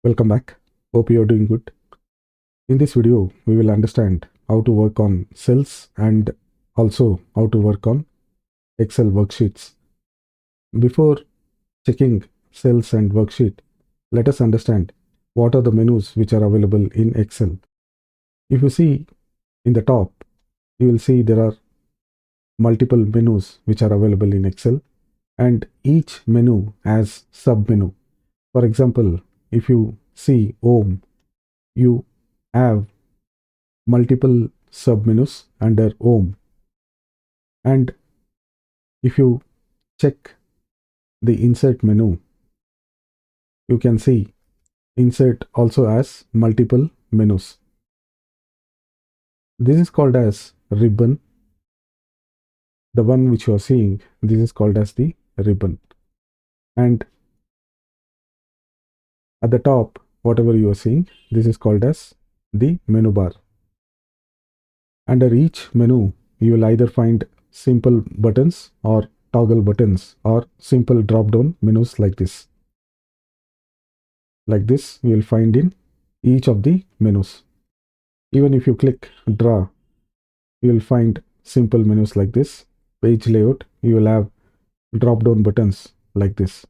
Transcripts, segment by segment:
Welcome back. Hope you are doing good. In this video, we will understand how to work on cells and also how to work on Excel worksheets. Before checking cells and worksheet, let us understand what are the menus which are available in Excel. If you see in the top, you will see there are multiple menus which are available in Excel, and each menu has sub-menu. For example, if you see Home, you have multiple sub-menus under Home. And if you check the Insert menu, you can see Insert also has multiple menus. This is called as ribbon. The one which you are seeing, this is called as the ribbon. And at the top, whatever you are seeing, this is called as the menu bar. Under each menu, you will either find simple buttons or toggle buttons or simple drop-down menus like this. Like this, you will find in each of the menus. Even if you click Draw, you will find simple menus like this. Page layout, you will have drop-down buttons like this.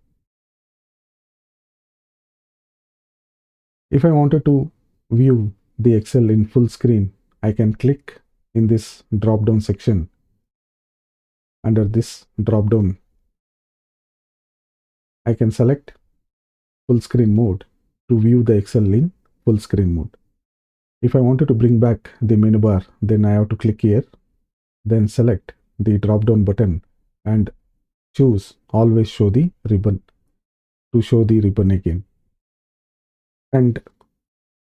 If I wanted to view the Excel in full screen, I can click in this drop-down section. Under this drop-down, I can select full screen mode to view the Excel in full screen mode. If I wanted to bring back the menu bar, then I have to click here, then select the drop-down button and choose Always Show the Ribbon to show the ribbon again. And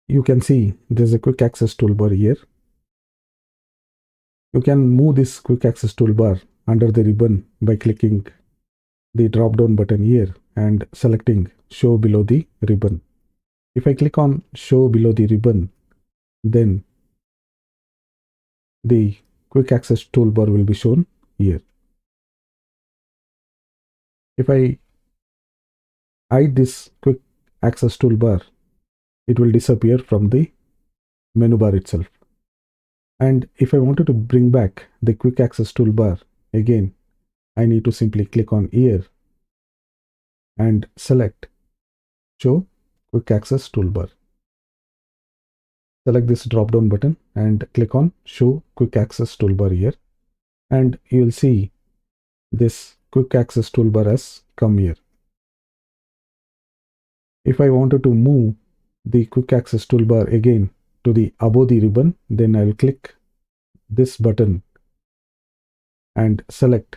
you can see there's a quick access toolbar here. You can move this quick access toolbar under the ribbon by clicking the drop-down button here and selecting Show Below the Ribbon. If I click on Show Below the Ribbon, then the quick access toolbar will be shown here. If I hide this quick access toolbar, it will disappear from the menu bar itself. And if I wanted to bring back the quick access toolbar, again, I need to simply click on here and select Show Quick Access Toolbar. Select this drop down button and click on Show Quick Access Toolbar here, and you will see this quick access toolbar has come here. If I wanted to move the quick access toolbar again to the above the ribbon, then I will click this button and select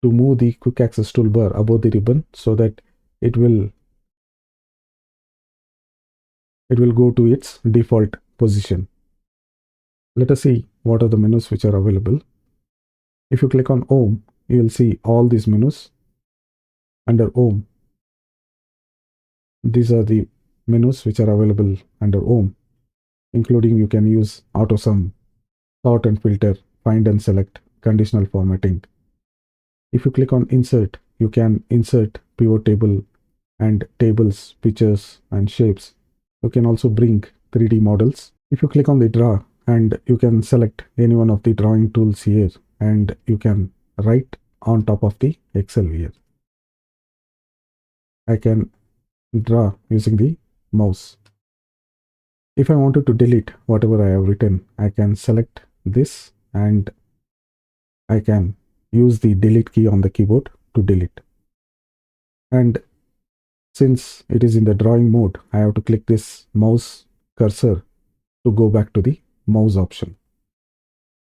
to move the quick access toolbar above the ribbon so that it will go to its default position. Let us see what are the menus which are available. If you click on Home, you will see all these menus. Under Home, these are the menus which are available under Home, including you can use auto sum, sort and filter, find and select, conditional formatting. If you click on Insert, you can insert pivot table and tables, pictures and shapes. You can also bring 3D models. If you click on the Draw, and you can select any one of the drawing tools here, and you can write on top of the Excel here. I can draw using the mouse. If I wanted to delete whatever I have written, I can select this and I can use the delete key on the keyboard to delete. And since it is in the drawing mode, I have to click this mouse cursor to go back to the mouse option.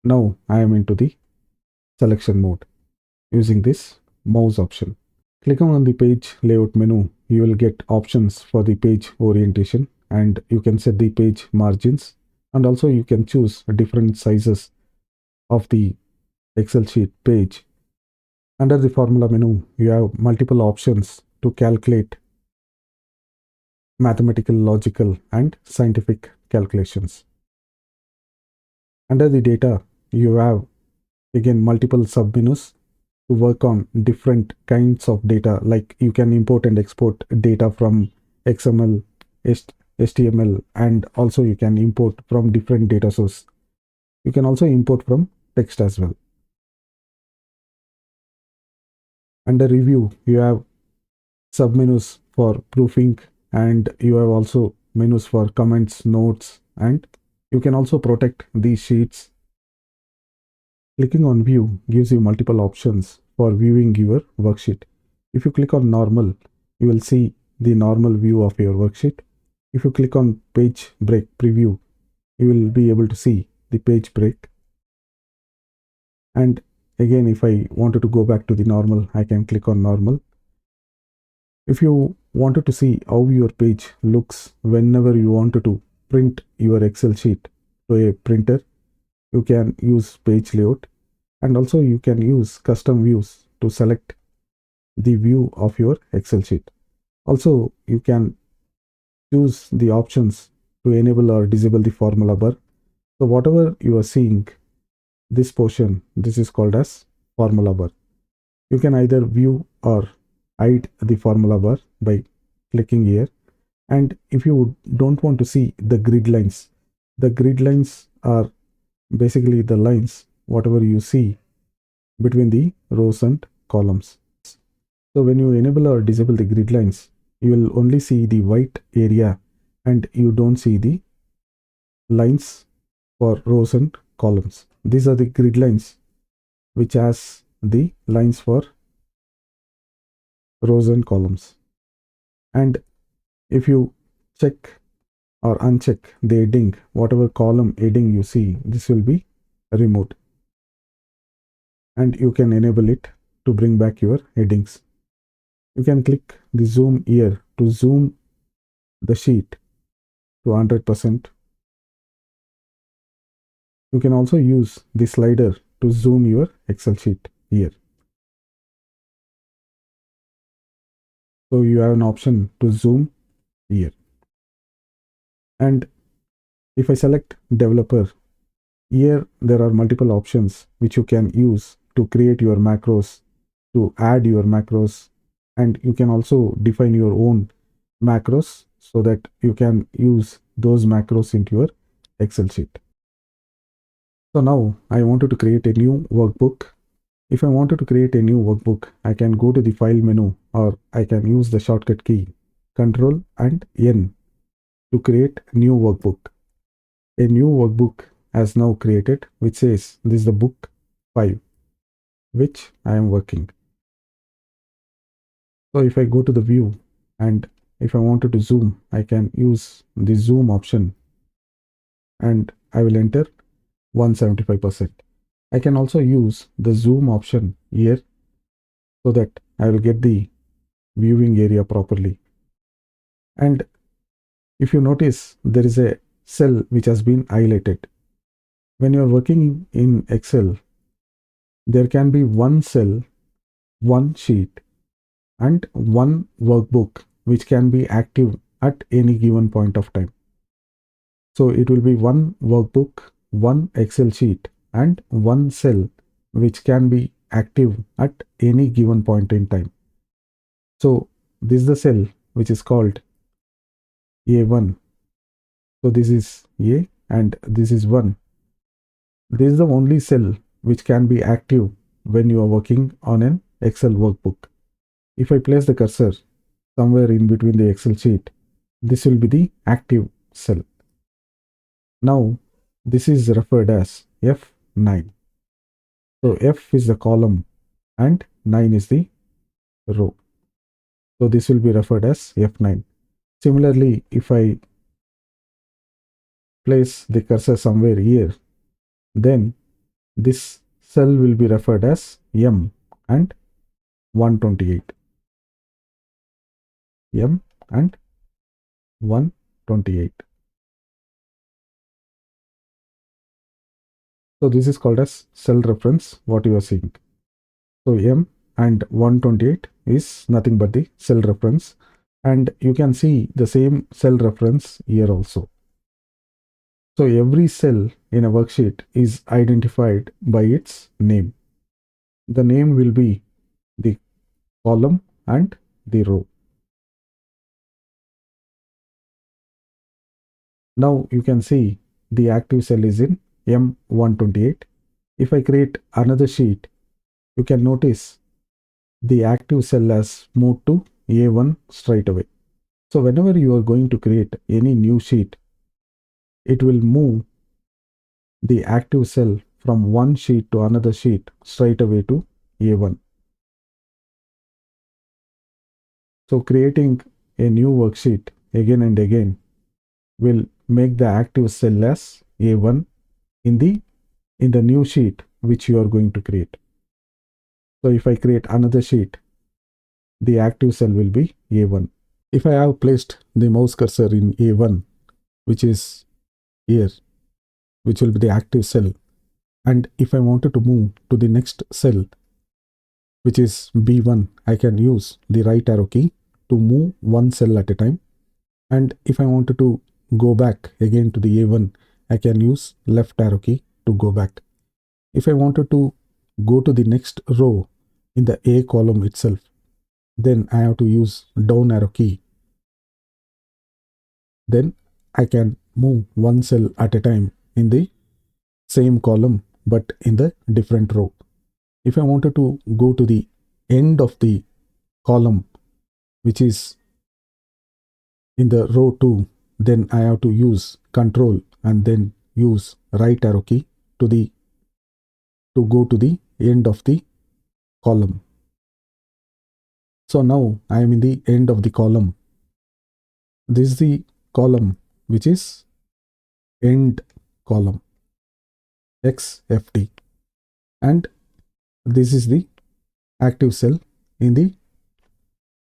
Now I am into the selection mode using this mouse option. Clicking on the page layout menu, you will get options for the page orientation, and you can set the page margins, and also you can choose different sizes of the Excel sheet page. Under the formula menu, you have multiple options to calculate mathematical, logical and scientific calculations. Under the data, you have again multiple submenus to work on different kinds of data, like you can import and export data from XML HTML, and also you can import from different data source. You can also import from text as well. Under review, you have submenus for proofing, and you have also menus for comments, notes, and you can also protect these sheets. Clicking on view gives you multiple options for viewing your worksheet. If you click on normal, you will see the normal view of your worksheet. If you click on page break preview, you will be able to see the page break. And again, if I wanted to go back to the normal, I can click on normal. If you wanted to see how your page looks whenever you wanted to print your Excel sheet to a printer, you can use page layout, and also you can use custom views to select the view of your Excel sheet. Also, you can choose the options to enable or disable the formula bar. So whatever you are seeing, this portion, this is called as formula bar. You can either view or hide the formula bar by clicking here. And if you don't want to see the grid lines are basically the lines, whatever you see between the rows and columns. So when you enable or disable the grid lines, you will only see the white area and you don't see the lines for rows and columns. These are the grid lines which has the lines for rows and columns. And if you check or uncheck the heading, whatever column heading you see, this will be removed. And you can enable it to bring back your headings. You can click the zoom here to zoom the sheet to 100%. You can also use the slider to zoom your Excel sheet here. So you have an option to zoom here. And if I select developer, here there are multiple options which you can use to create your macros, to add your macros, and you can also define your own macros so that you can use those macros into your Excel sheet. So now I wanted to create a new workbook. If I wanted to create a new workbook, I can go to the file menu, or I can use the shortcut key Ctrl and N to create new workbook. A new workbook has now created, which says this is the book 5, which I am working. So if I go to the view and if I wanted to zoom, I can use the zoom option and I will enter 175%. I can also use the zoom option here so that I will get the viewing area properly. And if you notice, there is a cell which has been highlighted. When you are working in Excel, there can be one cell, one sheet, and one workbook which can be active at any given point of time. So it will be one workbook, one Excel sheet, and one cell which can be active at any given point in time. So this is the cell which is called A1. So this is A and this is 1. This is the only cell which can be active when you are working on an Excel workbook. If I place the cursor somewhere in between the Excel sheet, this will be the active cell. Now this is referred as F9. So F is the column and 9 is the row. So this will be referred as F9. Similarly, if I place the cursor somewhere here, then this cell will be referred as M and 128. M and 128. So this is called as cell reference, what you are seeing. So M and 128 is nothing but the cell reference, and you can see the same cell reference here also. So every cell in a worksheet is identified by its name. The name will be the column and the row. Now you can see the active cell is in M128. If I create another sheet, you can notice the active cell has moved to A1 straight away. So whenever you are going to create any new sheet, it will move the active cell from one sheet to another sheet straight away to A1. So creating a new worksheet again and again will make the active cell as A1 in the new sheet which you are going to create. So if I create another sheet, the active cell will be A1. If I have placed the mouse cursor in A1, which is here, which will be the active cell, and if I wanted to move to the next cell, which is B1, I can use the right arrow key to move one cell at a time. And if I wanted to go back again to the A1, I can use left arrow key to go back. If I wanted to go to the next row in the A column itself, then I have to use down arrow key. Then I can move one cell at a time in the same column but in the different row. If I wanted to go to the end of the column, which is in the row 2, then I have to use control and then use right arrow key to go to the end of the column. So now I am in the end of the column. This is the column which is end column, XFD, and this is the active cell in the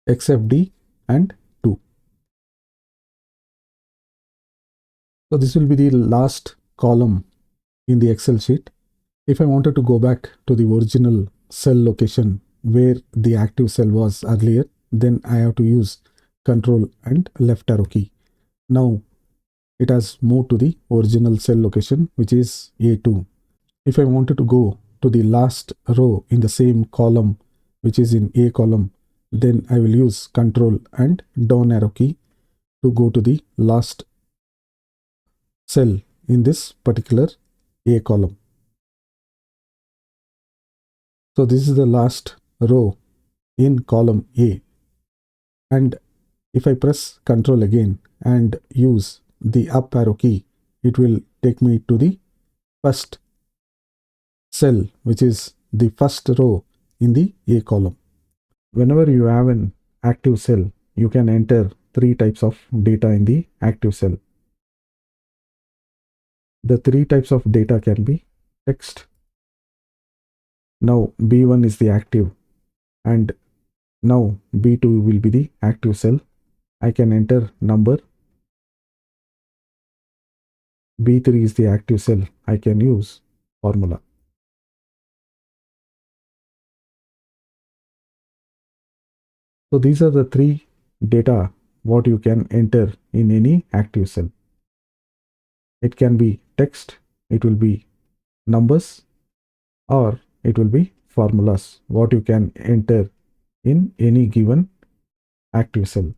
XFD and 2. So this will be the last column in the Excel sheet. If I wanted to go back to the original cell location where the active cell was earlier, then I have to use control and left arrow key. Now it has moved to the original cell location, which is A2. If I wanted to go to the last row in the same column, which is in A column, then I will use control and down arrow key to go to the last cell in this particular A column. So this is the last row in column A, and if I press control again and use the up arrow key, it will take me to the first cell, which is the first row in the A column. Whenever you have an active cell, you can enter 3 types of data in the active cell. The 3 types of data can be text. Now B1 is the active, and now B2 will be the active cell. I can enter number. B3 is the active cell. I can use formula. So these are the 3 data what you can enter in any active cell. It can be text, it will be numbers, or it will be formulas what you can enter in any given active cell,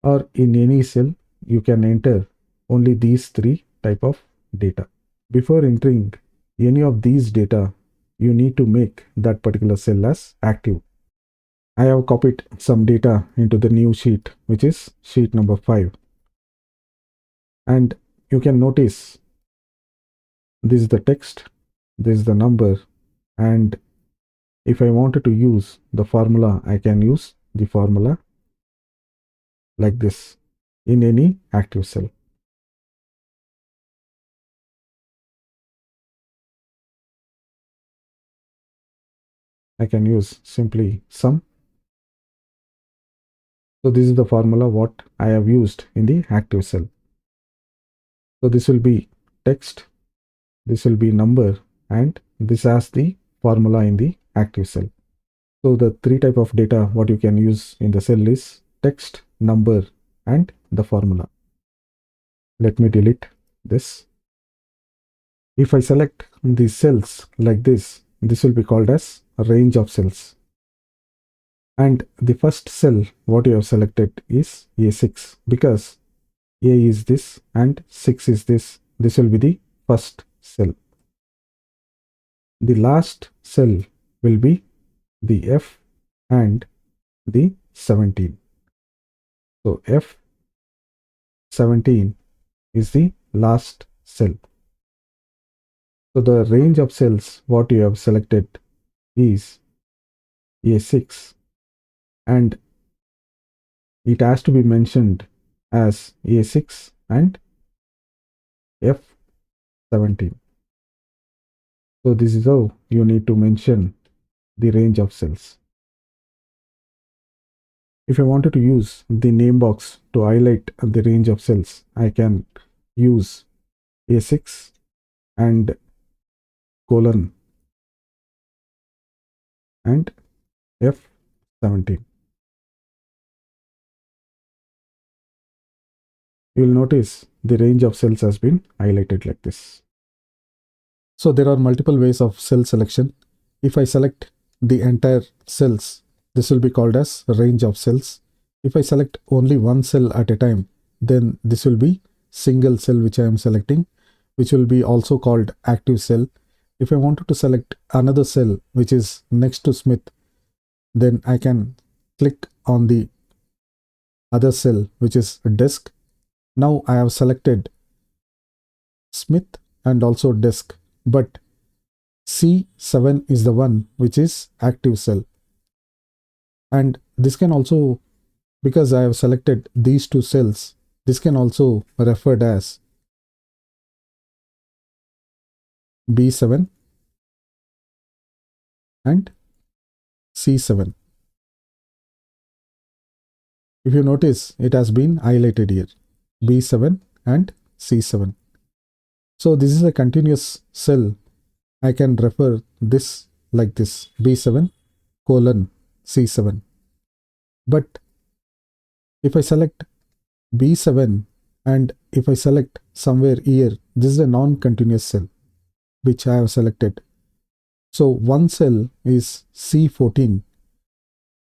or in any cell you can enter only these 3 type of data. Before entering any of these data, you need to make that particular cell as active. I have copied some data into the new sheet, which is sheet number 5. And you can notice this is the text, this is the number, and if I wanted to use the formula, I can use the formula like this in any active cell. I can use simply sum. So this is the formula what I have used in the active cell. So this will be text, this will be number, and this has the formula in the active cell. So the 3 type of data what you can use in the cell is text, number, and the formula. Let me delete this. If I select the cells like this will be called as a range of cells. And the first cell what you have selected is A6, because A is this and 6 is this. This will be the first cell. The last cell will be the F and the 17. So F17 is the last cell. So the range of cells what you have selected is A6, and it has to be mentioned as A6 and F17. So this is how you need to mention the range of cells. If I wanted to use the name box to highlight the range of cells, I can use A6 and colon and F17. You will notice the range of cells has been highlighted like this. So there are multiple ways of cell selection. If I select the entire cells, this will be called as range of cells. If I select only one cell at a time, then this will be single cell which I am selecting, which will be also called active cell. If I wanted to select another cell which is next to Smith, then I can click on the other cell which is desk. Now I have selected Smith and also desk, but C7 is the one which is active cell. And this can also, because I have selected these two cells, this can also referred as B7 and C7. If you notice, it has been highlighted here, B7 and C7. So this is a continuous cell. I can refer this like this, B7 colon C7. But if I select B7 and if I select somewhere here, this is a non-continuous cell which I have selected. So one cell is C14,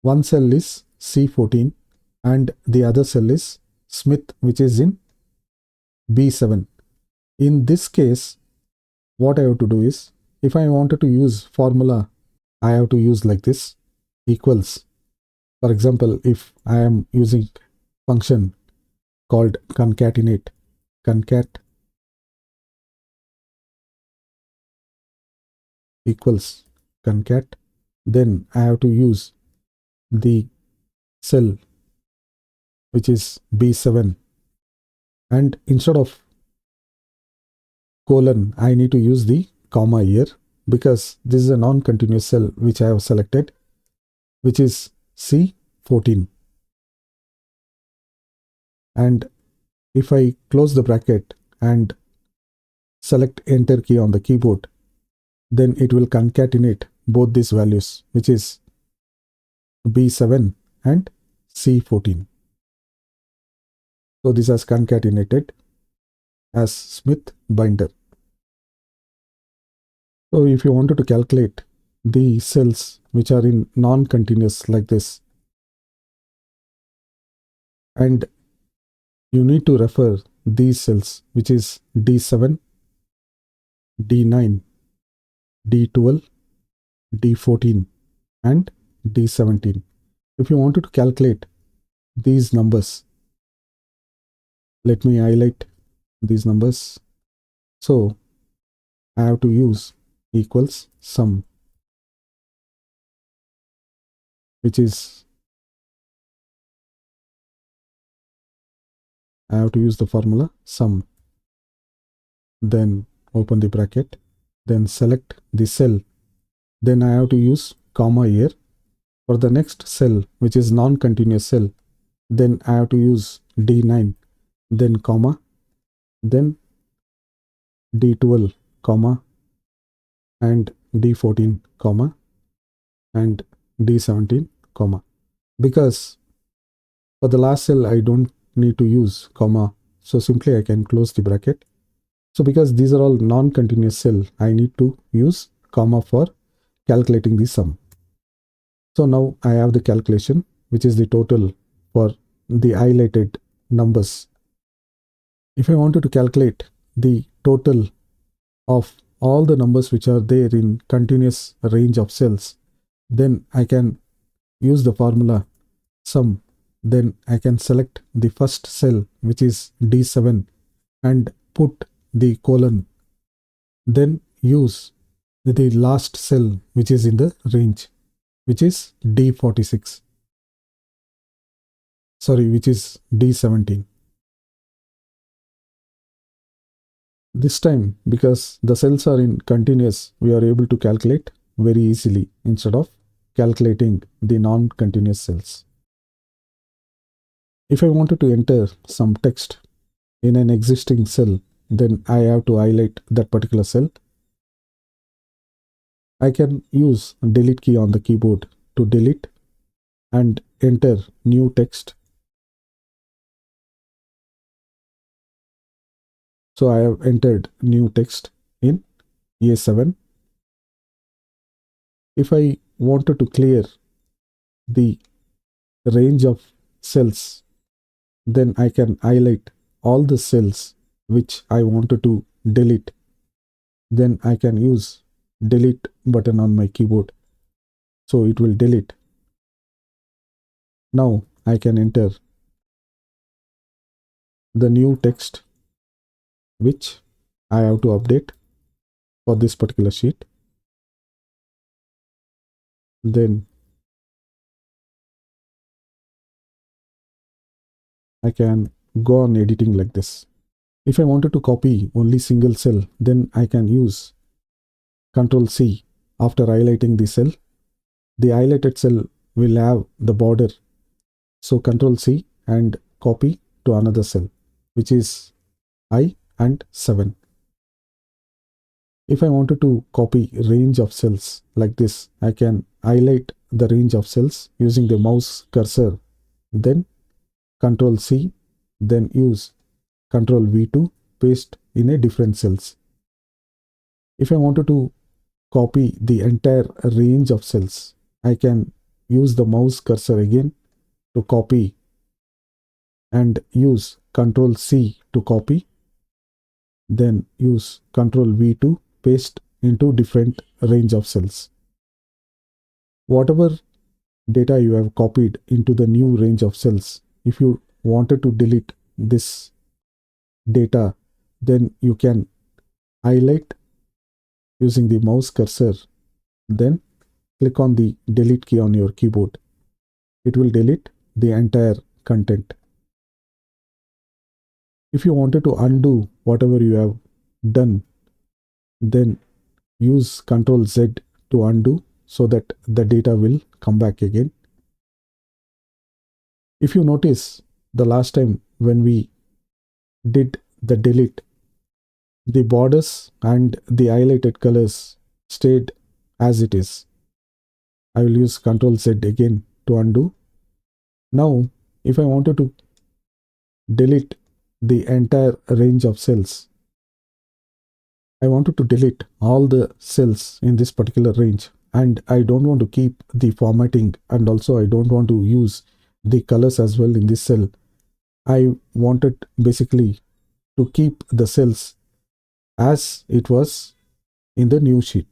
one cell is C14 and the other cell is Smith which is in B7. In this case, what I have to do is, if I wanted to use formula, I have to use like this, equals. For example, if I am using function called concatenate, concat equals concat, then I have to use the cell which is B7, and instead of colon, I need to use the comma here because this is a non-continuous cell which I have selected, which is C14. And if I close the bracket and select enter key on the keyboard, then it will concatenate both these values, which is B7 and C14. So this has concatenated as Smith binder. So if you wanted to calculate the cells which are in non-continuous like this, and you need to refer these cells which is D7, D9, D12, D14 and D17. If you wanted to calculate these numbers, let me highlight these numbers. So I have to use equals sum, which is, I have to use the formula sum, then open the bracket, then select the cell, then I have to use comma here. For the next cell which is non-continuous cell, then I have to use D9, then comma, then D12 comma and D14 comma and D17 comma. Because for the last cell I don't need to use comma, so simply I can close the bracket. So because these are all non-continuous cell, I need to use comma for calculating the sum. So now I have the calculation, which is the total for the highlighted numbers. If I wanted to calculate the total of all the numbers which are there in continuous range of cells, then I can use the formula sum. Then I can select the first cell, which is D7, and put the colon. Then use the last cell, which is in the range, which is D46. Sorry, which is D17. This time, because the cells are in continuous, we are able to calculate very easily instead of calculating the non-continuous cells. If I wanted to enter some text in an existing cell, then I have to highlight that particular cell. I can use delete key on the keyboard to delete and enter new text. So I have entered new text in A7. If I wanted to clear the range of cells, then I can highlight all the cells which I wanted to delete. Then I can use delete button on my keyboard. So it will delete. Now I can enter the new text which I have to update for this particular sheet. Then I can go on editing like this. If I wanted to copy only single cell, then I can use Ctrl C after highlighting the cell. The highlighted cell will have the border. So Ctrl C and copy to another cell, which is I and 7. If I wanted to copy range of cells like this, I can highlight the range of cells using the mouse cursor, then Ctrl C, then use Ctrl V to paste in a different cells. If I wanted to copy the entire range of cells, I can use the mouse cursor again to copy and use Ctrl C to copy, then use Ctrl V to paste into different range of cells. Whatever data you have copied into the new range of cells, if you wanted to delete this data, then you can highlight using the mouse cursor, then click on the delete key on your keyboard. It will delete the entire content. If you wanted to undo whatever you have done, then use Ctrl Z to undo so that the data will come back again. If you notice, the last time when we did the delete, the borders and the highlighted colors stayed as it is. I will use Ctrl Z again to undo. Now, if I wanted to delete the entire range of cells, I wanted to delete all the cells in this particular range, and I don't want to keep the formatting, and also I don't want to use the colors as well in this cell. I wanted basically to keep the cells as it was in the new sheet.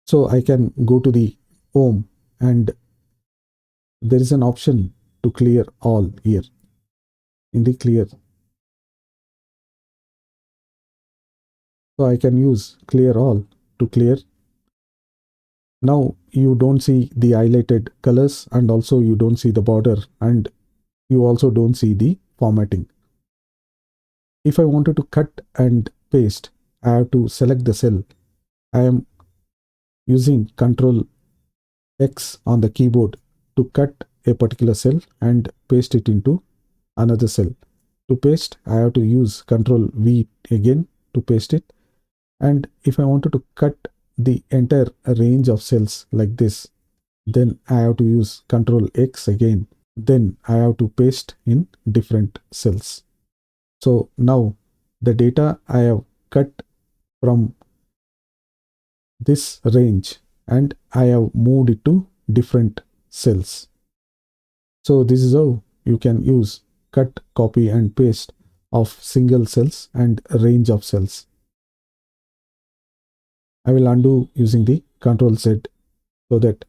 So I can go to the home, and there is an option to clear all here in the clear. So I can use clear all to clear. Now you don't see the highlighted colors, and also you don't see the border, and you also don't see the formatting. If I wanted to cut and paste, I have to select the cell. I am using Ctrl X on the keyboard to cut a particular cell and paste it into another cell. To paste, I have to use Ctrl V again to paste it. And if I wanted to cut the entire range of cells like this, then I have to use Ctrl X again. Then I have to paste in different cells. So now the data I have cut from this range, and I have moved it to different cells. So this is how you can use cut, copy and paste of single cells and range of cells. I will undo using the Ctrl Z so that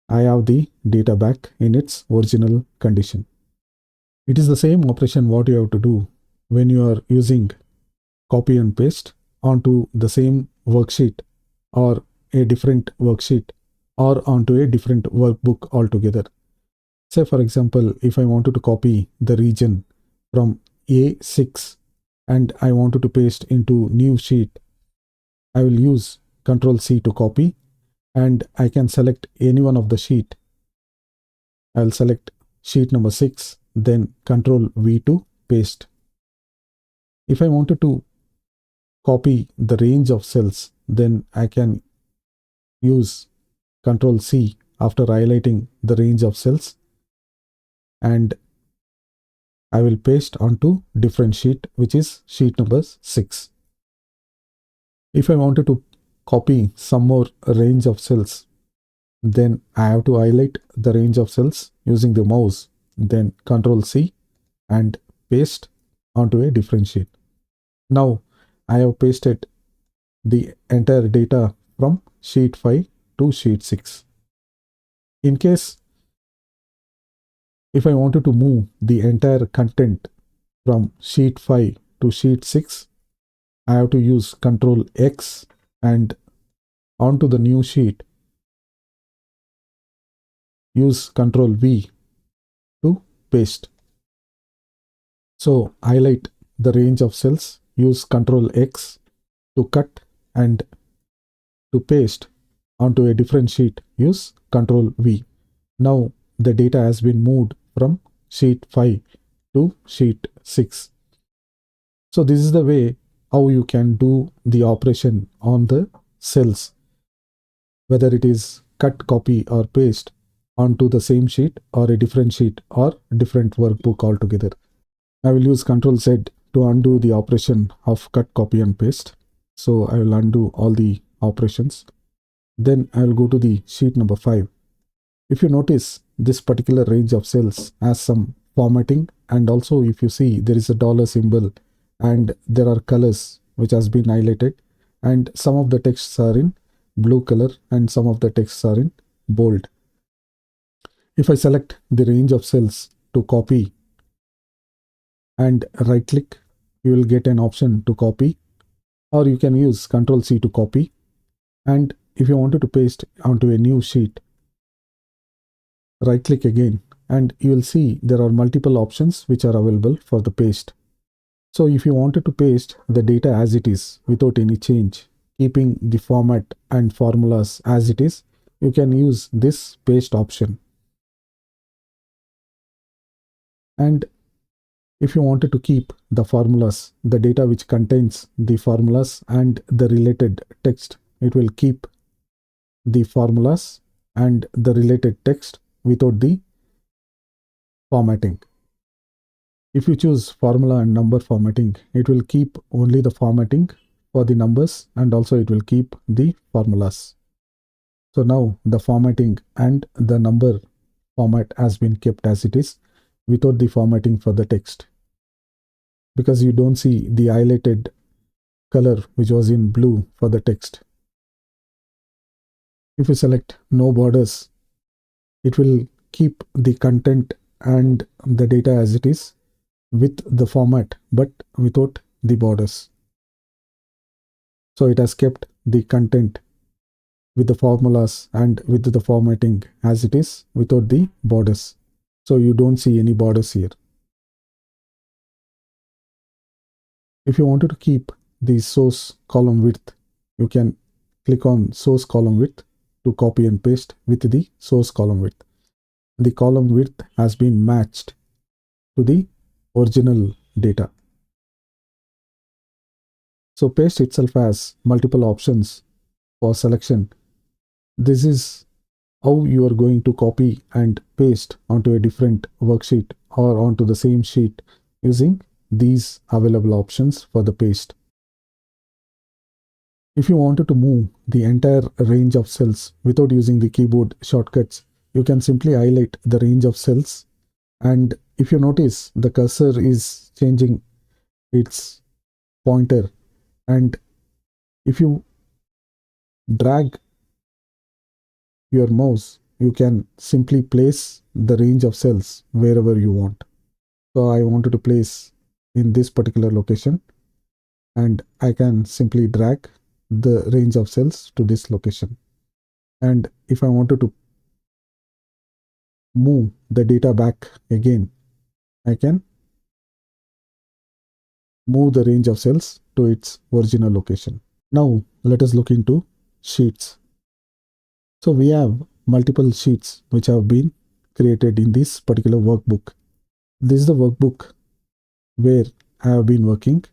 I have the data back in its original condition. It is the same operation what you have to do when you are using copy and paste onto the same worksheet or a different worksheet or onto a different workbook altogether. Say for example, if I wanted to copy the region from A6 and I wanted to paste into new sheet, I will use Ctrl C to copy and I can select any one of the sheet. I'll select sheet number 6, then Ctrl V to paste. If I wanted to copy the range of cells, then I can use Ctrl C after highlighting the range of cells and I will paste onto different sheet, which is sheet number 6. If I wanted to copy some more range of cells, then I have to highlight the range of cells using the mouse, then Ctrl C and paste onto a different sheet. Now I have pasted the entire data from sheet 5 to sheet 6. In case if I wanted to move the entire content from sheet 5 to sheet 6, I have to use Ctrl X and onto the new sheet, use Ctrl V to paste. So highlight the range of cells, use Ctrl X to cut and to paste onto a different sheet, use Ctrl V. Now the data has been moved from sheet 5 to sheet 6. So this is the way how you can do the operation on the cells, whether it is cut, copy or paste onto the same sheet or a different sheet or different workbook altogether. I will use Ctrl Z to undo the operation of cut, copy and paste. So I will undo all the operations. Then I will go to the sheet number 5. If you notice, this particular range of cells has some formatting, and also if you see, there is a dollar symbol and there are colors which has been highlighted, and some of the texts are in blue color and some of the texts are in bold. If I select the range of cells to copy and right click, you will get an option to copy, or you can use Ctrl C to copy. And if you wanted to paste onto a new sheet, right click again and you will see there are multiple options which are available for the paste. So if you wanted to paste the data as it is without any change, keeping the format and formulas as it is, you can use this paste option. And if you wanted to keep the formulas, the data which contains the formulas and the related text, it will keep the formulas and the related text without the formatting. If you choose formula and number formatting, it will keep only the formatting for the numbers and also it will keep the formulas. So now the formatting and the number format has been kept as it is without the formatting for the text, because you don't see the highlighted color which was in blue for the text. If you select no borders, it will keep the content and the data as it is with the format but without the borders. So it has kept the content with the formulas and with the formatting as it is without the borders. So you don't see any borders here. If you wanted to keep the source column width, you can click on source column width to copy and paste with the source column width. The column width has been matched to the original data. So paste itself has multiple options for selection. This is how you are going to copy and paste onto a different worksheet or onto the same sheet using these available options for the paste. If you wanted to move the entire range of cells without using the keyboard shortcuts, you can simply highlight the range of cells and if you notice, the cursor is changing its pointer, and if you drag your mouse, you can simply place the range of cells wherever you want. So I wanted to place in this particular location, and I can simply drag the range of cells to this location. And if I wanted to move the data back again, I can move the range of cells to its original location. Now let us look into sheets. So we have multiple sheets which have been created in this particular workbook. This is the workbook where I have been working,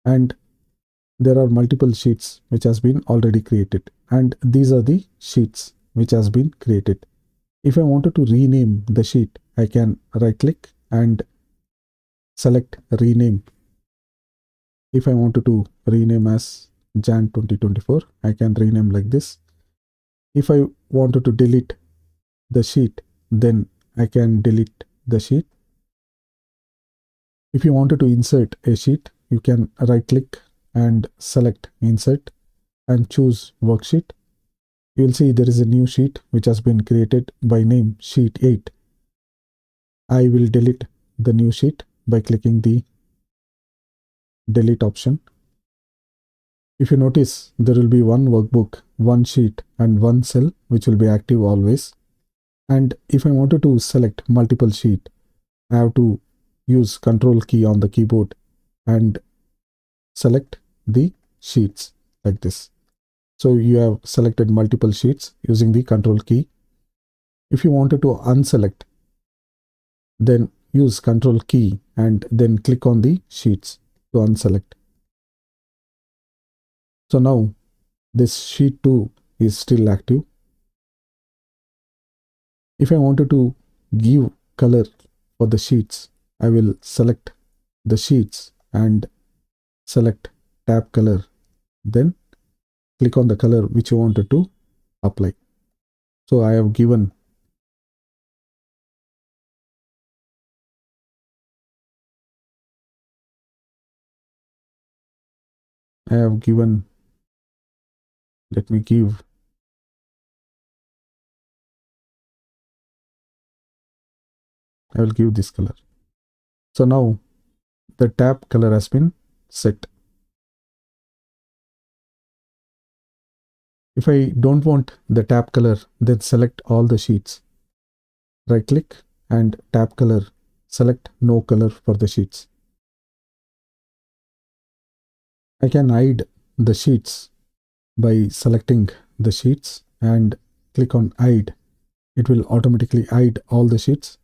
and there are multiple sheets which has been already created, and these are the sheets which has been created. If I wanted to rename the sheet, I can right click and select rename. If I wanted to rename as Jan 2024, I can rename like this. If I wanted to delete the sheet, then I can delete the sheet. If you wanted to insert a sheet, you can right click and select insert and choose worksheet. You will see there is a new sheet which has been created by name sheet 8. I will delete the new sheet by clicking the delete option. If you notice, there will be one workbook, one sheet and one cell which will be active always. And if I wanted to select multiple sheet, I have to use Control key on the keyboard and select the sheets like this. So you have selected multiple sheets using the Control key. If you wanted to unselect, then use Control key and then click on the sheets to unselect. So now this sheet 2 is still active. If I wanted to give color for the sheets, I will select the sheets and select tab color, then click on the color which you wanted to apply. So I have given let me give I will give this color. So now the tab color has been set. If I don't want the tab color, then select all the sheets. Right click and tab color, select no color for the sheets. I can hide the sheets by selecting the sheets and click on hide. It will automatically hide all the sheets.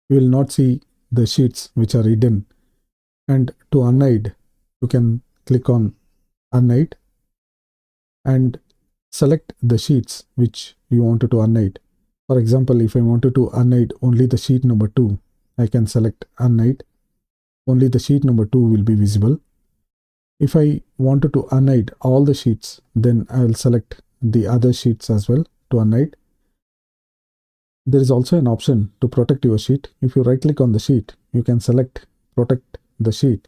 You will not see the sheets which are hidden. And to unhide, you can click on unhide and select the sheets which you wanted to unhide. For example, if I wanted to unhide only the sheet number 2, I can select unhide. Only the sheet number 2 will be visible. If I wanted to unhide all the sheets, then I will select the other sheets as well to unhide. There is also an option to protect your sheet. If you right click on the sheet, you can select protect the sheet,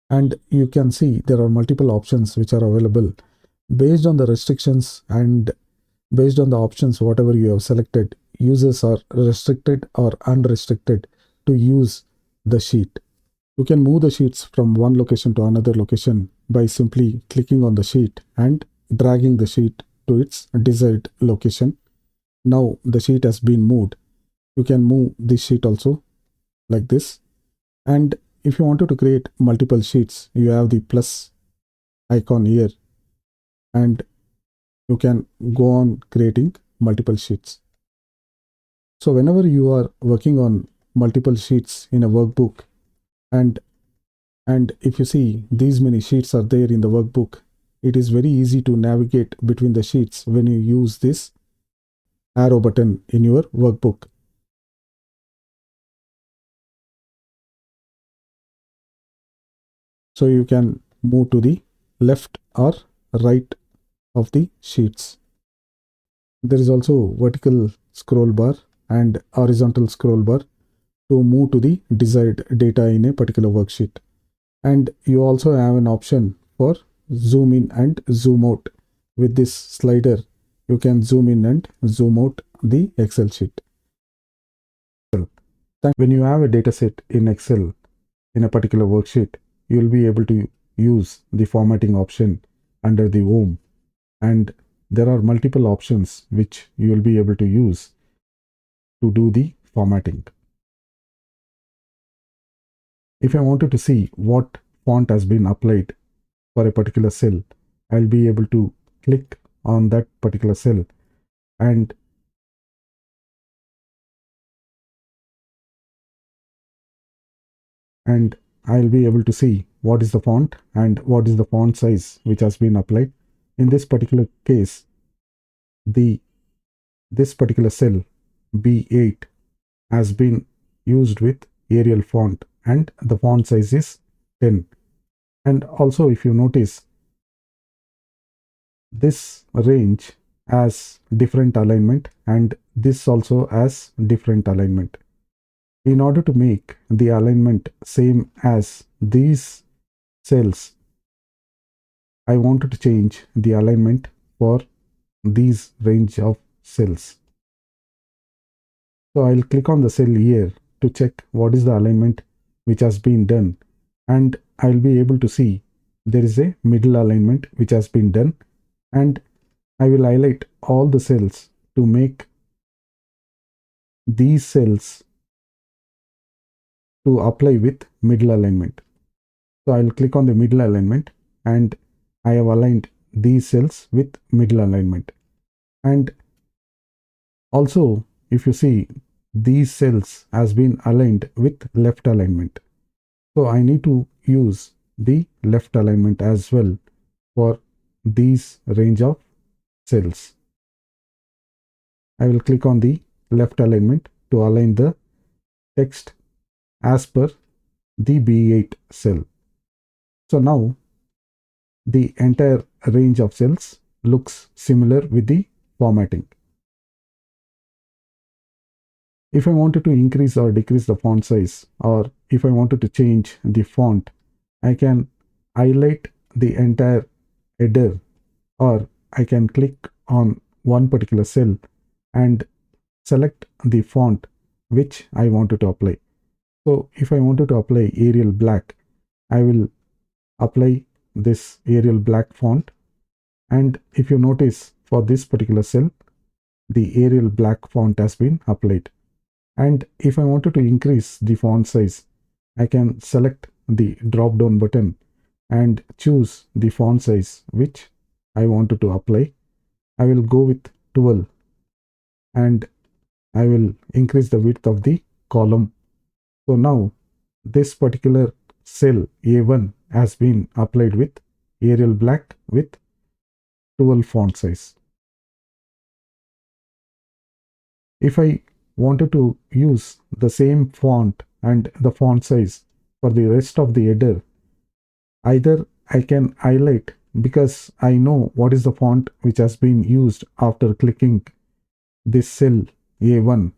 and you can see there are multiple options which are available. Based on the restrictions and based on the options whatever you have selected, users are restricted or unrestricted to use the sheet. You can move the sheets from one location to another location by simply clicking on the sheet and dragging the sheet to its desired location. Now the sheet has been moved. You can move this sheet also like this. And if you wanted to create multiple sheets, you have the plus icon here, and you can go on creating multiple sheets. So whenever you are working on multiple sheets in a workbook, and if you see these many sheets are there in the workbook, it is very easy to navigate between the sheets when you use this arrow button in your workbook. So you can move to the left or right of the sheets. There is also vertical scroll bar and horizontal scroll bar to move to the desired data in a particular worksheet. And you also have an option for zoom in and zoom out. With this slider, you can zoom in and zoom out the Excel sheet. When you have a data set in Excel in a particular worksheet, you will be able to use the formatting option under the Home, and there are multiple options which you will be able to use to do the formatting. If I wanted to see what font has been applied for a particular cell, I'll be able to click on that particular cell and I'll be able to see what is the font and what is the font size which has been applied. In this particular case, this particular cell B8 has been used with Arial font and the font size is 10. And also, if you notice, this range has different alignment and this also has different alignment. In order to make the alignment same as these cells, I wanted to change the alignment for these range of cells. So I'll click on the cell here to check what is the alignment which has been done, and I'll be able to see there is a middle alignment which has been done, and I will highlight all the cells to make these cells to apply with middle alignment. So I'll click on the middle alignment and I have aligned these cells with middle alignment. And also, if you see, these cells has been aligned with left alignment. So I need to use the left alignment as well for these range of cells. I will click on the left alignment to align the text as per the B8 cell. So now the entire range of cells looks similar with the formatting. If I wanted to increase or decrease the font size, or if I wanted to change the font, I can highlight the entire header, or I can click on one particular cell and select the font which I wanted to apply. So if I wanted to apply Arial black, I will apply this Arial black font, and if you notice, for this particular cell, the Arial black font has been applied. And if I wanted to increase the font size, I can select the drop down button and choose the font size which I wanted to apply. I will go with 12 and I will increase the width of the column. So now this particular cell A1 has been applied with Arial black with 12 font size. If I wanted to use the same font and the font size for the rest of the header, either I can highlight, because I know what is the font which has been used after clicking this cell A1.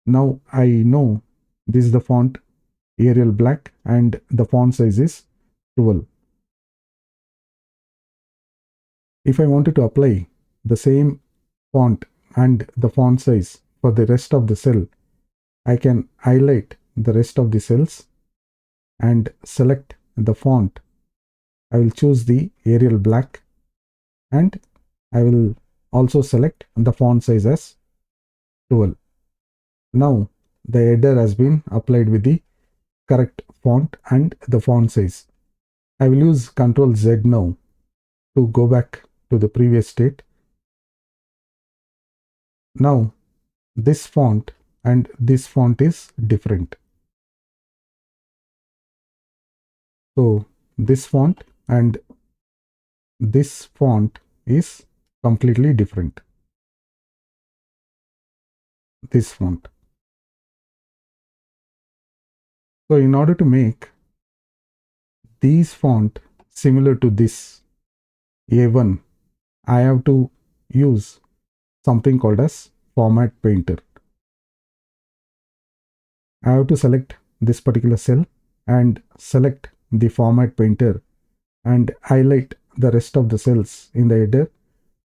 Now I know this is the font Arial black and the font size is 12. If I wanted to apply the same font and the font size for the rest of the cell, I can highlight the rest of the cells and select the font. I will choose the Arial black and I will also select the font size as 12. Now the header has been applied with the correct font and the font size. I will use Ctrl Z now to go back to the previous state. Now this font and this font is different. So this font and this font is completely different. This font. So in order to make these font similar to this A1, I have to use something called as Format Painter. I have to select this particular cell and select the format painter and highlight the rest of the cells in the header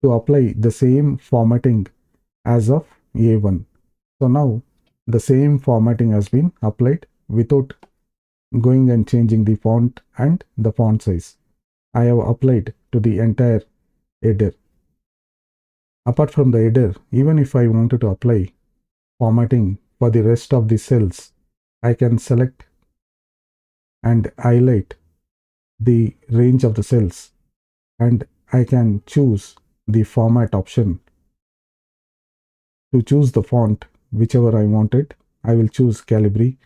to apply the same formatting as of A1. So now the same formatting has been applied without going and changing the font and the font size. I have applied to the entire header. Apart from the header, even if I wanted to apply formatting for the rest of the cells, I can select and highlight the range of the cells, and I can choose the format option. To choose the font, whichever I wanted, I will choose Calibri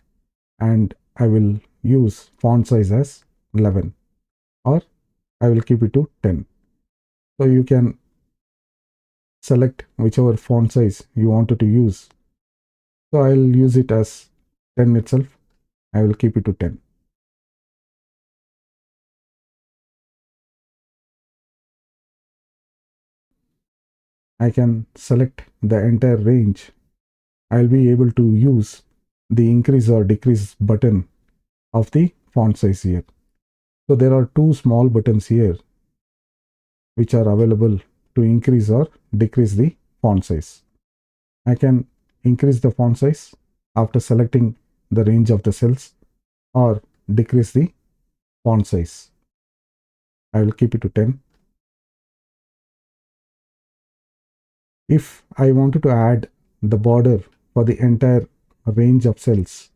and I will use font size as 11, or I will keep it to 10. So you can select whichever font size you wanted to use. So I'll use it as 10 itself. I will keep it to 10. I can select the entire range. I'll be able to use the increase or decrease button of the font size here. So there are two small buttons here which are available to increase or decrease the font size. I can increase the font size after selecting the range of the cells or decrease the font size. I will keep it to 10. If I wanted to add the border for the entire range of cells,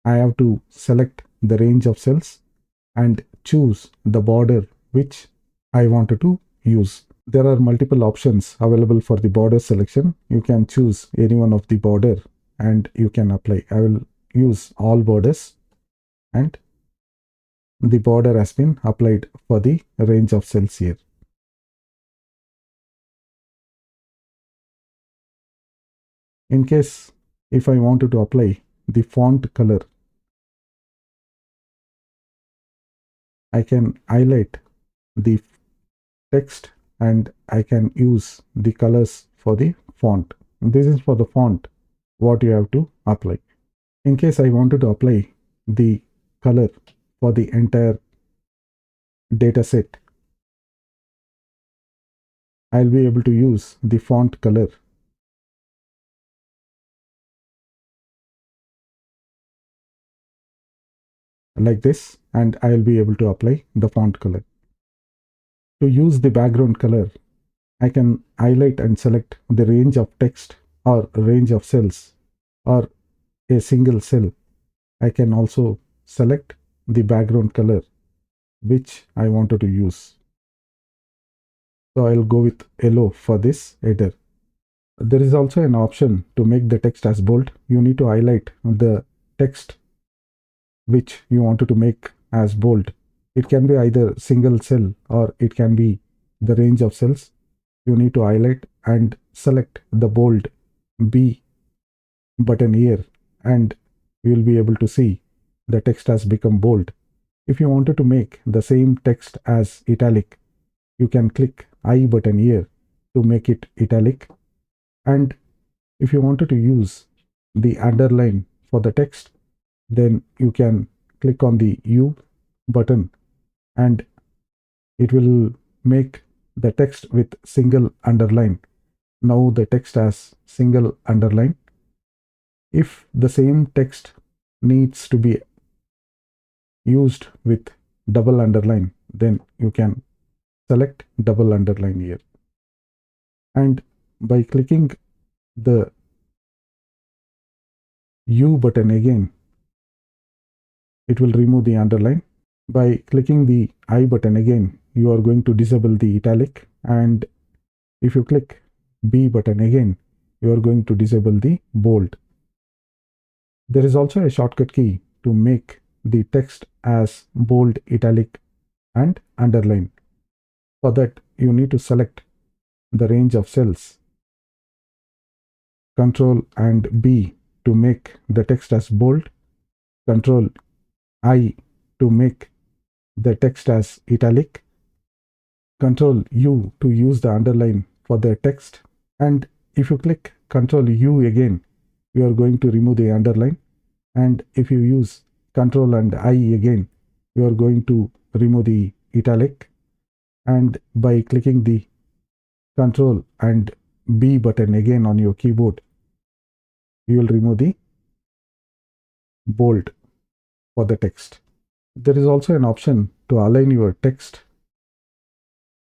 I have to select the range of cells and choose the border which I wanted to use. There are multiple options available for the border selection. You can choose any one of the border and you can apply. I will use all borders, and the border has been applied for the range of cells here. In case if I wanted to apply the font color, I can highlight the text and I can use the colors for the font. This is for the font what you have to apply. In case I wanted to apply the color for the entire data set, I'll be able to use the font color. Like this, and I'll be able to apply the font color. To use the background color, I can highlight and select the range of text or range of cells or a single cell. I can also select the background color which I wanted to use. So I'll go with yellow for this header. There is also an option to make the text as bold. You need to highlight the text which you wanted to make as bold. It can be either single cell or it can be the range of cells. You need to highlight and select the bold B button here, and you will be able to see the text has become bold. If you wanted to make the same text as italic, you can click I button here to make it italic. And if you wanted to use the underline for the text, then you can click on the U button and it will make the text with single underline. Now the text has single underline. If the same text needs to be used with double underline, then you can select double underline here. And by clicking the U button again, it will remove the underline. By clicking the I button again, you are going to disable the italic, and if you click B button again, you are going to disable the bold. There is also a shortcut key to make the text as bold, italic, and underline. For that, you need to select the range of cells, Control and B to make the text as bold, Control I to make the text as italic, Control U to use the underline for the text, and if you click Control U again, you are going to remove the underline, and if you use Control and I again, you are going to remove the italic, and by clicking the Control and B button again on your keyboard, you will remove the bold for the text. There is also an option to align your text.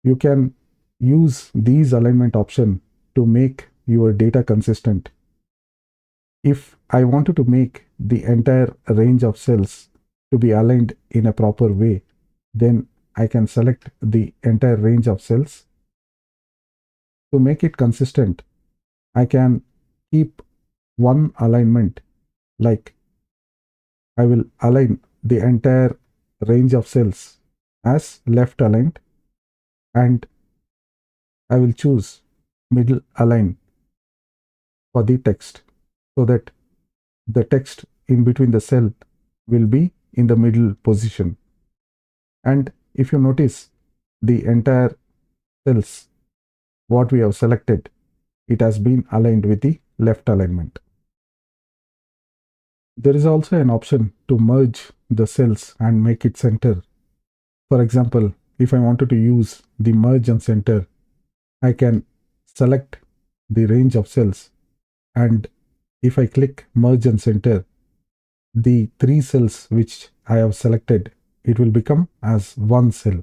You can use these alignment option to make your data consistent. If I wanted to make the entire range of cells to be aligned in a proper way, then I can select the entire range of cells. To make it consistent, I can keep one alignment, like I will align the entire range of cells as left aligned, and I will choose middle align for the text, so that the text in between the cell will be in the middle position. And if you notice, the entire cells what we have selected, it has been aligned with the left alignment. There is also an option to merge the cells and make it center. For example, if I wanted to use the merge and center, I can select the range of cells, and if I click merge and center, the 3 cells which I have selected, it will become as one cell.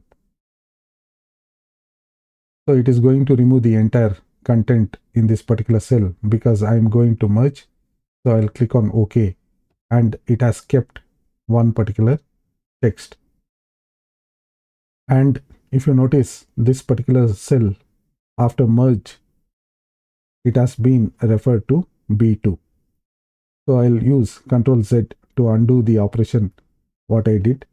So it is going to remove the entire content in this particular cell because I am going to merge. So I'll click on OK, and it has kept one particular text. And if you notice, this particular cell after merge, it has been referred to B2. So I'll use Ctrl Z to undo the operation what I did.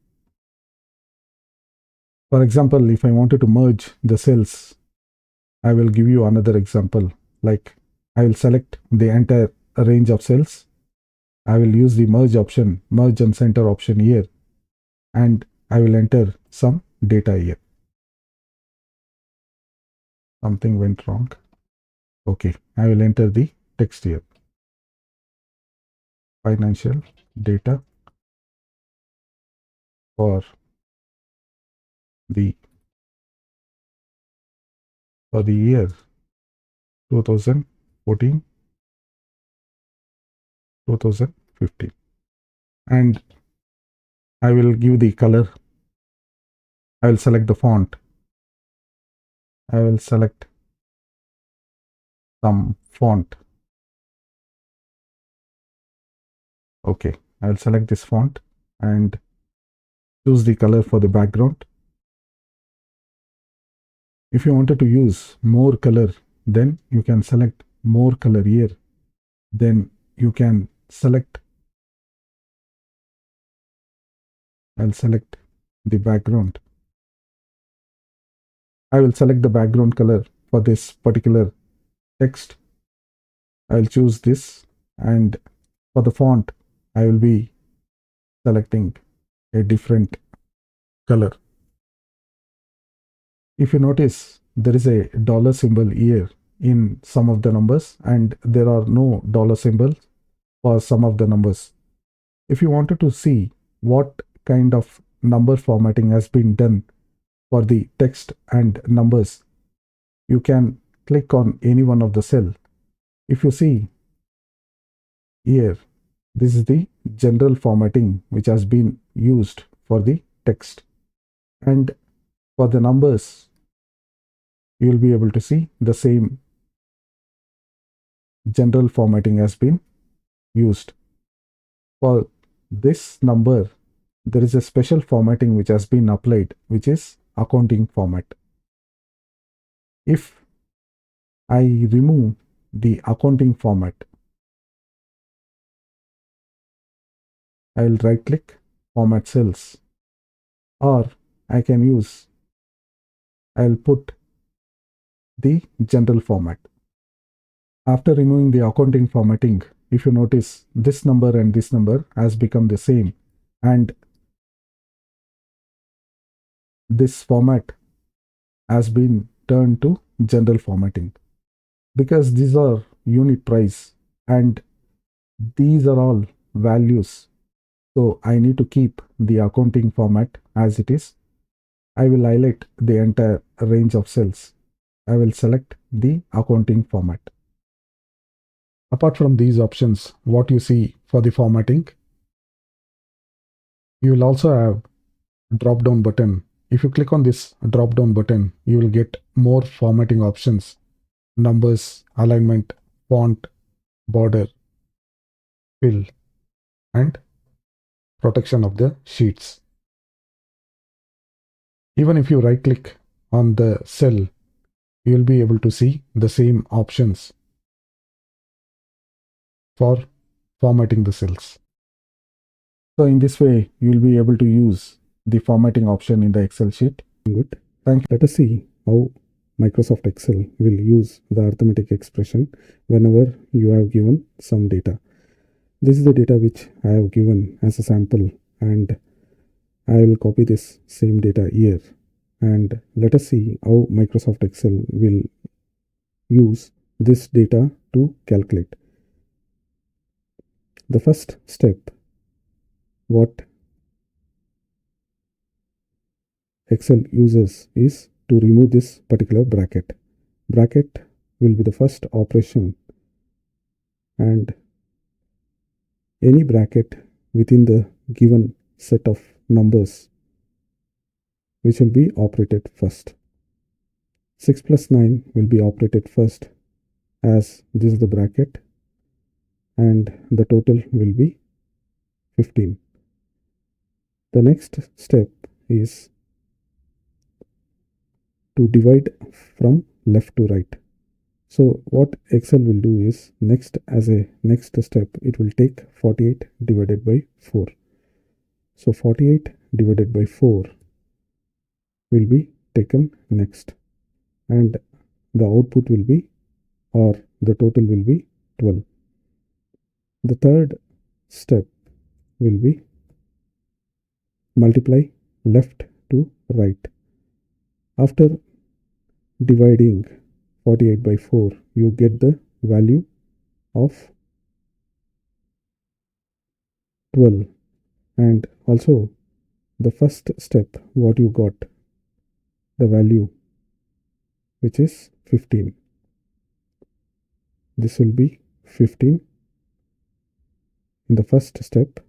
For example, if I wanted to merge the cells, I will give you another example. Like I will select the entire range of cells. I will use the merge option, merge and center option here, and I will enter some data here. Something went wrong. Okay, I will enter the text here. Financial data for the year 2014 2015, and I will give the color. I will select the font. I will select some font. Okay, I will select this font and choose the color for the background. If you wanted to use more color, then you can select more color here. Then you can select, I'll select the background. I will select the background color for this particular text. I'll choose this, and for the font, I will be selecting a different color. If you notice, there is a dollar symbol here in some of the numbers, and there are no dollar symbols for some of the numbers. If you wanted to see what kind of number formatting has been done for the text and numbers, you can click on any one of the cell. If you see here, this is the general formatting which has been used for the text, and for the numbers, you will be able to see the same general formatting has been used. For this number, there is a special formatting which has been applied, which is accounting format. If I remove the accounting format, I will right click format cells, or I can use, I'll put the general format. After removing the accounting formatting, if you notice, this number and this number has become the same, and this format has been turned to general formatting because these are unit price, and these are all values. So I need to keep the accounting format as it is. I will highlight the entire range of cells. I will select the accounting format. Apart from these options, what you see for the formatting, you will also have drop down button. If you click on this drop down button, you will get more formatting options: numbers, alignment, font, border, fill, and protection of the sheets. Even if you right click on the cell, you will be able to see the same options for formatting the cells. So in this way, you will be able to use the formatting option in the Excel sheet. Good. Thank you. Let us see how Microsoft Excel will use the arithmetic expression whenever you have given some data. This is the data which I have given as a sample, and I will copy this same data here. And let us see how Microsoft Excel will use this data to calculate. The first step, what Excel uses is to remove this particular bracket. Bracket will be the first operation, and any bracket within the given set of numbers which will be operated first. 6 plus 9 will be operated first, as this is the bracket, and the total will be 15. The next step is to divide from left to right. So what Excel will do is, as a next step, it will take 48 divided by 4. So 48 divided by 4 will be taken next, and the output will be, or the total will be 12. The third step will be multiply left to right. After dividing 48 by 4, you get the value of 12, and also the first step, what you got, the value which is 15. This will be 15 in the first step.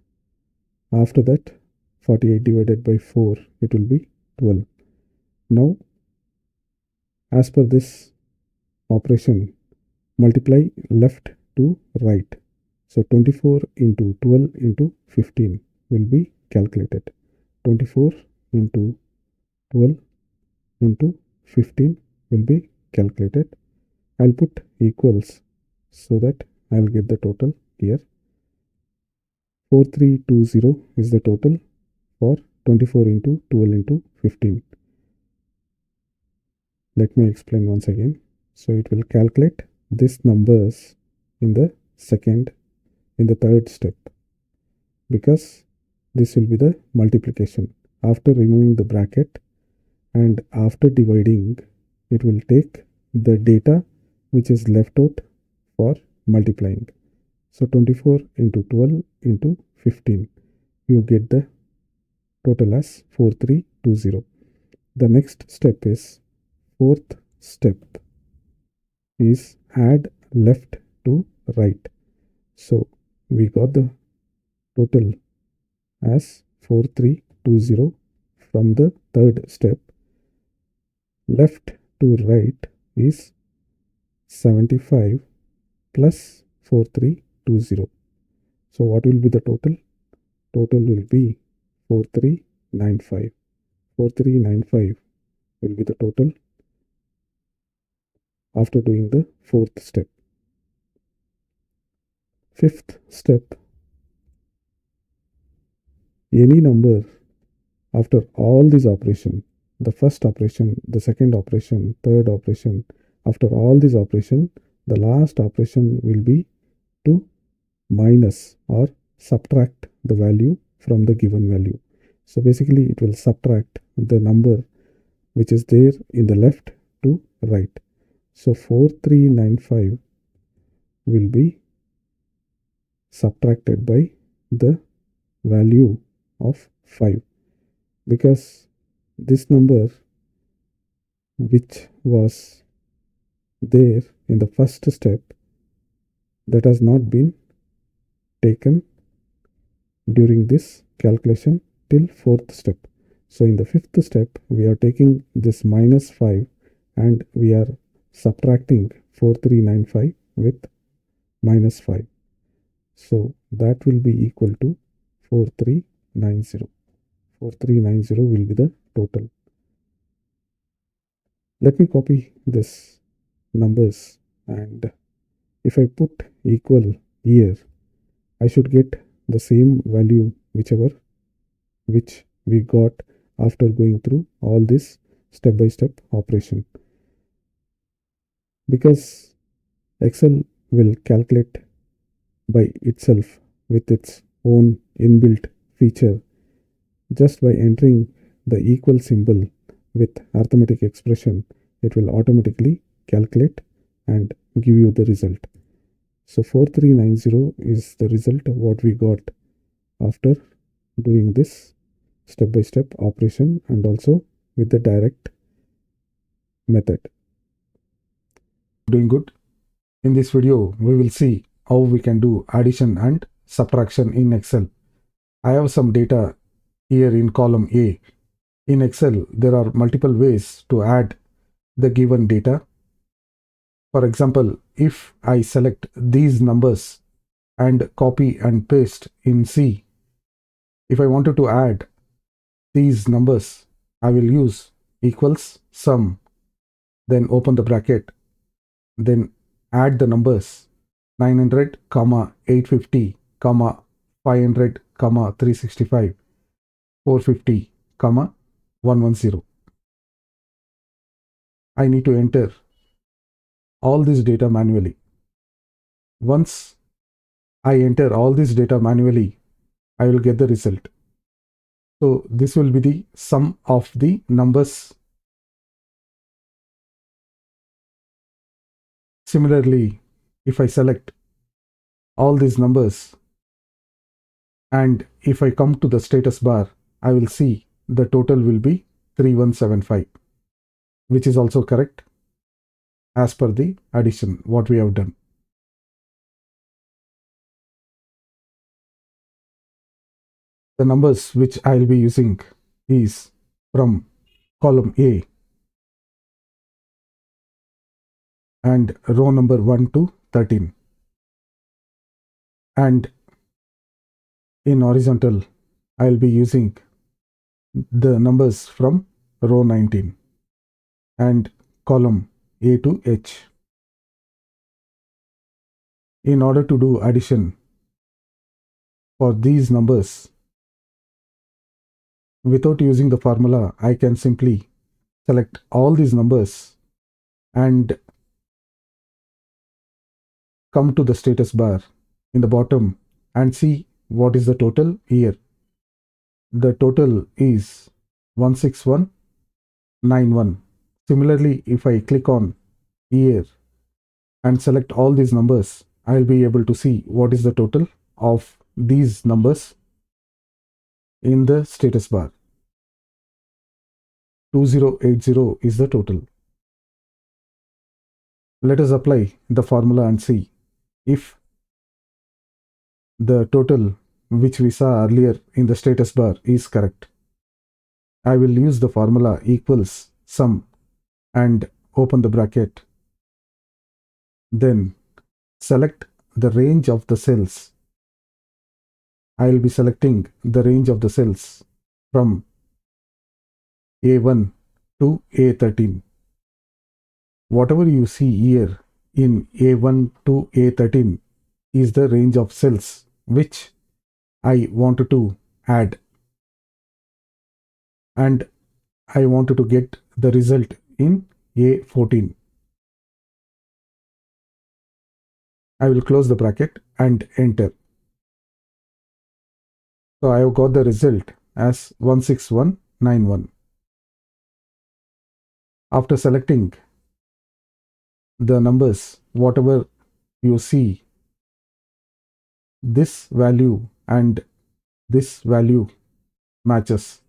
After that, 48 divided by 4, it will be 12. Now, as per this operation, multiply left to right. So 24 into 12 into 15 will be calculated. 24 into 12 into 15 will be calculated. I'll put equals so that I'll get the total here. 4320 is the total for 24 into 12 into 15. Let me explain once again. So it will calculate these numbers in the third step, because this will be the multiplication. After removing the bracket and after dividing, it will take the data which is left out for multiplying. So 24 into 12 into 15, you get the total as 4320. The next step is, fourth step is add left to right. So we got the total as 4320 from the third step. Left to right is 75 plus 4320. So what will be the total? Total will be 4395. 4395 will be the total after doing the fourth step. Fifth step, any number after all these operations, the first operation, the second operation, third operation, after all these operations, the last operation will be to minus or subtract the value from the given value. So basically it will subtract the number which is there in the left to right. So 4395 will be subtracted by the value of 5, because this number which was there in the first step, that has not been taken during this calculation till fourth step. So in the fifth step, we are taking this minus 5 and we are subtracting 4395 with minus 5. So that will be equal to 4390. 4390 will be the total. Let me copy this numbers, and if I put equal here, I should get the same value which we got after going through all this step-by-step operation. Because Excel will calculate by itself with its own inbuilt feature, just by entering the equal symbol with arithmetic expression, it will automatically calculate and give you the result. So 4390 is the result of what we got after doing this step-by-step operation and also with the direct method. Doing good. In this video, we will see how we can do addition and subtraction in Excel. I have some data here in column A. In Excel, there are multiple ways to add the given data. For example, if I select these numbers and copy and paste in C, if I wanted to add these numbers, I will use equals sum, then open the bracket, then add the numbers 900, 850, 500, 365, 450, 110. I need to enter all this data manually. Once I enter all this data manually, I will get the result. So this will be the sum of the numbers. Similarly, if I select all these numbers and if I come to the status bar, I will see the total will be 3175, which is also correct as per the addition what we have done. The numbers which I will be using is from column A and row number 1 to 13, and in horizontal I will be using the numbers from row 19 and column A to H. In order to do addition for these numbers, without using the formula, I can simply select all these numbers and come to the status bar in the bottom and see what is the total here. The total is 16191. Similarly, if I click on here and select all these numbers, I'll be able to see what is the total of these numbers in the status bar. 2080 is the total. Let us apply the formula and see if the total which we saw earlier in the status bar is correct. I will use the formula equals sum and open the bracket. Then select the range of the cells. I will be selecting the range of the cells from A1 to A13. Whatever you see here in A1 to A13 is the range of cells which I wanted to add, and I wanted to get the result in A14. I will close the bracket and enter. So I have got the result as 16191. After selecting the numbers, whatever you see, this value and this value matches.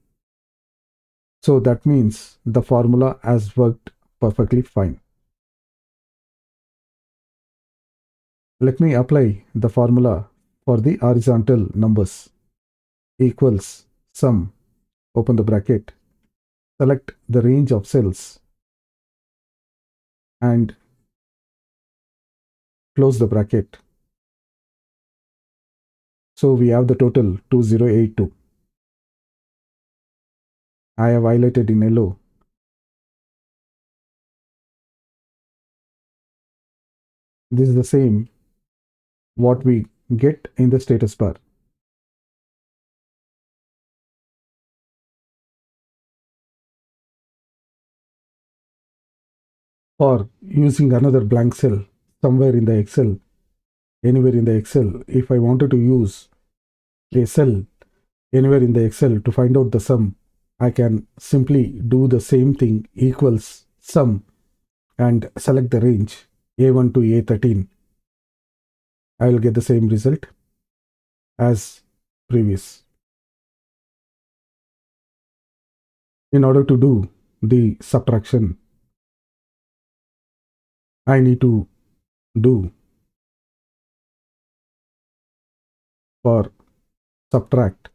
So that means the formula has worked perfectly fine. Let me apply the formula for the horizontal numbers. Equals sum, open the bracket, select the range of cells and close the bracket. So we have the total 2082. I have highlighted in yellow. This is the same what we get in the status bar. Or using another blank cell somewhere in the Excel, anywhere in the Excel, if I wanted to use a cell anywhere in the Excel to find out the sum, I can simply do the same thing, equals sum, and select the range A1 to A13. I will get the same result as previous. In order to do the subtraction, I need to do for subtract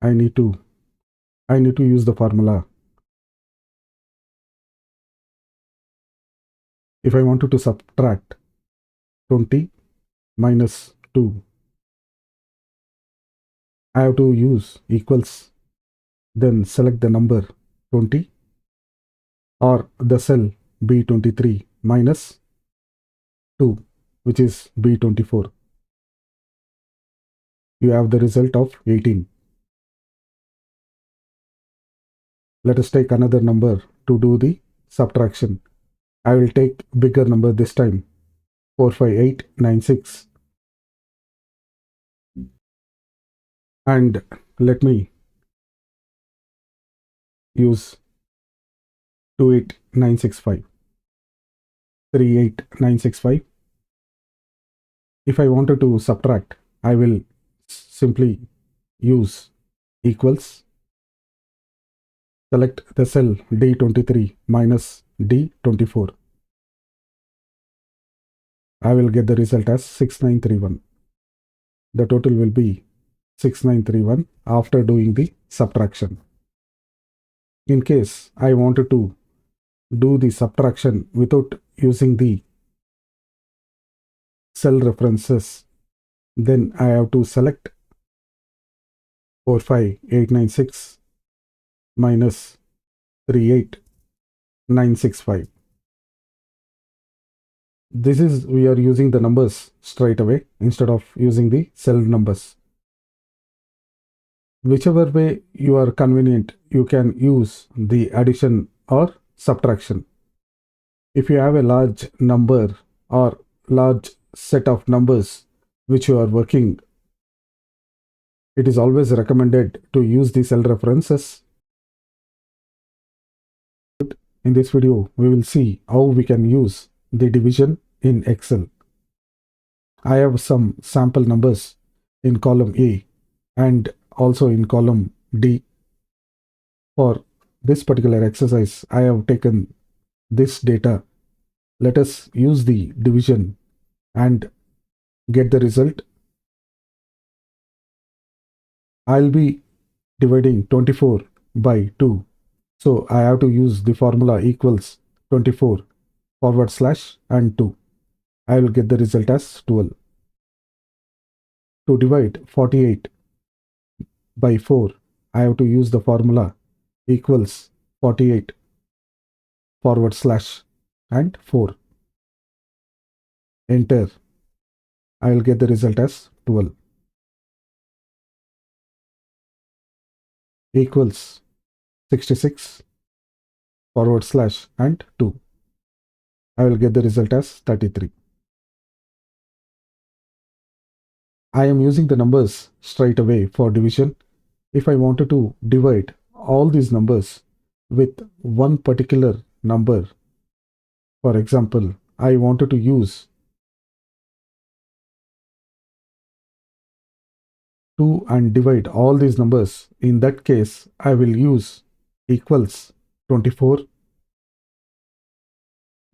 I need to use the formula. If I wanted to subtract 20 minus 2, I have to use equals, then select the number 20 or the cell B23 minus 2, which is B24. You have the result of 18. Let us take another number to do the subtraction. I will take bigger number this time, 45896, and let me use 28965, 38965. If I wanted to subtract, I will simply use equals, select the cell D23 minus D24. I will get the result as 6931. The total will be 6931 after doing the subtraction. In case I wanted to do the subtraction without using the cell references, then I have to select 45896 minus 38965. This is, we are using the numbers straight away instead of using the cell numbers. Whichever way you are convenient, you can use the addition or subtraction. If you have a large number or large set of numbers which you are working, it is always recommended to use the cell references. In this video, we will see how we can use the division in Excel. I have some sample numbers in column A and also in column D. For this particular exercise, I have taken this data. Let us use the division and get the result. I'll be dividing 24 by 2. So I have to use the formula equals 24 forward slash and 2. I will get the result as 12. To divide 48 by 4, I have to use the formula equals 48 forward slash and 4. Enter. I will get the result as 12. Equals 66 forward slash and 2. I will get the result as 33. I am using the numbers straight away for division. If I wanted to divide all these numbers with one particular number, For example, I wanted to use 2 and divide all these numbers. In that case, I will use equals 24.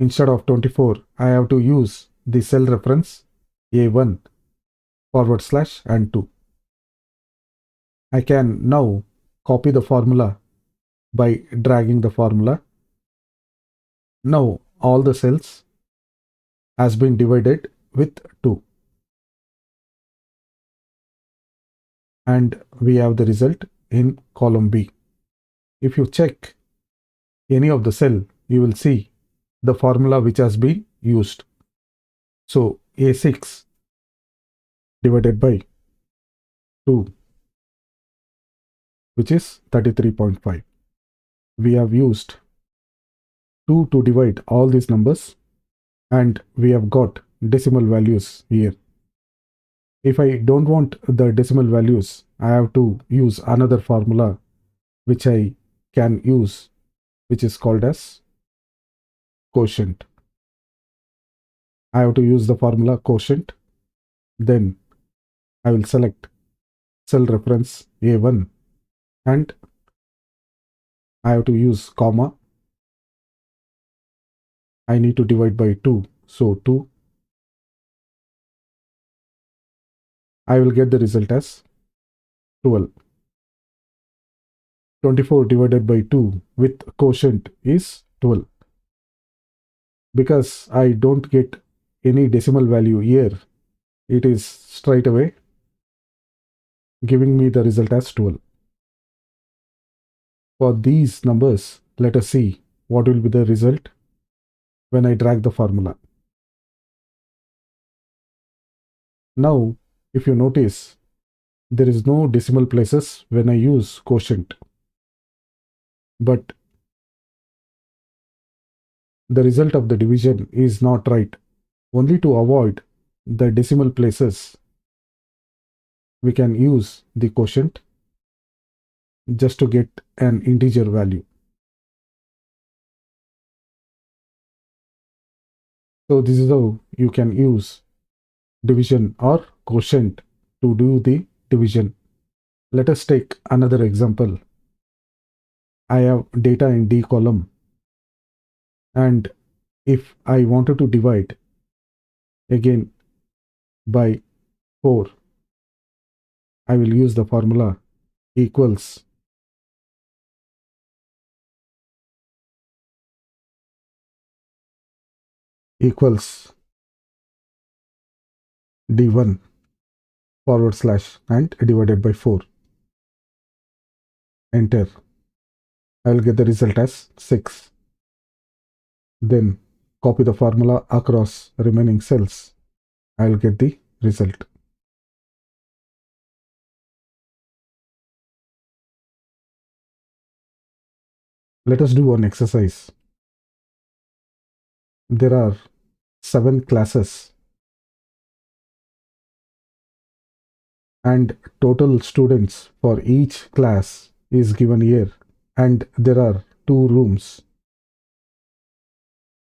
Instead of 24, I have to use the cell reference A1 / and 2. I can now copy the formula by dragging the formula. Now all the cells has been divided with 2. And we have the result in column B. If you check any of the cell, you will see the formula which has been used. So A6 divided by 2, which is 33.5. We have used 2 to divide all these numbers, and we have got decimal values here. If I don't want the decimal values, I have to use another formula which I can use, which is called as quotient. I have to use the formula quotient. Then I will select cell reference A1 and I have to use comma. I need to divide by 2, so 2. I will get the result as 12. 24 divided by 2 with quotient is 12. Because I don't get any decimal value here, it is straight away giving me the result as 12. For these numbers, let us see what will be the result when I drag the formula. Now, if you notice, there is no decimal places when I use quotient. But the result of the division is not right. Only to avoid the decimal places, we can use the quotient just to get an integer value. So this is how you can use division or quotient to do the division. Let us take another example. I have data in D column, and if I wanted to divide again by 4, I will use the formula equals D1 / and divided by 4. Enter. I will get the result as 6. Then copy the formula across remaining cells. I will get the result. Let us do one exercise. There are 7 classes and total students for each class is given here, and there are 2 rooms.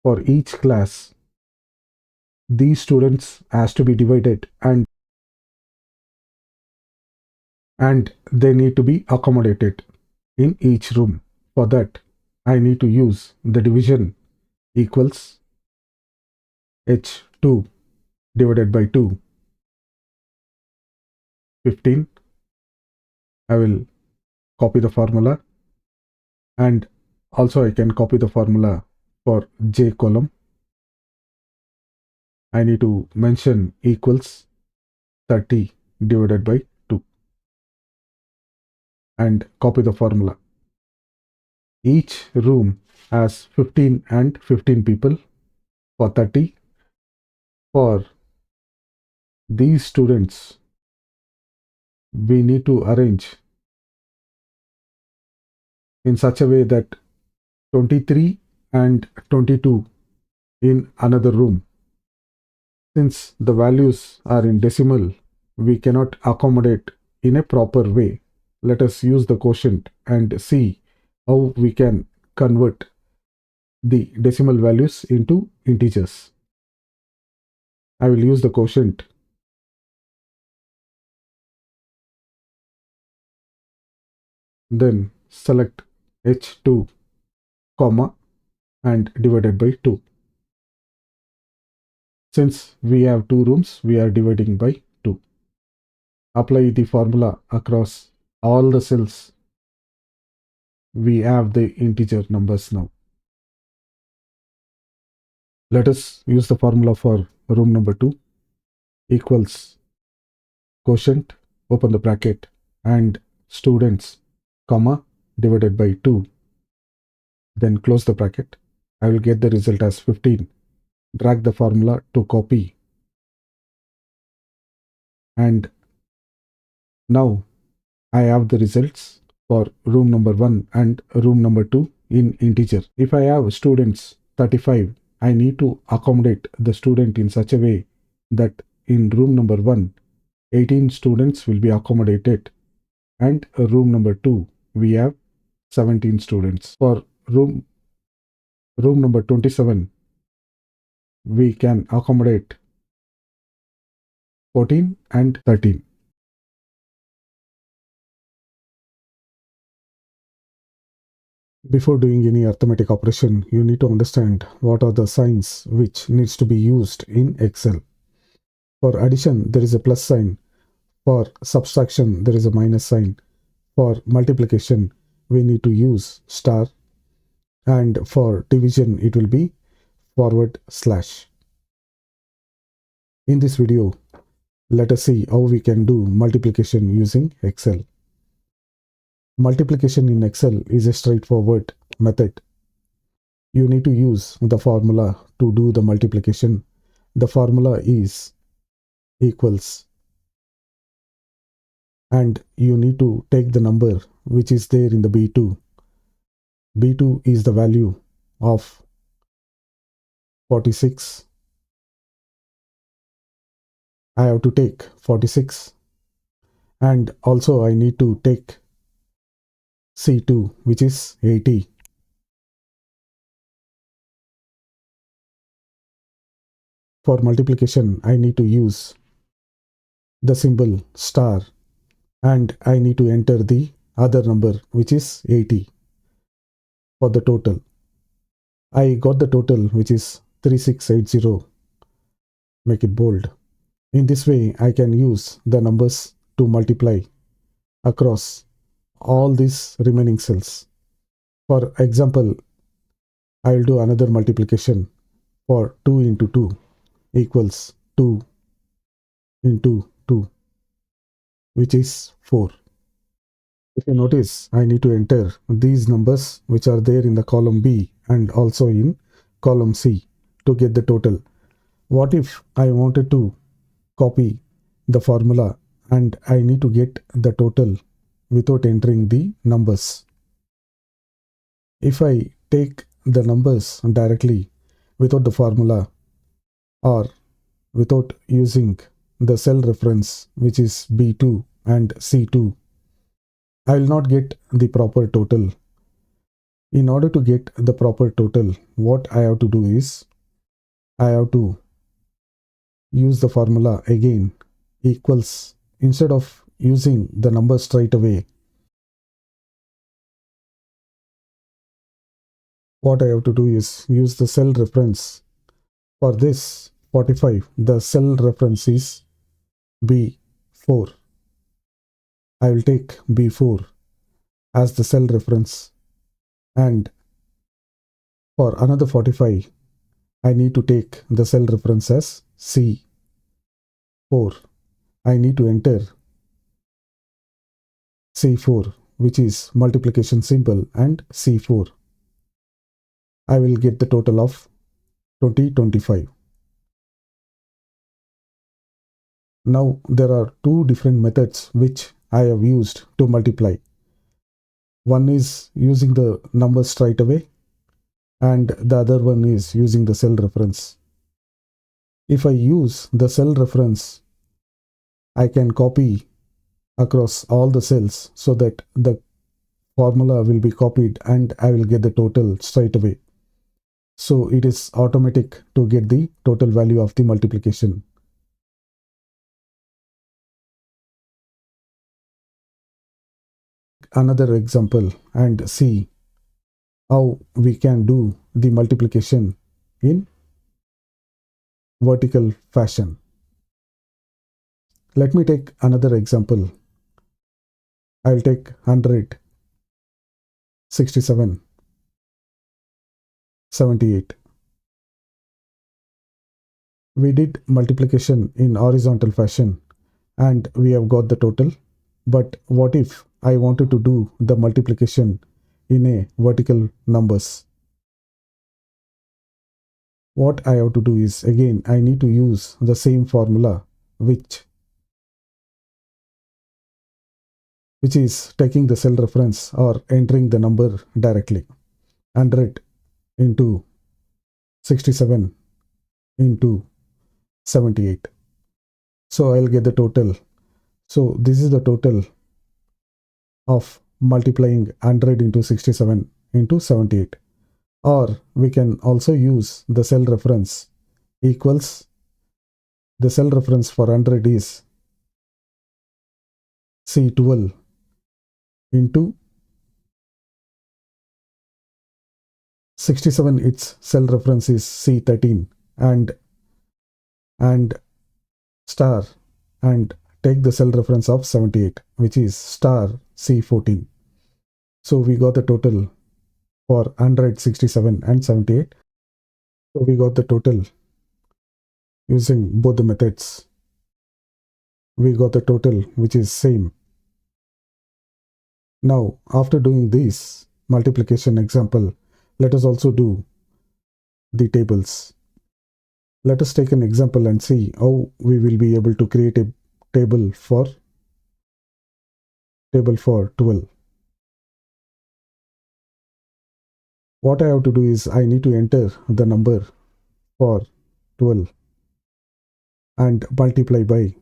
For each class, these students has to be divided and they need to be accommodated in each room. For that, I need to use the division equals H2 divided by 2, 15. I will copy the formula, and also I can copy the formula for J column. I need to mention equals 30 divided by 2 and copy the formula. Each room has 15 and 15 people. For 30, for these students, we need to arrange in such a way that 23 and 22 in another room. Since the values are in decimal, we cannot accommodate in a proper way. Let us use the quotient and see how we can convert the decimal values into integers. I will use the quotient. Then select H2, comma, and divided by 2. Since we have 2 rooms, we are dividing by 2. Apply the formula across all the cells. We have the integer numbers now. Let us use the formula for room number 2 equals quotient, open the bracket, and students, comma, divided by 2. Then close the bracket. I will get the result as 15. Drag the formula to copy. And now I have the results for room number 1 and room number 2 in integer. If I have students 35, I need to accommodate the student in such a way that in room number 1, 18 students will be accommodated, and room number 2, we have 17 students. For room number 27, we can accommodate 14 and 13. Before doing any arithmetic operation, you need to understand what are the signs which needs to be used in Excel. For addition, there is a plus sign. For subtraction, there is a minus sign. For multiplication, we need to use star. And for division, it will be forward slash. In this video, let us see how we can do multiplication using Excel. Multiplication in Excel is a straightforward method. You need to use the formula to do the multiplication. The formula is equals, and you need to take the number which is there in the B2. B2 is the value of 46. I have to take 46, and also I need to take C2, which is 80. For multiplication, I need to use the symbol star, and I need to enter the other number, which is 80, for the total. I got the total, which is 3680. Make it bold. In this way, I can use the numbers to multiply across all these remaining cells. For example, I will do another multiplication for 2 into 2 equals 2 into 2, which is 4. If you notice, I need to enter these numbers which are there in the column B and also in column C to get the total. What if I wanted to copy the formula and I need to get the total without entering the numbers? If I take the numbers directly without the formula or without using the cell reference, which is B2 and C2, I will not get the proper total. In order to get the proper total, what I have to do is I have to use the formula again, equals. Instead of using the number straight away, what I have to do is use the cell reference. For this 45, the cell reference is B4. I will take B4 as the cell reference, and for another 45, I need to take the cell reference as C4. I need to enter C4, which is multiplication symbol, and C4. I will get the total of 2025. Now there are two different methods which I have used to multiply. One is using the numbers straight away, and the other one is using the cell reference. If I use the cell reference, I can copy across all the cells so that the formula will be copied and I will get the total straight away. So it is automatic to get the total value of the multiplication. Another example and see how we can do the multiplication in vertical fashion. Let me take another example. I'll take 100, 67, 78. We did multiplication in horizontal fashion and we have got the total. But what if I wanted to do the multiplication in a vertical numbers? What I have to do is, again, I need to use the same formula which is taking the cell reference or entering the number directly. 100 into 67 into 78. So I'll get the total. So this is the total of multiplying 100 into 67 into 78. Or we can also use the cell reference equals, the cell reference for 100 is C12 into 67, its cell reference is C13, and star, and take the cell reference of 78, which is star C14. So we got the total for 100, 67 and 78. So we got the total using both the methods. We got the total which is same. Now after doing this multiplication example, let us also do the tables. Let us take an example and see how we will be able to create a table for 12. What I have to do is I need to enter the number for 12 and multiply by.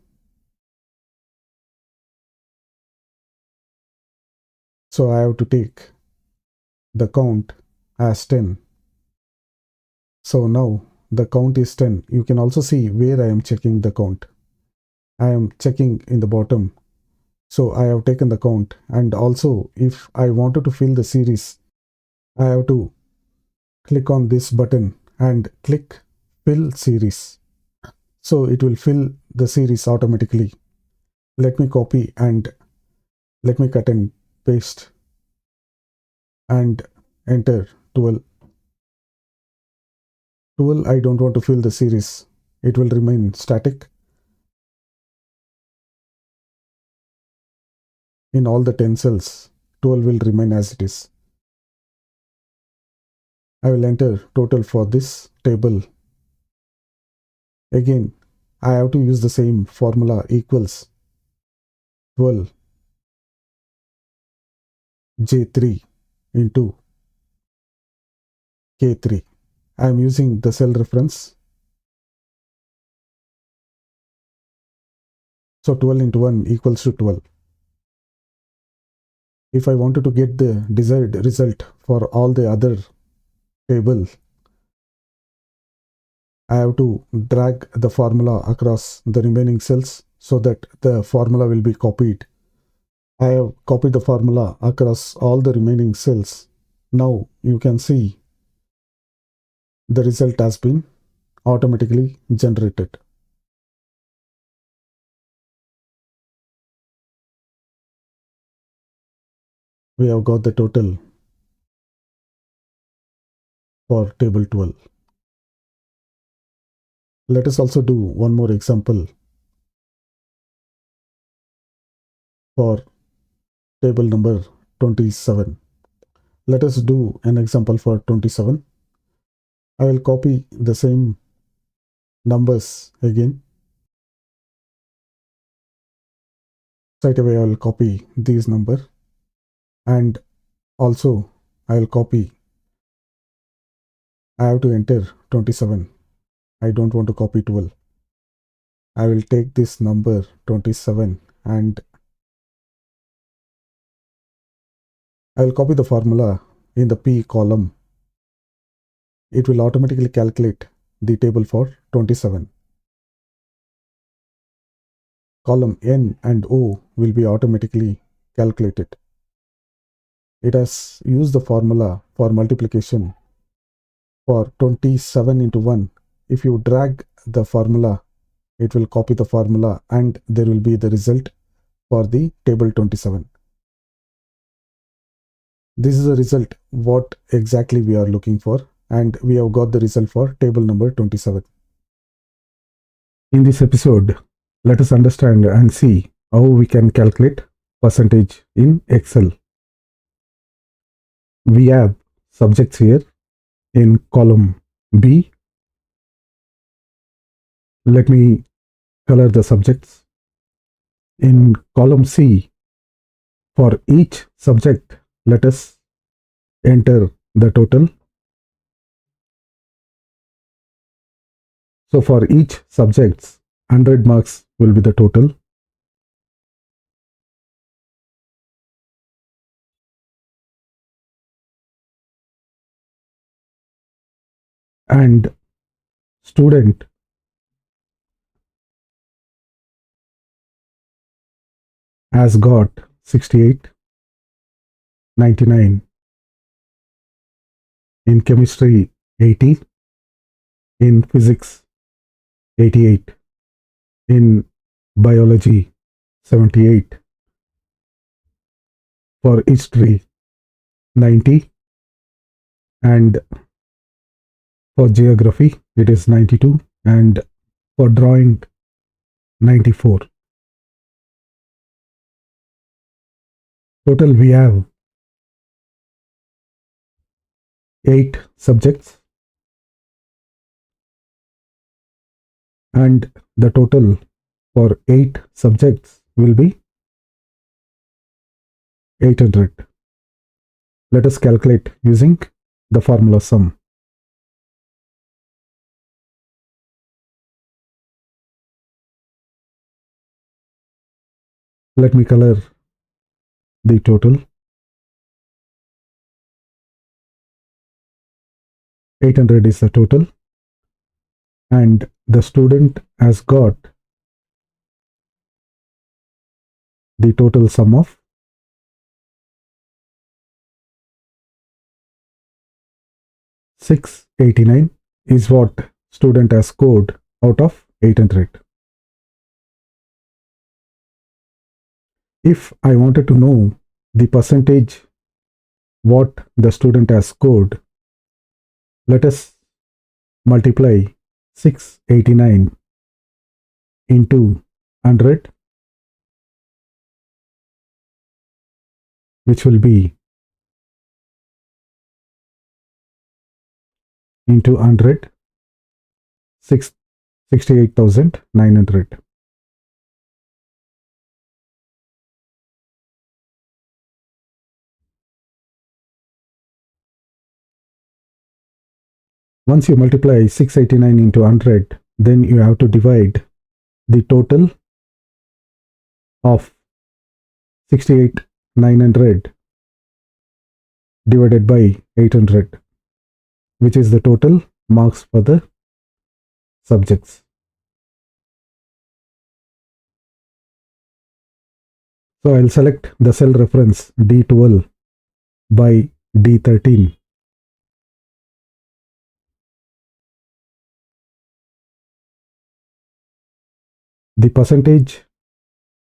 So I have to take the count as 10. So now the count is 10. You can also see where I am checking the count. I am checking in the bottom. So I have taken the count, and also if I wanted to fill the series, I have to click on this button and click fill series. So it will fill the series automatically. Let me copy and let me cut and paste and enter 12. 12, I don't want to fill the series. It will remain static. In all the 10 cells, 12 will remain as it is. I will enter total for this table. Again, I have to use the same formula equals 12 J3 into K3. I am using the cell reference. So 12 into 1 equals to 12. If I wanted to get the desired result for all the other tables, I have to drag the formula across the remaining cells so that the formula will be copied. I have copied the formula across all the remaining cells. Now you can see the result has been automatically generated. We have got the total for table 12. Let us also do one more example for table number 27. Let us do an example for 27. I will copy the same numbers again. Straight away I will copy these numbers, and also I will copy. I have to enter 27. I don't want to copy 12. I will take this number 27 and I will copy the formula in the P column it will automatically calculate the table for 27. Column N and O will be automatically calculated. It has used the formula for multiplication for 27 into 1. If you drag the formula, it will copy the formula and there will be the result for the table 27. This is the result what exactly we are looking for, and we have got the result for table number 27. In this episode, let us understand and see how we can calculate percentage in Excel. We have subjects here in column B. Let me color the subjects. In column C, for each subject, let us enter the total. So for each subject, 100 marks will be the total. And student has got 68, 99, in chemistry 80, in physics 88, in biology 78, for history 90, and for geography it is 92, and for drawing 94. Total we have 8 subjects, and the total for 8 subjects will be 800. Let us calculate using the formula sum. Let me color the total. 800 is the total, and the student has got the total sum of 689 is what student has scored out of 800. If I wanted to know the percentage what the student has scored, let us multiply 689 into 100, which will be into 100, 68,900. Once you multiply 689 into 100, then you have to divide the total of 68,900 divided by 800, which is the total marks for the subjects. So I'll select the cell reference D12 by D13. The percentage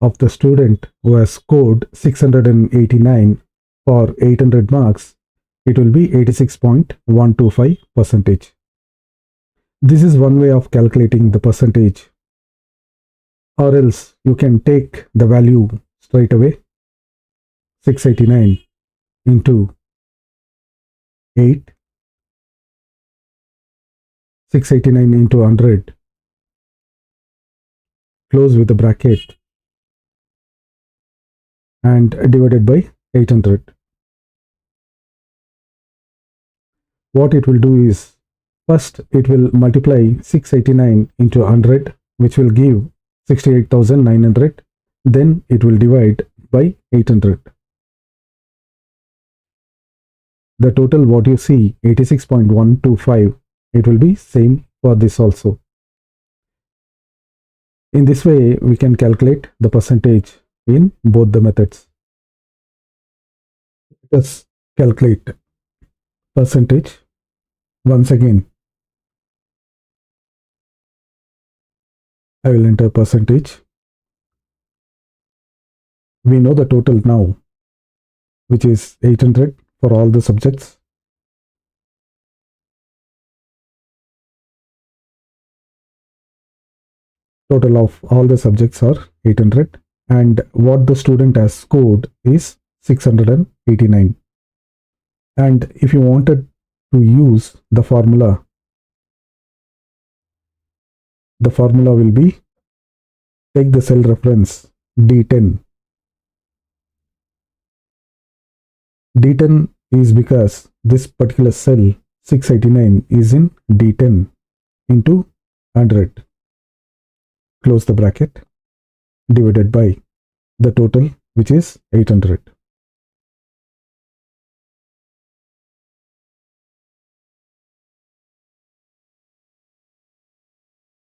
of the student who has scored 689 for 800 marks, it will be 86.125%. This is one way of calculating the percentage, or else you can take the value straight away. 689 into 8, 689 into 100, close with the bracket, and divided by 800. What it will do is, first it will multiply 689 into 100, which will give 68,900. Then it will divide by 800. The total what you see, 86.125, It will be same for this also. In this way, we can calculate the percentage in both the methods. Let's calculate percentage. Once again, I will enter percentage. We know the total now, which is 800 for all the subjects. Total of all the subjects are 800, and what the student has scored is 689. And if you wanted to use the formula will be, take the cell reference D10. D10 is because this particular cell 689 is in D10 into 100. Close the bracket, divided by the total, which is 800.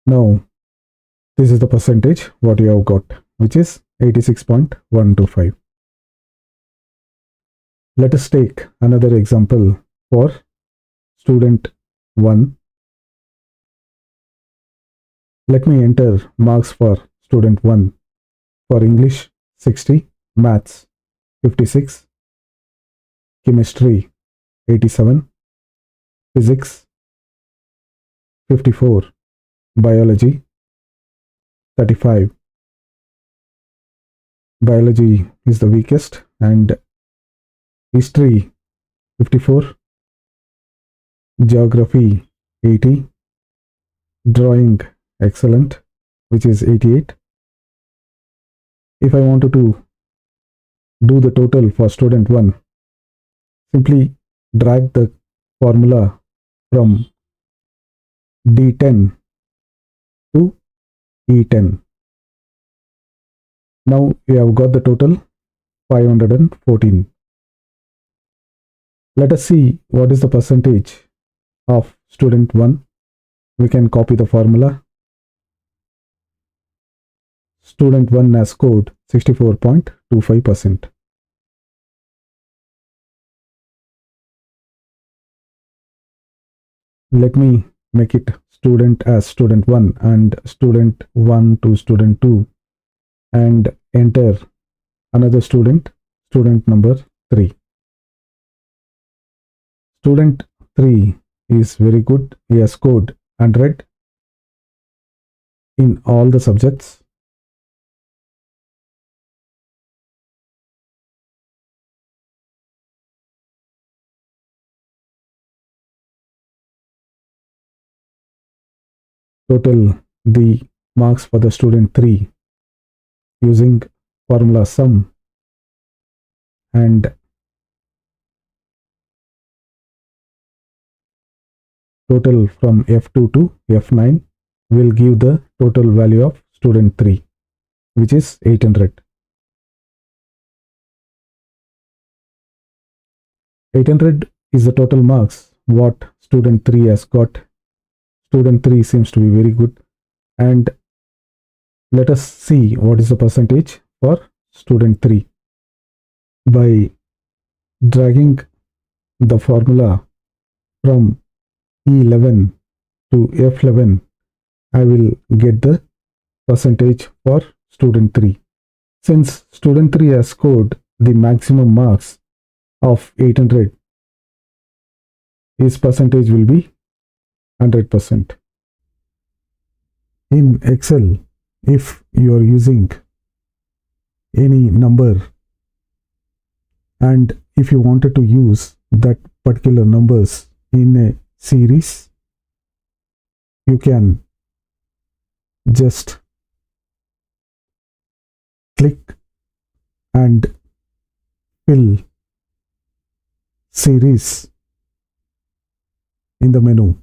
Now, this is the percentage what you have got, which is 86.125. Let us take another example for student 1. Let me enter marks for student 1. For English 60, Maths 56, Chemistry 87, Physics 54, Biology 35. Biology is the weakest, and History 54, Geography 80, Drawing excellent, which is 88. If I wanted to do the total for student 1, simply drag the formula from D10 to E10. Now we have got the total 514. Let us see what is the percentage of student 1. We can copy the formula. Student 1 has scored 64.25%. Let me make it student as student 1 and student 1 to student 2, and enter another student number 3. Student 3 is very good. He has scored 100 in all the subjects. Total the marks for the student 3 using formula sum, and total from F2 to F9 will give the total value of student 3, which is 800. 800 is the total marks what student 3 has got. Student 3 seems to be very good, and let us see what is the percentage for student 3. By dragging the formula from E11 to F11, I will get the percentage for student 3. Since student 3 has scored the maximum marks of 800, his percentage will be 100%. In Excel, if you are using any number and if you wanted to use that particular numbers in a series, you can just click and fill series in the menu.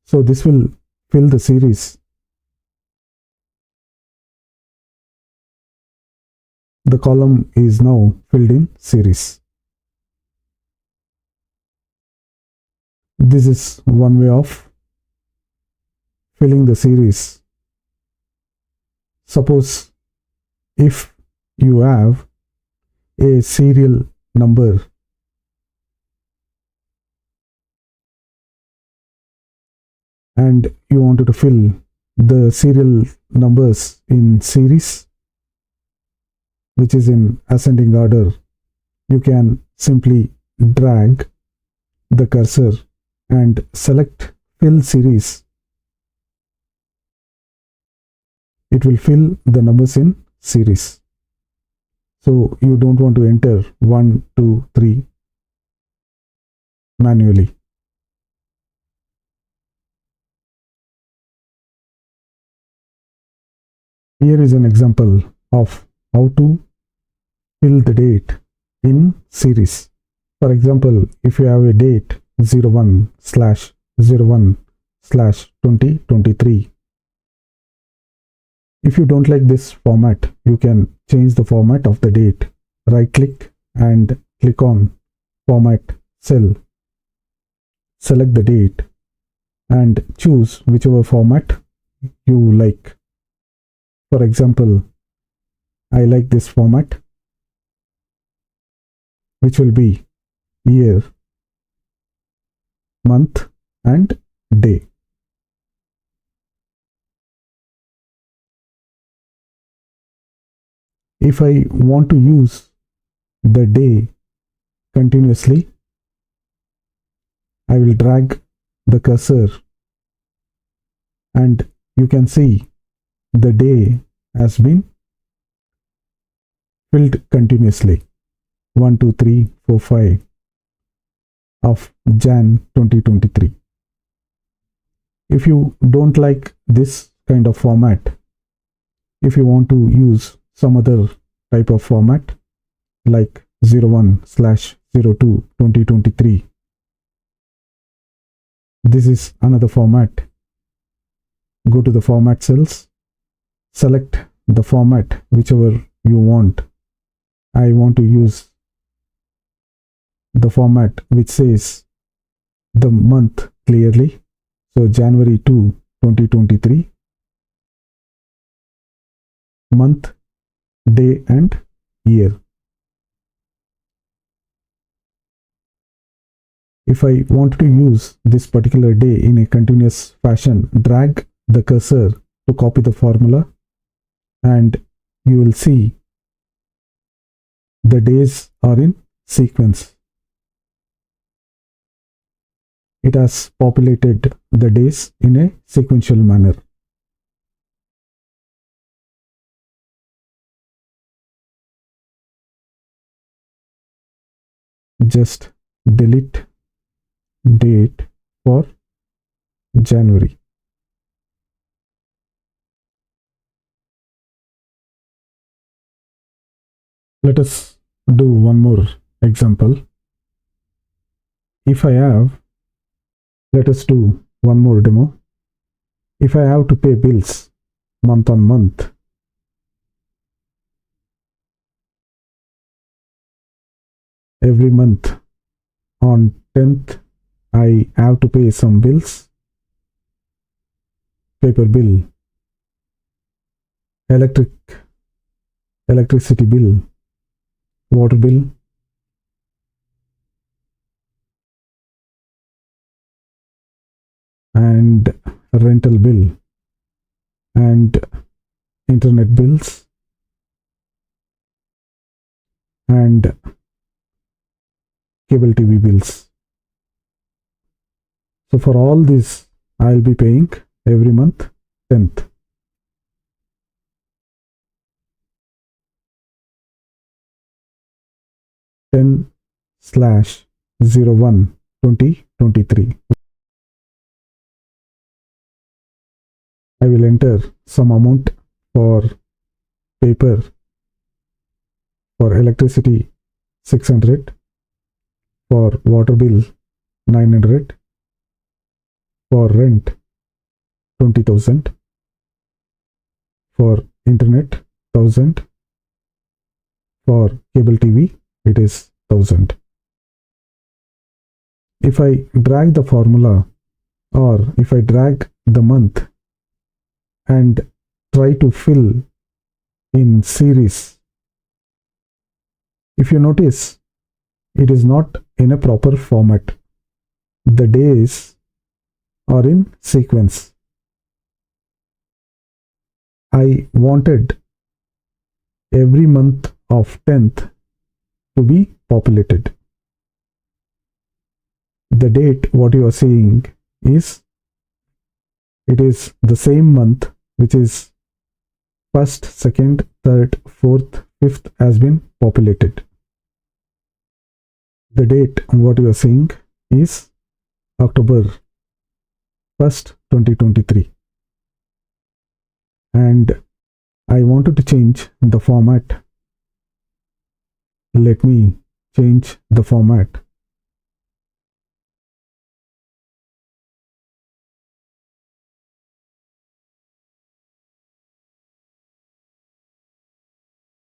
So this will fill the series. The column is now filled in series. This is one way of filling the series. Suppose if you have a serial number and you wanted to fill the serial numbers in series, which is in ascending order, you can simply drag the cursor and select fill series. It will fill the numbers in series. So you don't want to enter 1, 2, 3 manually. Here is an example of how to fill the date in series. For example, if you have a date 01/01/2023, if you don't like this format, you can change the format of the date. Right click and click on Format Cell. Select the date and choose whichever format you like. For example, I like this format, which will be year, month, and day. If I want to use the day continuously, I will drag the cursor and you can see the day has been filled continuously. 1, 2, 3, 4, 5 of Jan 2023. If you don't like this kind of format, if you want to use some other type of format like 01/02/2023, this is another format. Go to the format cells, select the format whichever you want. I want to use the format which says the month clearly. So January 2, 2023, month, day and year. If I want to use this particular day in a continuous fashion, drag the cursor to copy the formula and you will see the days are in sequence. It has populated the days in a sequential manner. Just delete date for January. Let us do one more example. If I have, let us do one more demo. If I have to pay bills month on month, every month on 10th, I have to pay some bills. Paper bill, electricity bill, water bill, and rental bill, and internet bills, and cable TV bills. So for all this, I'll be paying every month 10th. (10/01/2023). I will enter some amount for paper, for electricity 600, for water bill 900, for rent 20,000, for internet 1000, for cable TV it is 1000. If I drag the formula, or if I drag the month and try to fill in series, if you notice, it is not in a proper format. The days are in sequence. I wanted every month of 10th to be populated. The date, what you are seeing is, it is the same month, which is 1st, 2nd, 3rd, 4th, 5th has been populated. The date, what you are seeing is October 1st, 2023. And I wanted to change the format. Let me change the format.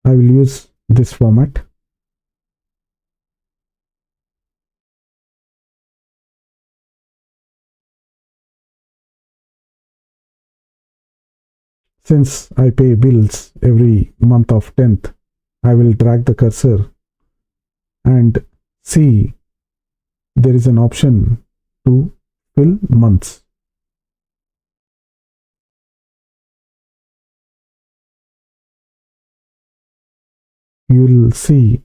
I will use this format. Since I pay bills every month of 10th, I will drag the cursor and see there is an option to fill months. You will see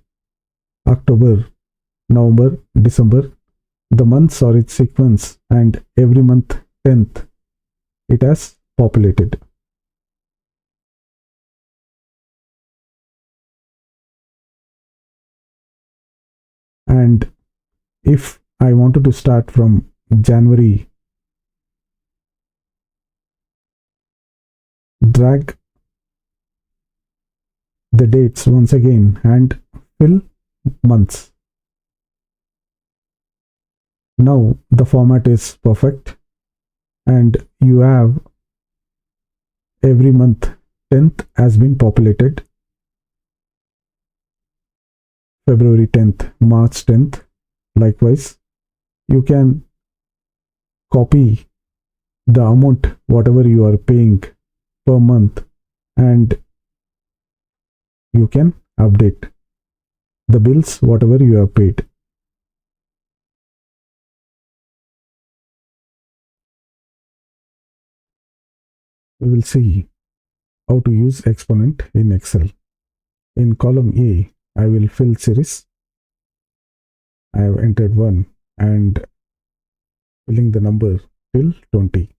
October, November, December. The months are in sequence, and every month 10th it has populated. And if I wanted to start from January, drag the dates once again and fill months. Now the format is perfect, and you have every month 10th has been populated. February 10th, March 10th. Likewise, you can copy the amount whatever you are paying per month, and you can update the bills whatever you have paid. We will see how to use exponent in Excel. In column A, I will fill series. I have entered 1 and filling the number till 20,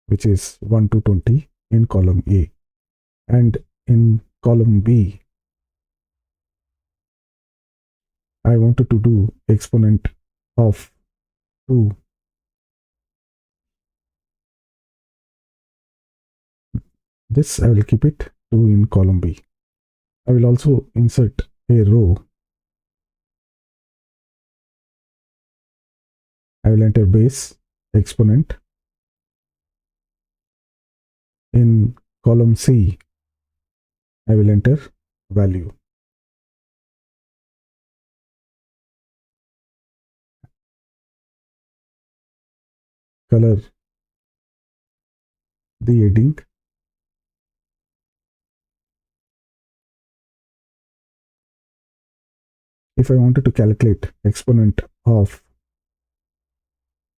which is 1 to 20 in column A. And in column B, I wanted to do exponent of 2. This I will keep it 2 in column B. I will also insert a row. I will enter base, exponent. In column C, I will enter value. Color the heading. If I wanted to calculate exponent of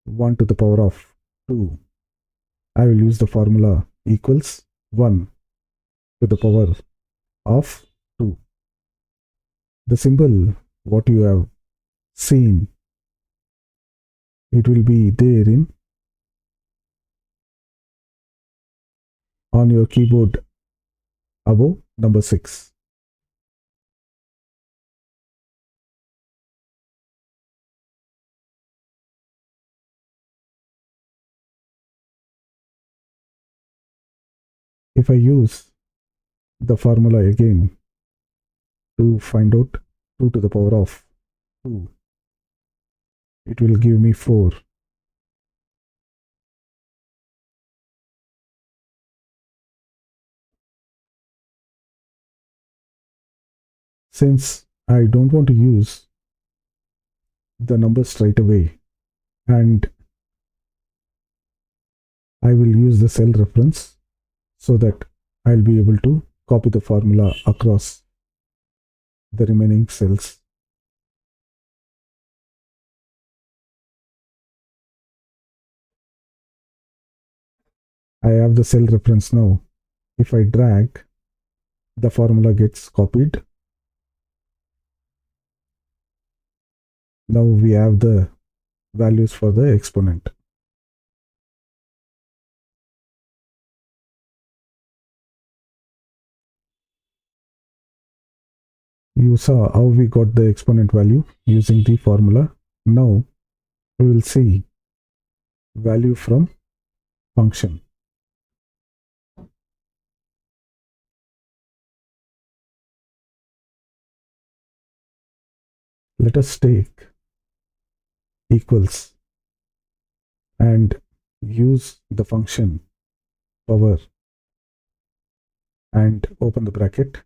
1 to the power of 2, I will use the formula equals 1 to the power of 2. The symbol what you have seen, it will be there on your keyboard above number 6. If I use the formula again to find out 2 to the power of 2, it will give me 4. Since I don't want to use the number straight away, and I will use the cell reference so that I'll be able to copy the formula across the remaining cells. I have the cell reference now. If I drag, the formula gets copied. Now we have the values for the exponent. You saw how we got the exponent value using the formula. Now we will see value from function. Let us take equals and use the function power and open the bracket,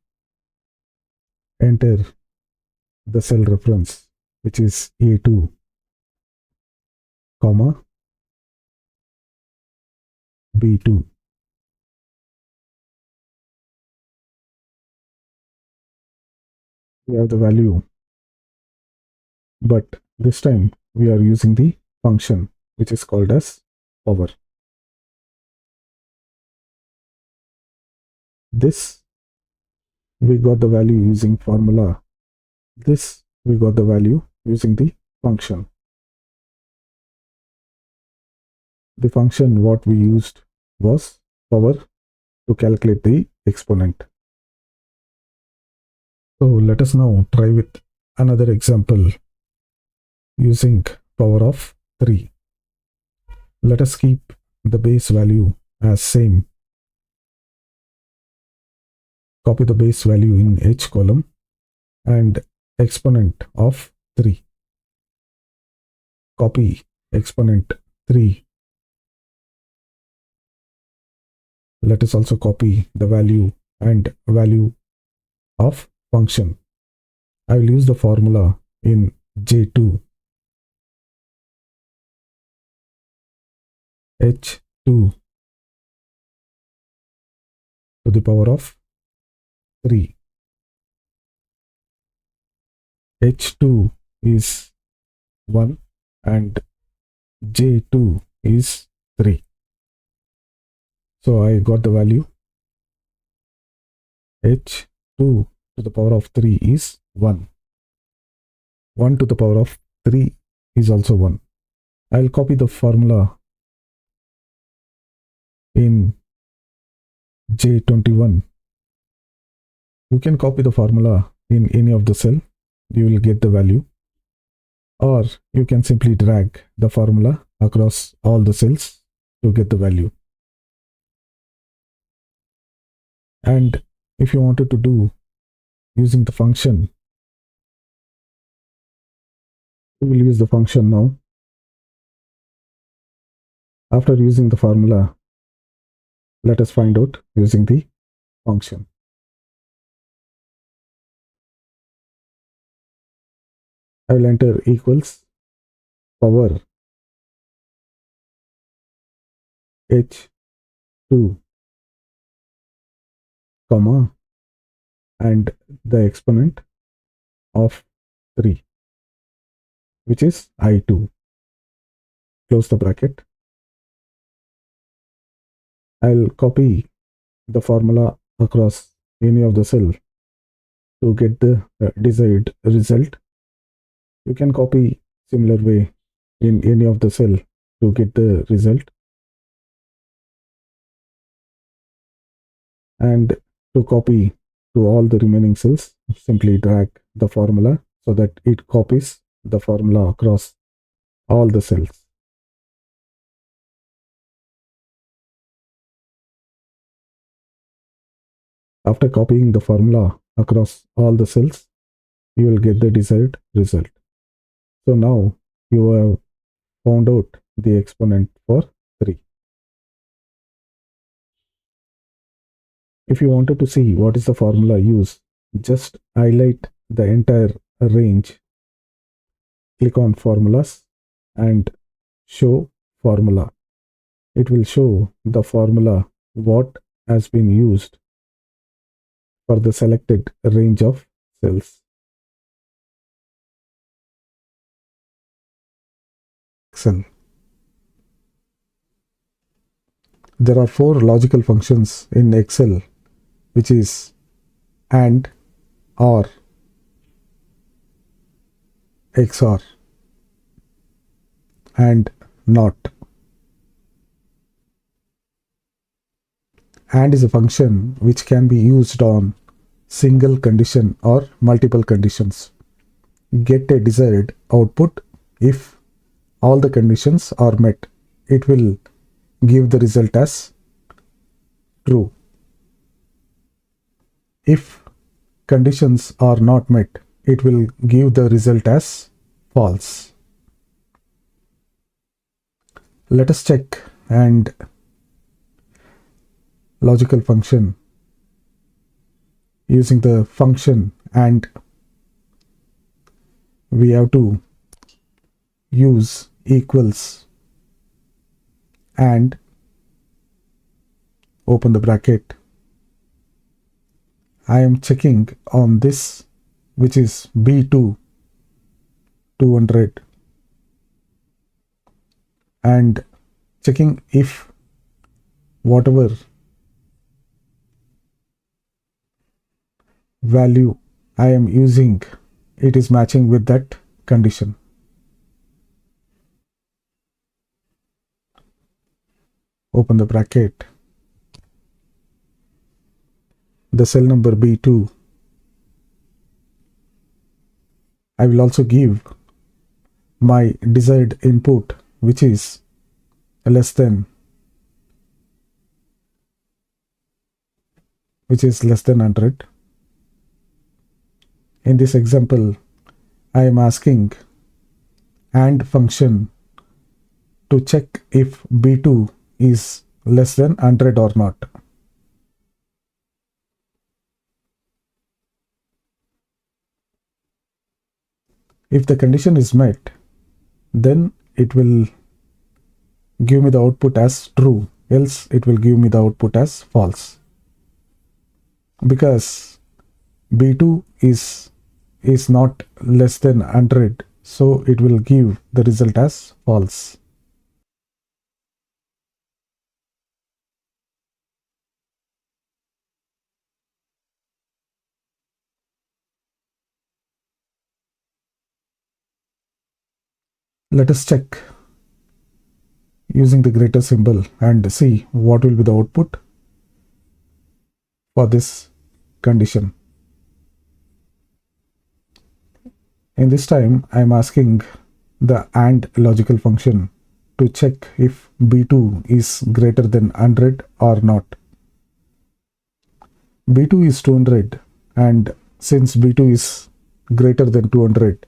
enter the cell reference, which is A2, comma B2. We have the value, but this time we are using the function which is called as power. This we got the value using formula. This we got the value using the function. The function what we used was power to calculate the exponent. So let us now try with another example using power of 3. Let us keep the base value as same. Copy the base value in H column and exponent of 3. Copy exponent 3. Let us also copy the value and value of function. I will use the formula in J2. H2 to the power of 3. H2 is 1 and J2 is 3. So I got the value H2 to the power of 3 is 1. 1 to the power of 3 is also 1. I will copy the formula in J21. You can copy the formula in any of the cell. You will get the value. Or you can simply drag the formula across all the cells to get the value. And if you wanted to do using the function, we will use the function now. After using the formula, let us find out using the function. I will enter equals power H2, comma, and the exponent of 3, which is I2. Close the bracket. I'll copy the formula across any of the cell to get the desired result. You can copy similar way in any of the cell to get the result. And to copy to all the remaining cells, simply drag the formula so that it copies the formula across all the cells. After copying the formula across all the cells, you will get the desired result. So now you have found out the exponent for 3. If you wanted to see what is the formula used, just highlight the entire range click on formulas and show formula. It will show the formula what has been used for the selected range of cells. Excel. There are 4 logical functions in Excel, which is AND, OR, XOR, and NOT. AND is a function which can be used on single condition or multiple conditions. Get a desired output. If all the conditions are met, it will give the result as true. If conditions are not met, it will give the result as false. Let us check and logical function using the function, and we have to use equals and open the bracket. I am checking on this, which is B2 200, and checking if whatever value I am using, it is matching with that condition. Open the bracket. The cell number B2, I will also give my desired input, which is less than 100. In this example, I am asking AND function to check if B2 is less than 100 or not. If the condition is met, then it will give me the output as true, else it will give me the output as false. Because B2 is not less than 100, so it will give the result as false. Let us check using the greater symbol and see what will be the output for this condition. In this time, I am asking the AND logical function to check if B2 is greater than 100 or not. B2 is 200, and since B2 is greater than 200,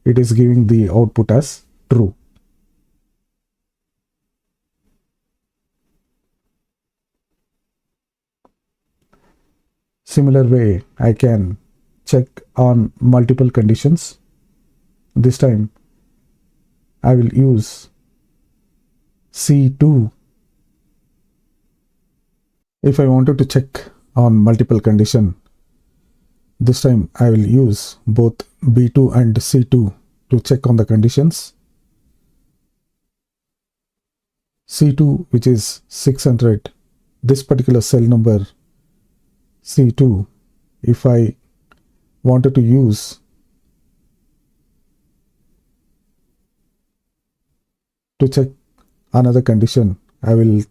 it is giving the output as true. Similar way, I can check on multiple conditions. This time, I will use C2. If I wanted to check on multiple condition, this time I will use both B2 and C2 to check on the conditions. C2, which is 600, this particular cell number C2, if I wanted to use to check another condition, I will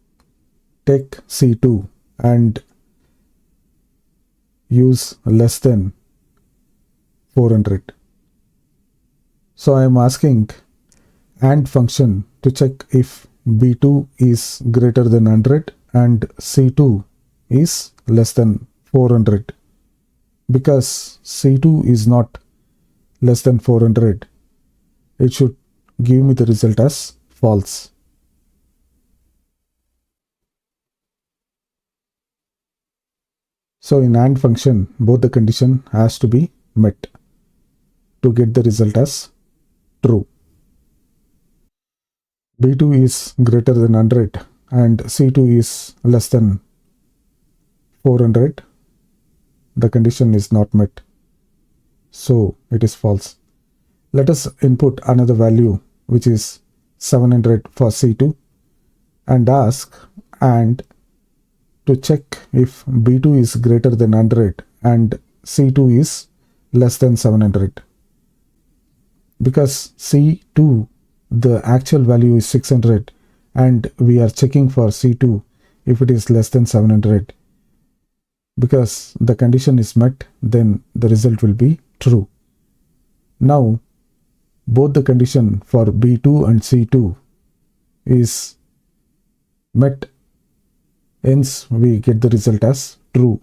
take C2 and use less than 400. So I am asking AND function to check if B2 is greater than 100 and C2 is less than 400. Because C2 is not less than 400, it should give me the result as false. So in AND function, both the condition has to be met to get the result as true. B2 is greater than 100 and C2 is less than 400. The condition is not met, so it is false. Let us input another value, which is 700 for C2, and ask and to check if B2 is greater than 100 and C2 is less than 700. Because C2, the actual value is 600 and we are checking for C2 if it is less than 700. Because the condition is met, then the result will be true. Now, both the condition for B2 and C2 is met, hence we get the result as true.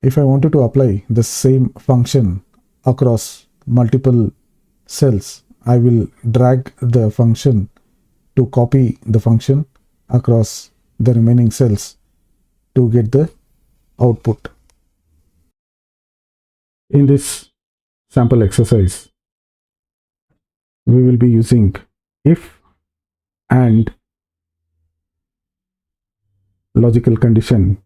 If I wanted to apply the same function across multiple cells, I will drag the function to copy the function across the remaining cells to get the output. In this sample exercise, we will be using if and logical condition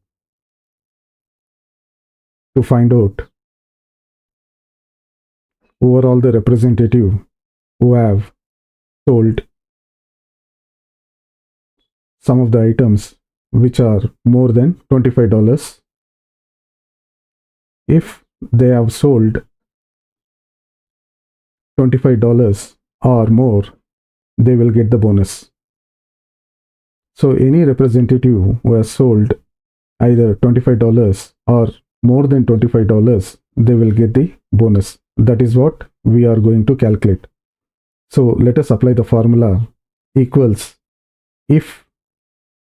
to find out who are all the representative who have sold some of the items which are more than $25. If they have sold $25 or more, they will get the bonus. So any representative who has sold either $25 or more than $25, they will get the bonus. That is what we are going to calculate. So let us apply the formula equals if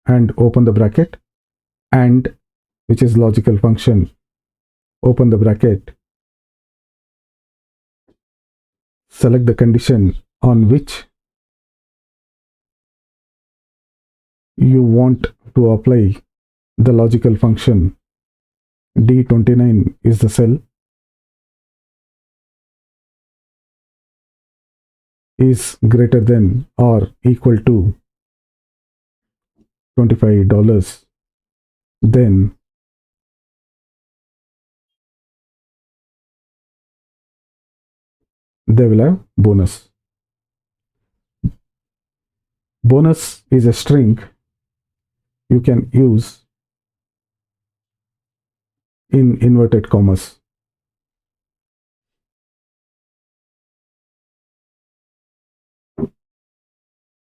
and open the bracket and, which is logical function, open the bracket, select the condition on which you want to apply the logical function. D29 is the cell, is greater than or equal to $25, then they will have bonus. Bonus is a string you can use in inverted commas.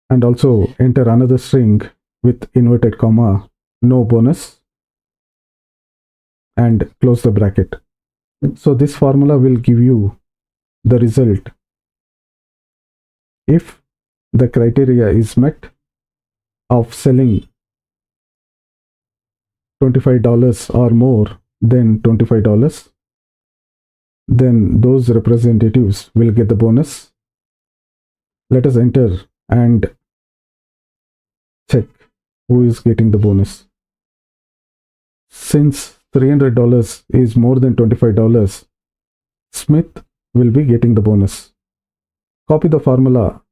And also enter another string with inverted comma, no bonus, and close the bracket. So this formula will give you the result if the criteria is met of selling $25 or more than $25, then those representatives will get the bonus. Let us enter and check who is getting the bonus. Since $300 is more than $25, Smith will be getting the bonus. Copy the formula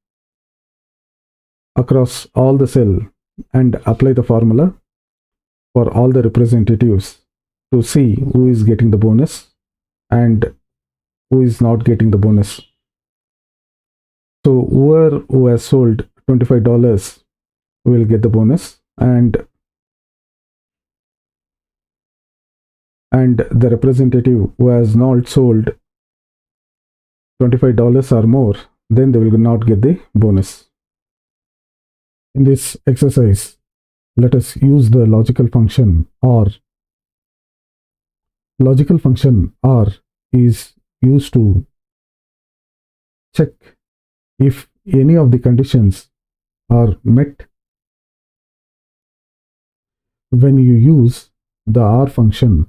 across all the cell and apply the formula for all the representatives to see who is getting the bonus and who is not getting the bonus. So whoever who has sold $25 will get the bonus, and the representative who has not sold $25 or more, then they will not get the bonus. In this exercise, let us use the logical function OR. Logical function OR is used to check if any of the conditions are met. When you use the OR function,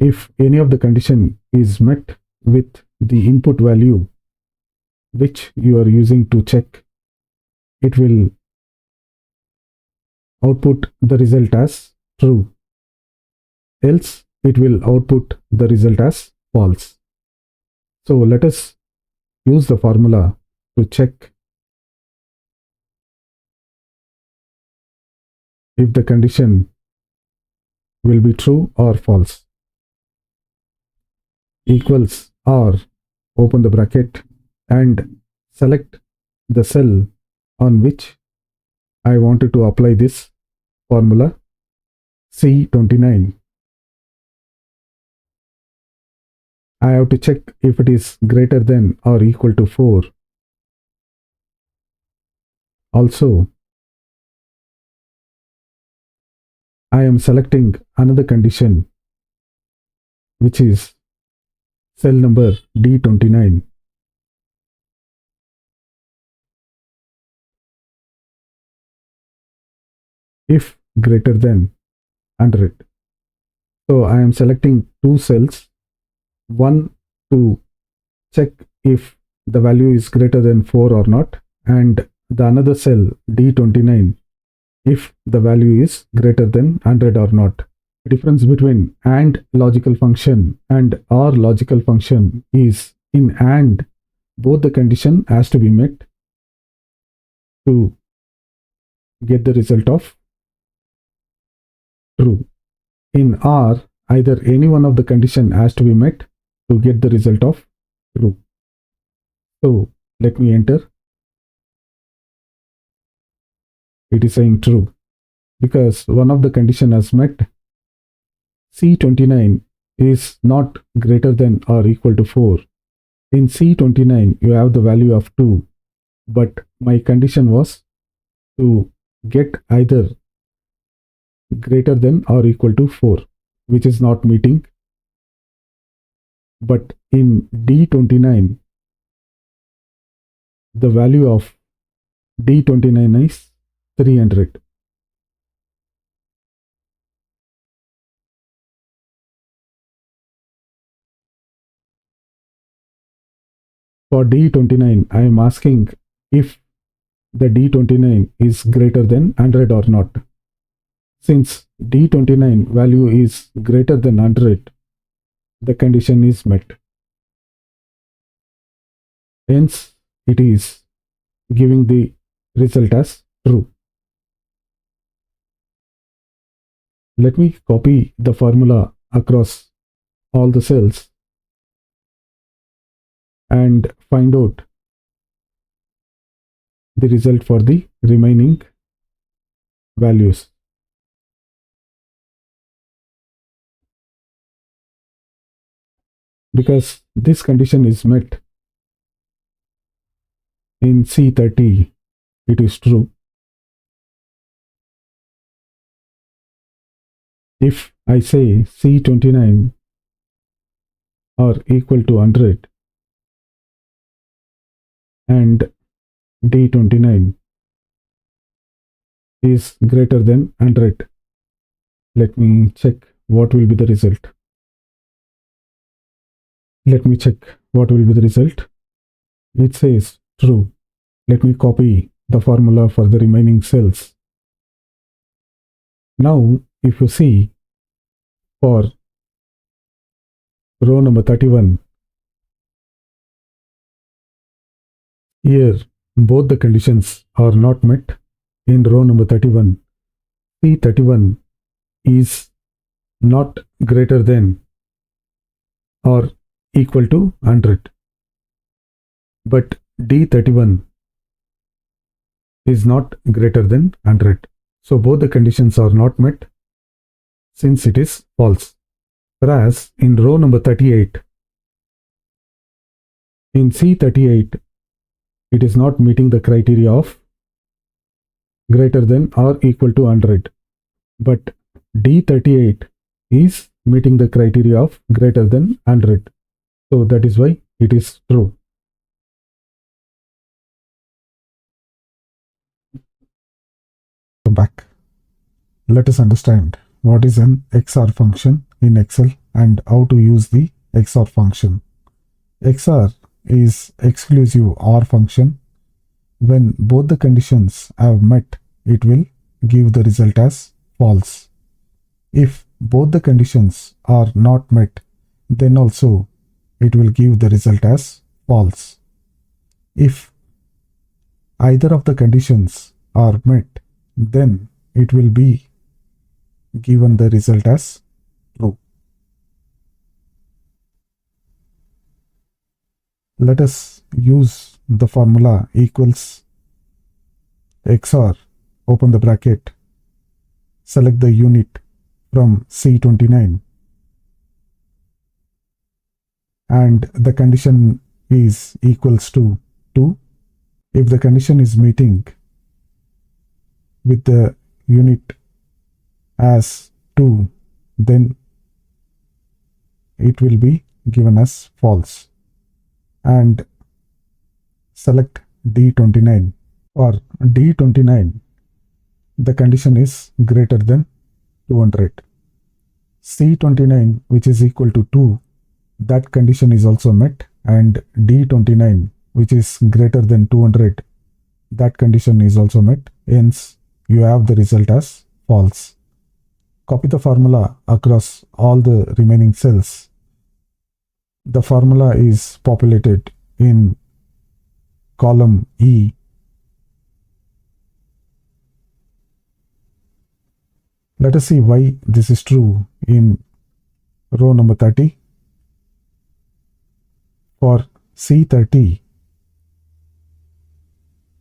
if any of the condition is met with the input value which you are using to check, it will output the result as true. else it will output the result as false. So let us use the formula to check if the condition will be true or false. Equals or, open the bracket, and select the cell on which I wanted to apply this formula, C29. I have to check if it is greater than or equal to 4. Also, I am selecting another condition, which is cell number D29. If greater than 100. So I am selecting two cells, one to check if the value is greater than 4 or not, and the another cell D29 if the value is greater than 100 or not. The difference between AND logical function and OR logical function is, in AND, both the condition has to be met to get the result of true. In OR, either any one of the condition has to be met to get the result of true. So let me enter. It is saying true because one of the condition has met. C29 is not greater than or equal to 4. In C29, you have the value of 2, but my condition was to get either greater than or equal to 4, which is not meeting. But in D29, the value of D29 is 300. For D29, I am asking if the D29 is greater than 100 or not. Since D29 value is greater than 100, the condition is met. Hence, it is giving the result as true. Let me copy the formula across all the cells and find out the result for the remaining values. Because this condition is met in C30, it is true. If I say C29 or equal to 100 and D29 is greater than 100, let me check what will be the result. Let me check what will be the result. It says true. Let me copy the formula for the remaining cells. Now, if you see, for row number 31, here both the conditions are not met. In row number 31, C31 is not greater than or equal to 100, but D31 is not greater than 100. So both the conditions are not met since it is false. Whereas in row number 38, in C38, it is not meeting the criteria of greater than or equal to 100, but D38 is meeting the criteria of greater than 100. So that is why it is true. Come back. Let us understand what is an XOR function in Excel and how to use the XOR function. XOR is exclusive OR function. When both the conditions have met, it will give the result as false. If both the conditions are not met, then also it will give the result as false. If either of the conditions are met, then it will be given the result as true. Let us use the formula equals XOR, open the bracket, select the unit from C29, and the condition is equals to 2. If the condition is meeting with the unit as 2, then it will be given as false. And select D29. For D29, the condition is greater than 200. C29, which is equal to 2, that condition is also met, and D29, which is greater than 200, that condition is also met. Hence, you have the result as false. Copy the formula across all the remaining cells. The formula is populated in column E. Let us see why this is true in row number 30. For C30,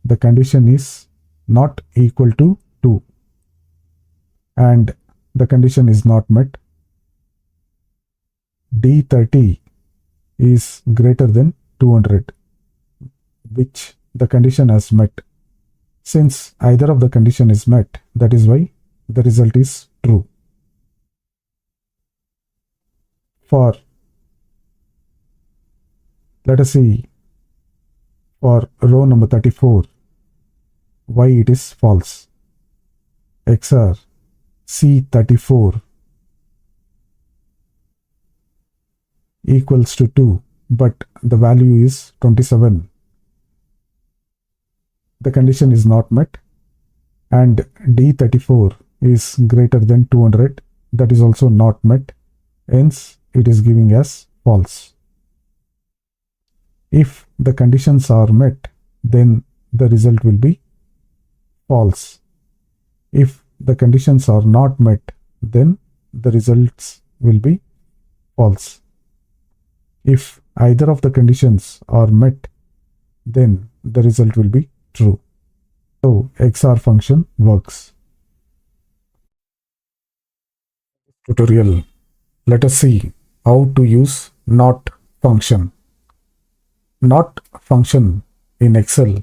the condition is not equal to 2, and the condition is not met. D30 is greater than 200, which the condition has met. Since either of the condition is met, that is why the result is true. Let us see for row number 34 why it is false. XOR C34 equals to 2, but the value is 27. The condition is not met, and D34 is greater than 200, that is also not met. Hence, it is giving as false. If the conditions are met, then the result will be false. If the conditions are not met, then the results will be false. If either of the conditions are met, then the result will be true. So, XOR function works. Tutorial. Let us see how to use NOT function. NOT function in Excel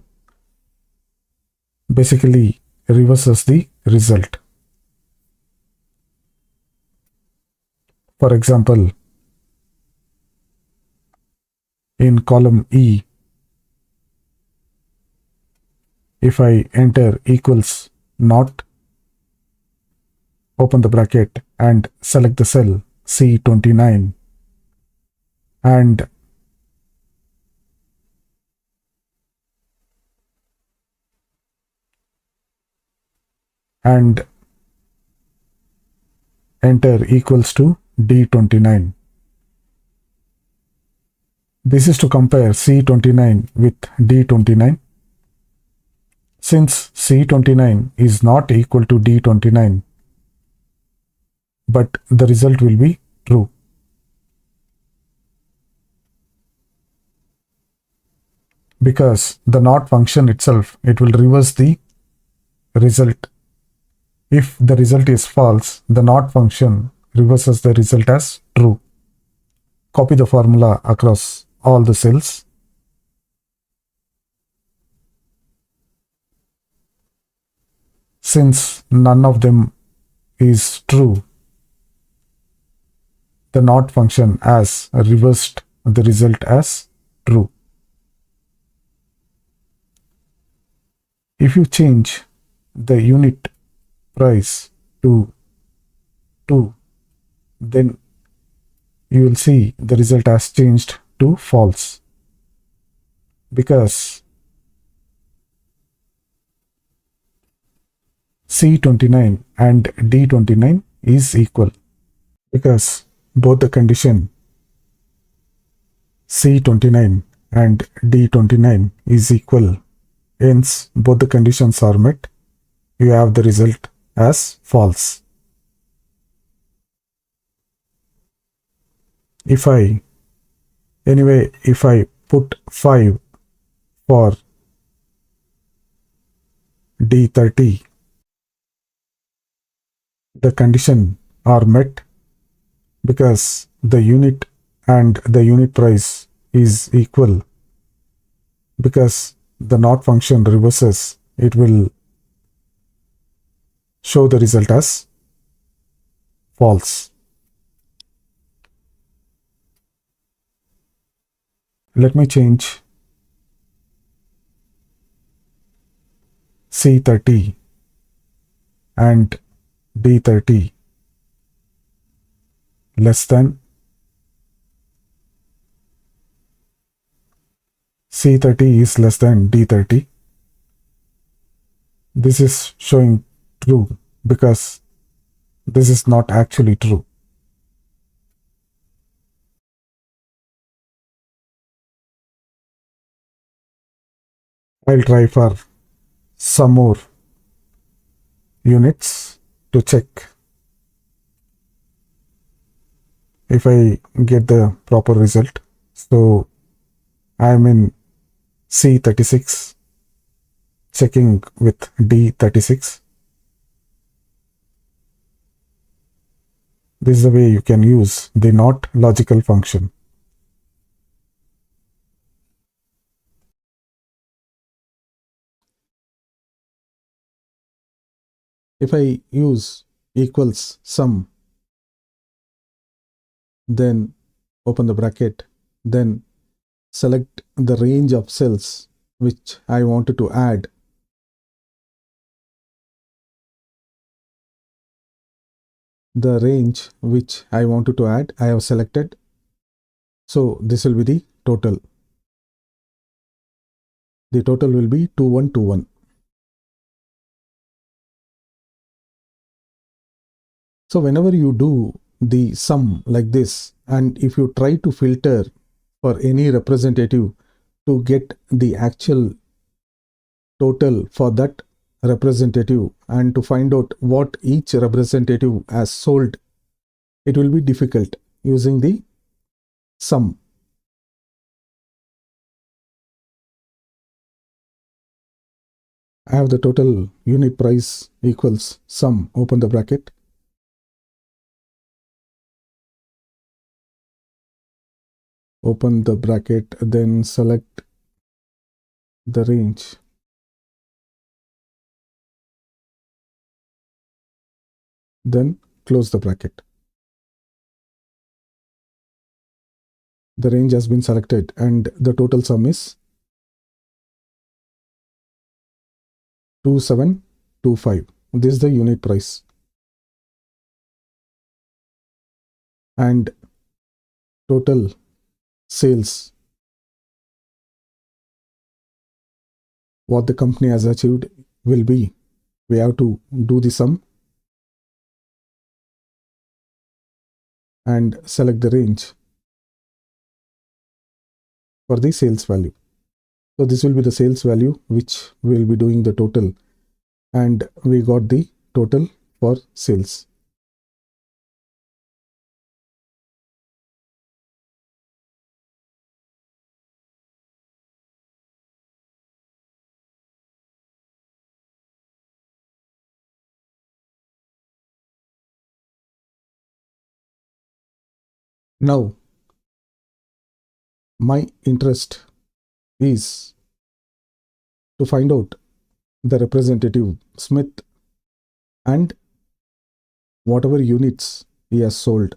basically reverses the result. For example, in column E, if I enter equals NOT, open the bracket and select the cell C29, and enter equals to D29. This is to compare C29 with D29. Since C29 is not equal to D29, but the result will be true. Because the NOT function itself, it will reverse the result. If the result is false, the NOT function reverses the result as true. Copy the formula across all the cells. Since none of them is true, the NOT function has reversed the result as true. If you change the unit price to 2, then you will see the result has changed to false, because C29 and D29 is equal. because both the condition C29 and D29 is equal, hence both the conditions are met. You have the result as false. If I put 5 for D30, the condition are met because the unit and the unit price is equal. Because the not function reverses, it will show the result as false. Let me change C30 and D30 less than C30 is less than D30. This is showing true because this is not actually true. I'll try for some more units to check if I get the proper result. So I'm in C36, checking with D36. This is the way you can use the not logical function. If I use equals sum, then open the bracket, then select the range of cells which I wanted to add. The range which I wanted to add, I have selected. So this will be the total. The total will be 2121. So whenever you do the sum like this, and if you try to filter for any representative to get the actual total for that representative and to find out what each representative has sold, it will be difficult using the sum. I have the total unit price equals sum, open the bracket. Open the bracket, then select the range. Then close the bracket. The range has been selected and the total sum is 2725. This is the unit price. And total sales, what the company has achieved will be, we have to do the sum and select the range for the sales value. So this will be the sales value which we will be doing the total, and we got the total for sales. Now my interest is to find out the representative Smith and whatever units he has sold,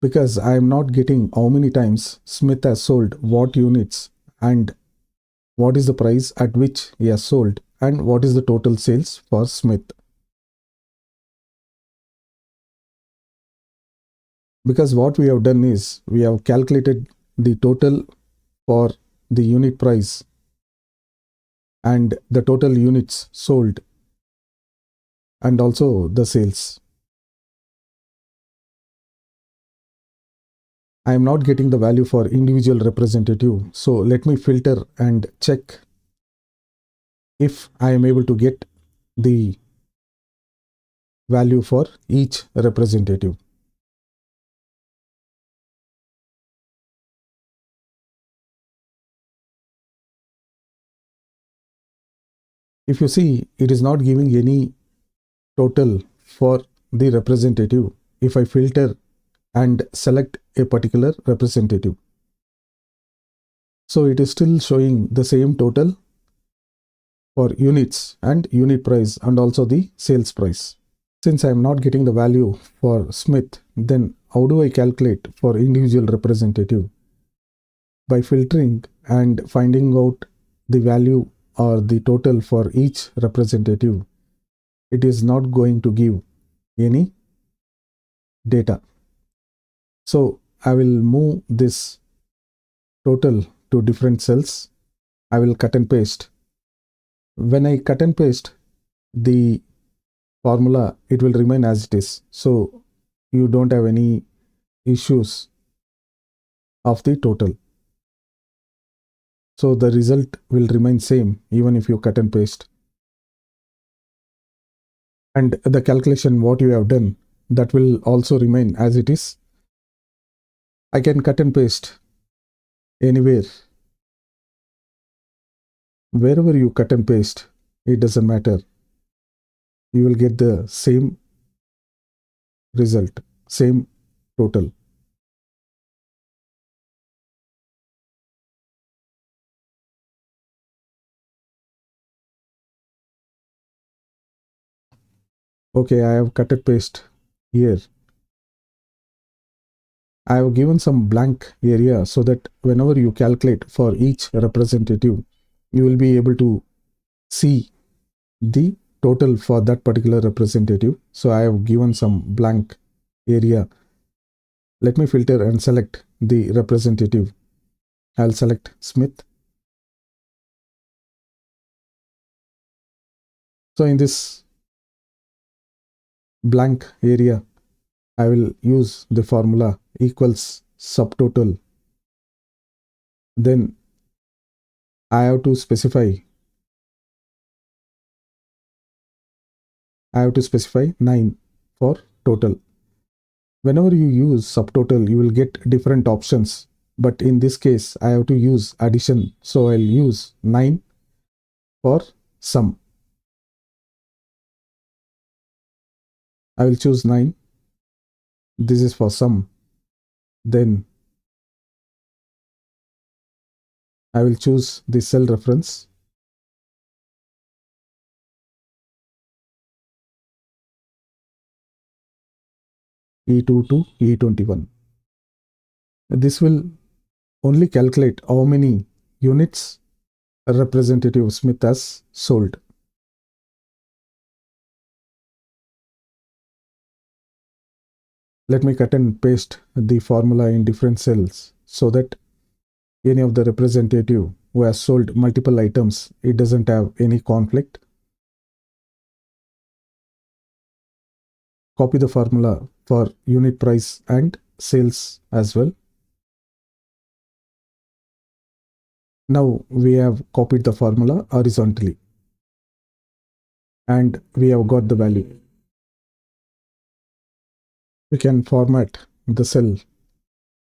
because I am not getting how many times Smith has sold what units and what is the price at which he has sold and what is the total sales for Smith. Because what we have done is we have calculated the total for the unit price and the total units sold and also the sales. I am not getting the value for individual representative. So let me filter and check if I am able to get the value for each representative. If you see, it is not giving any total for the representative if I filter and select a particular representative. So it is still showing the same total for units and unit price and also the sales price. Since I am not getting the value for Smith, then how do I calculate for individual representative? By filtering and finding out the value or the total for each representative, it is not going to give any data. So I will move this total to different cells. I will cut and paste. When I cut and paste the formula, it will remain as it is. So you don't have any issues of the total. So the result will remain same even if you cut and paste. And the calculation what you have done, that will also remain as it is. I can cut and paste anywhere. Wherever you cut and paste, it doesn't matter. You will get the same result, same total. Okay, I have cut and paste here. I have given some blank area so that whenever you calculate for each representative, you will be able to see the total for that particular representative. So I have given some blank area. Let me filter and select the representative. I'll select Smith. So in this blank area, I will use the formula equals subtotal. Then I have to specify 9 for total. Whenever you use subtotal, you will get different options. But in this case, I have to use addition. So I'll use 9 for sum. I will choose 9. This is for sum. Then I will choose the cell reference. E2 to E21. This will only calculate how many units a representative Smith has sold. Let me cut and paste the formula in different cells so that any of the representative who has sold multiple items, it doesn't have any conflict. Copy the formula for unit price and sales as well. Now we have copied the formula horizontally and we have got the value. We can format the cell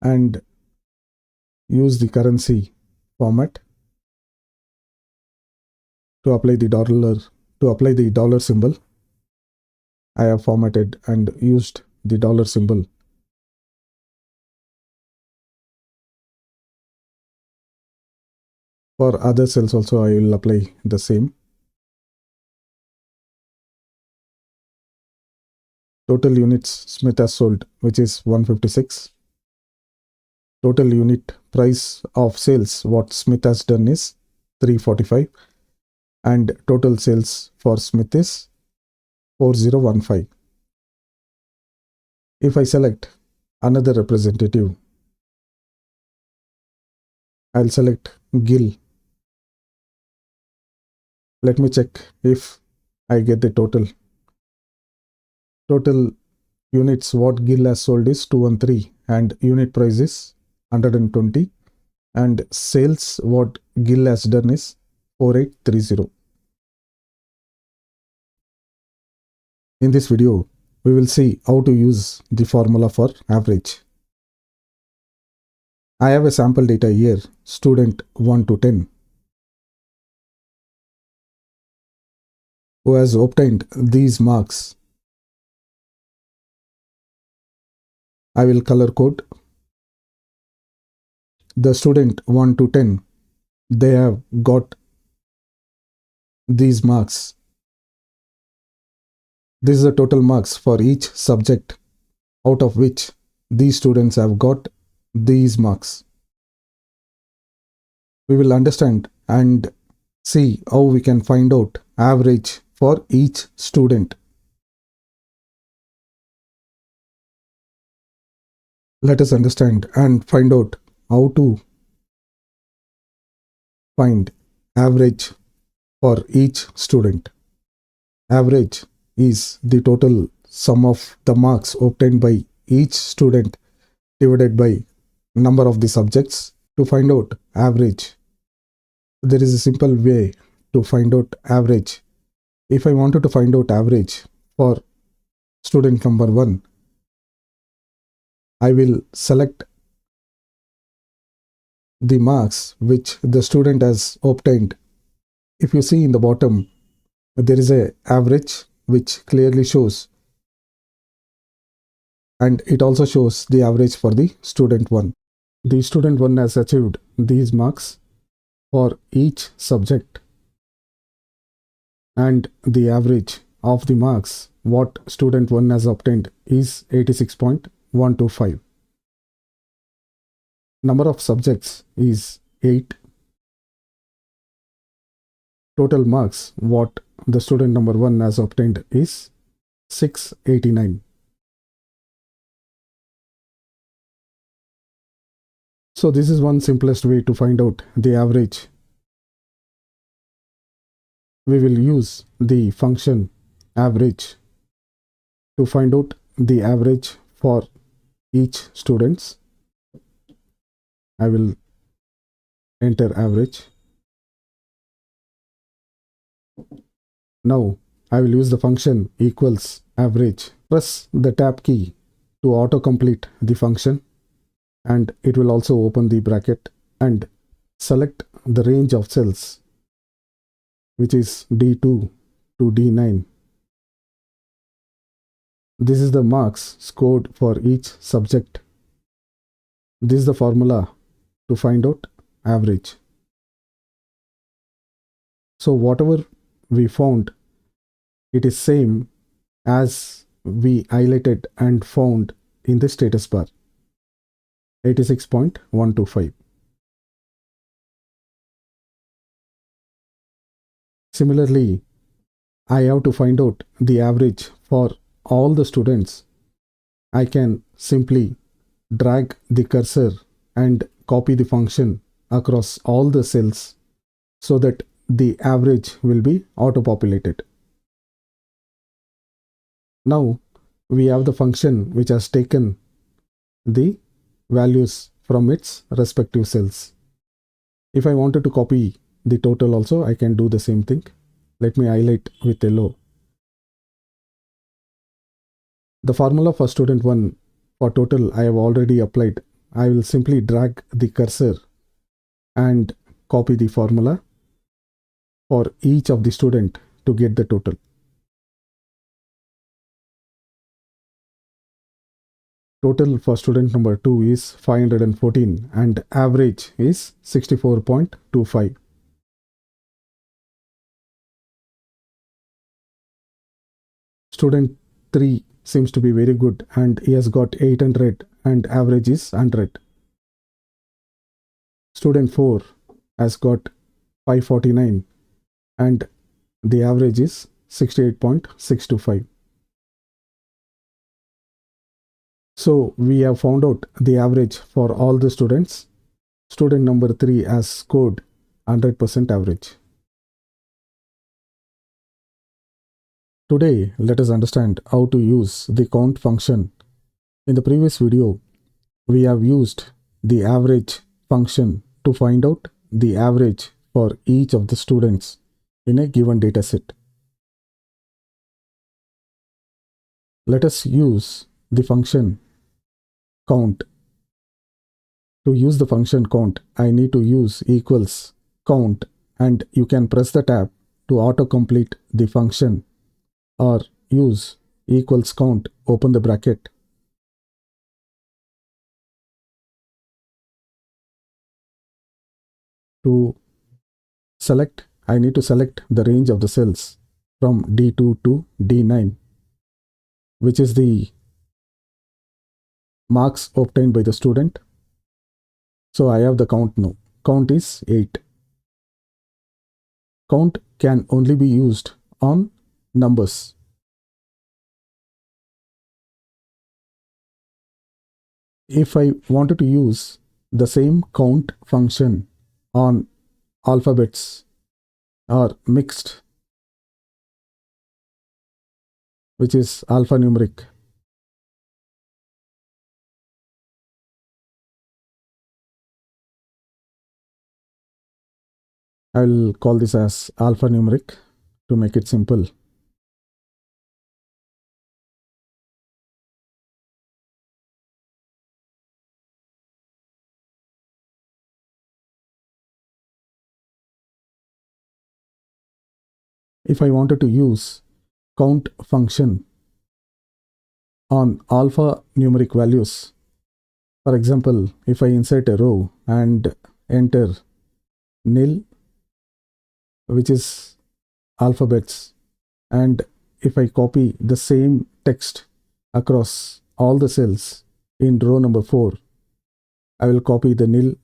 and use the currency format to apply the dollar symbol. I have formatted and used the dollar symbol. For other cells also I will apply the same. Total units Smith has sold, which is 156. Total unit price of sales what Smith has done is 345. And total sales for Smith is 4015. If I select another representative, I'll select Gill. Let me check if I get the total. Total Units what Gill has sold is 213 and unit price is 120, and sales what Gill has done is 4830. In this video, we will see how to use the formula for average. I have a sample data here, student 1 to 10, who has obtained these marks. I will color code. The student 1 to 10, they have got these marks. This is the total marks for each subject, out of which these students have got these marks. We will understand and see how we can find out average for each student. Let us understand and find out how to find average for each student. Average is the total sum of the marks obtained by each student divided by number of the subjects. To find out average, there is a simple way to find out average. If I wanted to find out average for student number 1, I will select the marks which the student has obtained. If you see in the bottom, there is a average which clearly shows, and it also shows the average for the student 1. The student 1 has achieved these marks for each subject, and the average of the marks what student 1 has obtained is 86.125. Number of subjects is 8. Total marks what the student number 1 has obtained is 689. So this is one simplest way to find out the average. We will use the function average to find out the average for each students. I will enter average. Now I will use the function equals average. Press the tab key to autocomplete the function, and it will also open the bracket, and select the range of cells, which is D2 to D9. This is the marks scored for each subject. This is the formula to find out average. So whatever we found, it is same as we highlighted and found in the status bar, 86.125. Similarly, I have to find out the average for all the students. I can simply drag the cursor and copy the function across all the cells so that the average will be auto-populated. Now we have the function which has taken the values from its respective cells. If I wanted to copy the total also, I can do the same thing. Let me highlight with yellow. The formula for student 1 for total I have already applied. I will simply drag the cursor and copy the formula for each of the student to get the total. Total for student number 2 is 514 and average is 64.25. Student 3 seems to be very good and he has got 800 and average is 100. Student 4 has got 549 and the average is 68.625. So we have found out the average for all the students. Student number 3 has scored 100% average. Today, let us understand how to use the count function. In the previous video, we have used the average function to find out the average for each of the students in a given dataset. Let us use the function count. To use the function count, I need to use equals count, and you can press the tab to autocomplete the function, or use equals count, open the bracket. To select, I need to select the range of the cells from D2 to D9, which is the marks obtained by the student. So I have the count now. Count is 8. Count can only be used on numbers. If I wanted to use the same count function on alphabets or mixed, which is alphanumeric, I will call this as alphanumeric to make it simple. If I wanted to use count function on alphanumeric values, for example, if I insert a row and enter nil, which is alphabets, and if I copy the same text across all the cells in row number 4, I will copy the nil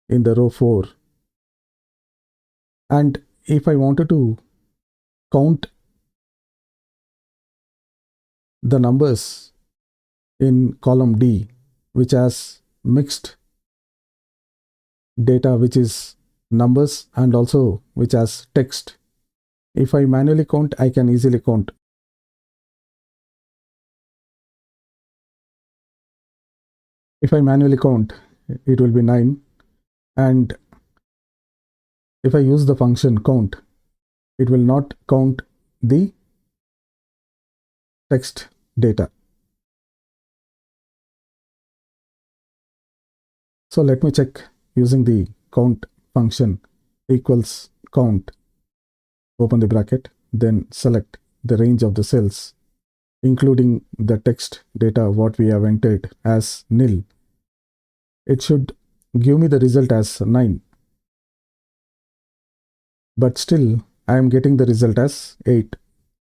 in the row 4. And if I wanted to count the numbers in column D, which has mixed data, which is numbers and also which has text, if I manually count, I can easily count. If I manually count, it will be 9, and if I use the function count, it will not count the text data. So let me check using the count function. Equals count, open the bracket, then select the range of the cells, including the text data what we have entered as nil. It should give me the result as 9. But still, I am getting the result as 8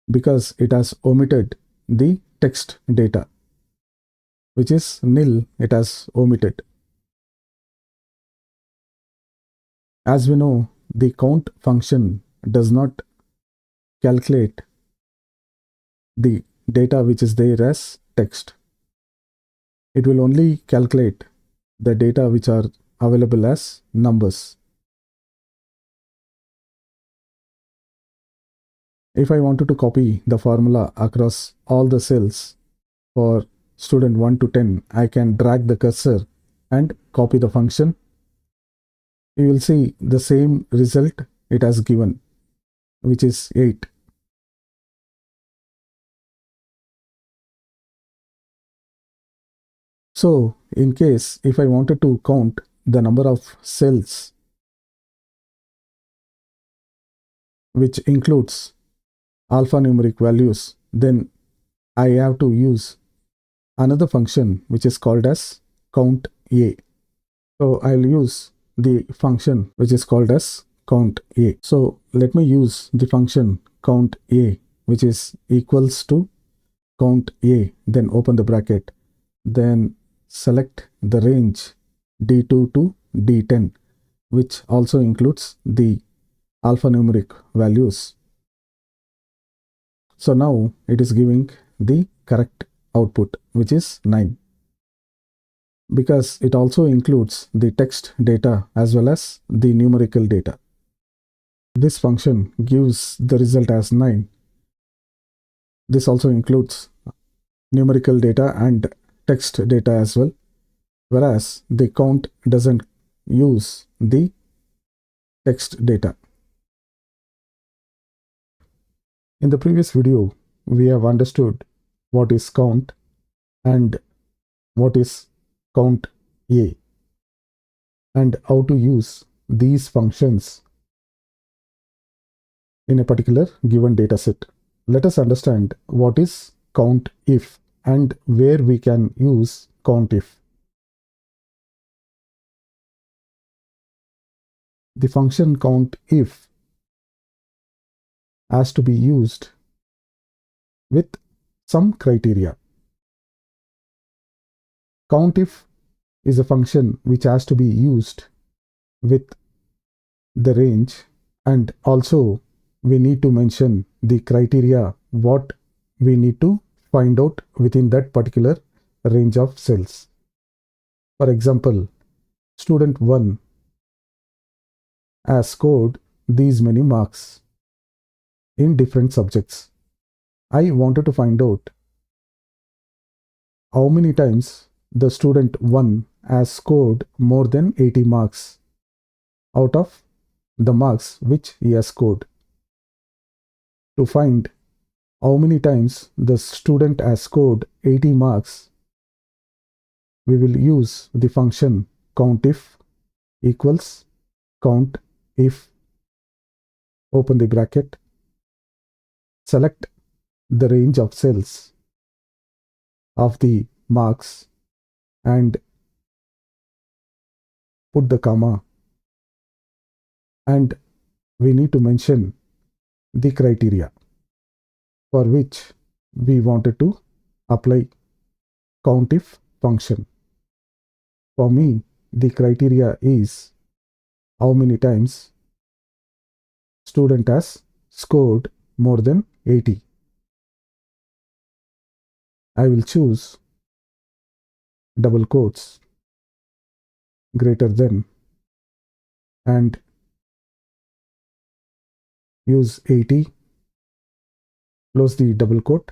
because it has omitted the text data, which is nil, it has omitted. As we know, the count function does not calculate the data which is there as text. It will only calculate the data which are available as numbers. If I wanted to copy the formula across all the cells for student 1 to 10, I can drag the cursor and copy the function. You will see the same result it has given, which is 8. So in case if I wanted to count the number of cells which includes alphanumeric values, then I have to use another function which is called as count A. So I'll use the function which is called as count A. So let me use the function count A, which is equals to count A, then open the bracket, then select the range D2 to D10, which also includes the alphanumeric values. So now it is giving the correct output, which is 9, because it also includes the text data as well as the numerical data. This function gives the result as 9. This also includes numerical data and text data as well, whereas the count doesn't use the text data. In the previous video, we have understood what is count and what is count A and how to use these functions in a particular given data set. Let us understand what is COUNTIF and where we can use COUNTIF. The function COUNTIF has to be used with some criteria. COUNTIF is a function which has to be used with the range, and also we need to mention the criteria what we need to find out within that particular range of cells. For example, student 1 has scored these many marks in different subjects. I wanted to find out how many times the student 1 has scored more than 80 marks out of the marks which he has scored. To find how many times the student has scored 80 marks, we will use the function COUNTIF equals COUNTIF, open the bracket, select the range of cells of the marks and put the comma, and we need to mention the criteria for which we wanted to apply COUNTIF function. For me, the criteria is how many times student has scored more than 80. I will choose double quotes greater than and use 80, close the double quote,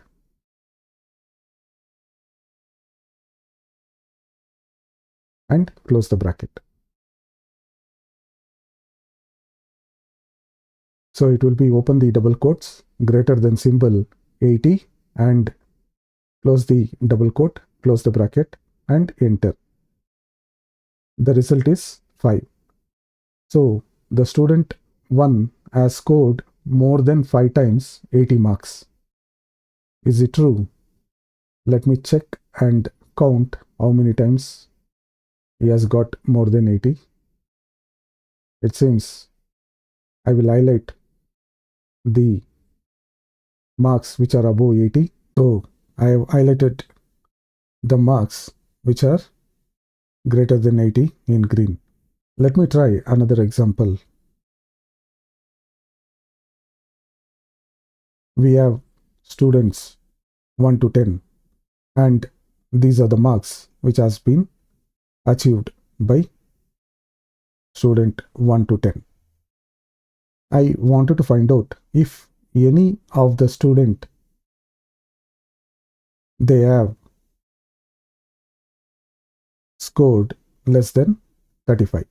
and close the bracket. So it will be open the double quotes, greater than symbol 80, and close the double quote, close the bracket, and enter. The result is 5. So the student 1 has scored more than 5 times 80 marks. Is it true? Let me check and count how many times he has got more than 80. It seems I will highlight the marks which are above 80. So I have highlighted the marks which are greater than 80 in green. Let me try another example. We have students 1 to 10, and these are the marks which has been achieved by student 1 to 10. I wanted to find out if any of the student they have scored less than 35.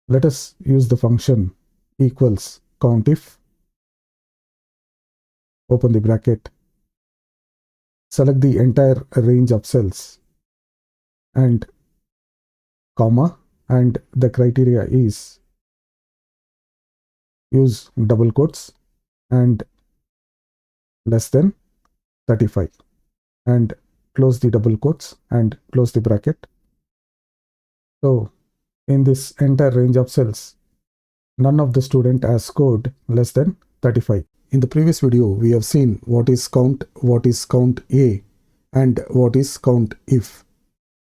Let us use the function equals COUNTIF, open the bracket, select the entire range of cells and comma, and the criteria is use double quotes and less than 35, and close the double quotes and close the bracket. So in this entire range of cells, none of the student has scored less than 35. In the previous video, we have seen what is count, what is count A, and what is COUNTIF.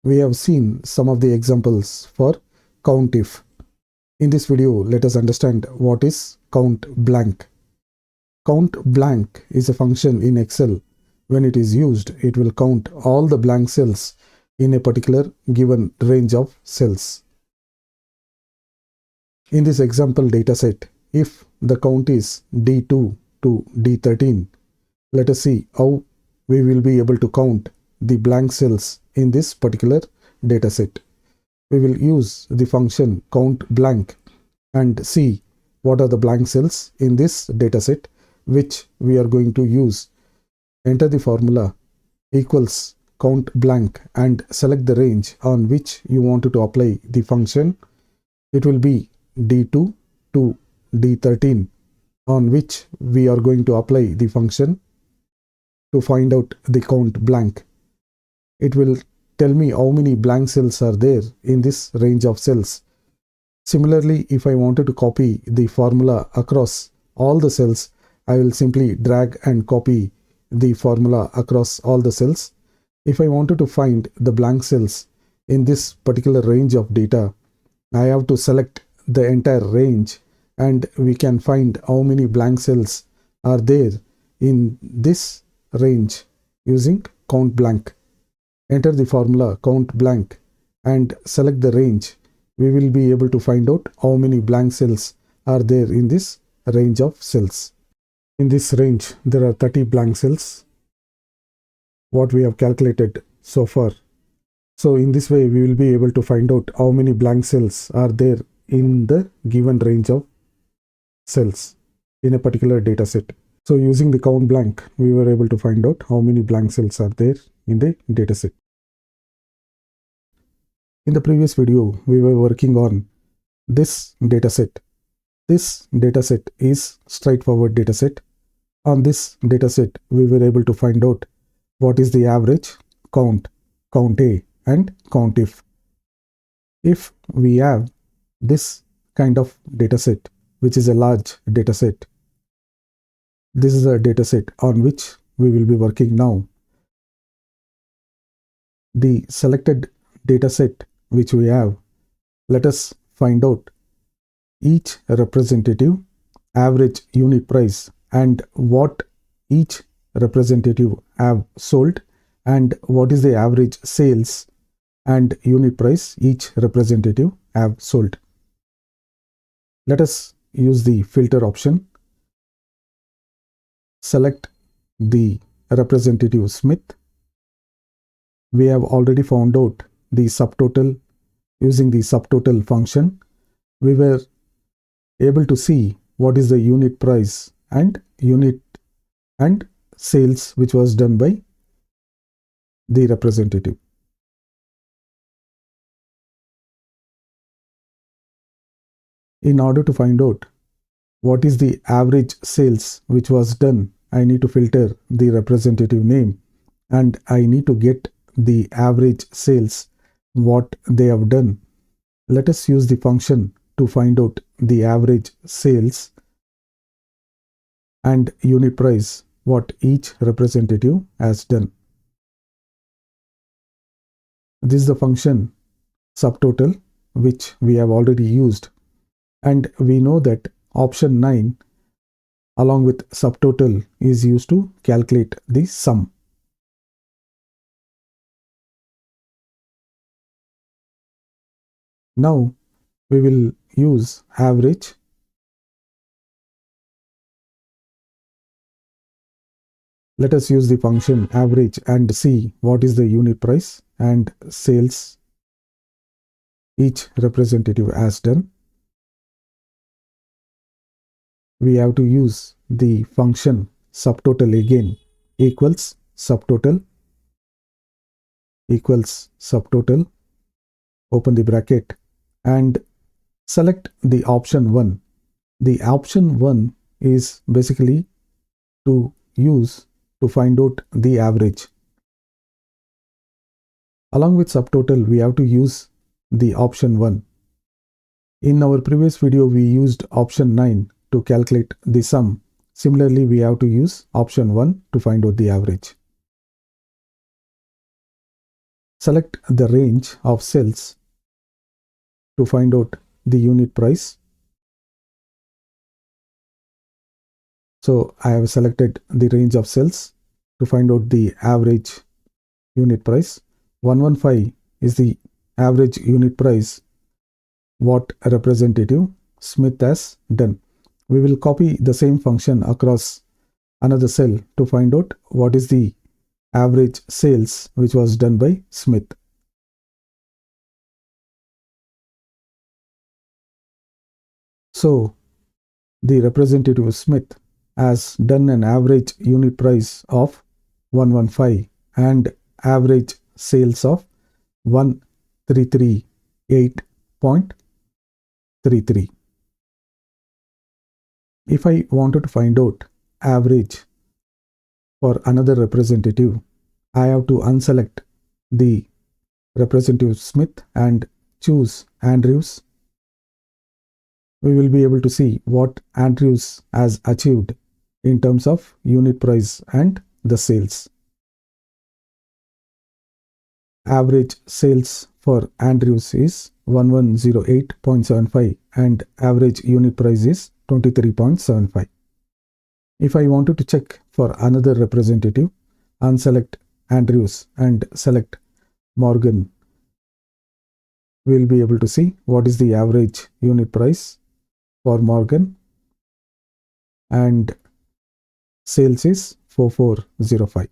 We have seen some of the examples for COUNTIF. In this video, let us understand what is COUNTBLANK. COUNTBLANK is a function in Excel. When it is used, it will count all the blank cells in a particular given range of cells. In this example dataset, if the count is D2 to D13, let us see how we will be able to count the blank cells in this particular dataset. We will use the function COUNTBLANK and see what are the blank cells in this dataset which we are going to use. Enter the formula equals COUNTBLANK and select the range on which you wanted to apply the function. It will be D2 to D13 on which we are going to apply the function to find out the COUNTBLANK. It will tell me how many blank cells are there in this range of cells. Similarly, if I wanted to copy the formula across all the cells, I will simply drag and copy the formula across all the cells. If I wanted to find the blank cells in this particular range of data, I have to select the entire range and we can find how many blank cells are there in this range using COUNTBLANK. Enter the formula COUNTBLANK and select the range. We will be able to find out how many blank cells are there in this range of cells. In this range, there are 30 blank cells, what we have calculated so far. So in this way, we will be able to find out how many blank cells are there in the given range of cells in a particular data set. So using the COUNTBLANK, we were able to find out how many blank cells are there in the data set. In the previous video, we were working on this dataset. This dataset is straightforward dataset. On this dataset, we were able to find out what is the average, count, COUNTA, and COUNTIF. If we have this kind of dataset, which is a large dataset, this is a dataset on which we will be working now. The selected dataset which we have, let us find out each representative average unit price and what each representative have sold and what is the average sales and unit price each representative have sold. Let us use the filter option. Select the representative Smith. We have already found out the subtotal using the subtotal function. We were able to see what is the unit price and unit and sales which was done by the representative. In order to find out what is the average sales which was done, I need to filter the representative name and I need to get the average sales what they have done. Let us use the function to find out the average sales and unit price what each representative has done. This is the function subtotal which we have already used, and we know that option 9 along with subtotal is used to calculate the sum. Now we will use average. Let us use the function average and see what is the unit price and sales each representative has done. We have to use the function subtotal again, equals subtotal, open the bracket and select the option 1. The option 1 is basically to use to find out the average. Along with subtotal, we have to use the option 1. In our previous video, we used option 9 to calculate the sum. Similarly, we have to use option 1 to find out the average. Select the range of cells to find out the unit price. So I have selected the range of cells to find out the average unit price. 115 is the average unit price what a representative Smith as done. We will copy the same function across another cell to find out what is the average sales which was done by Smith. So the representative Smith has done an average unit price of 115 and average sales of 1338.33. If I wanted to find out average for another representative, I have to unselect the representative Smith and choose Andrews. We will be able to see what Andrews has achieved in terms of unit price and the sales. Average sales for Andrews is 1108.75 and average unit price is 23.75. If I wanted to check for another representative, unselect Andrews and select Morgan, we will be able to see what is the average unit price for Morgan and sales is 4405.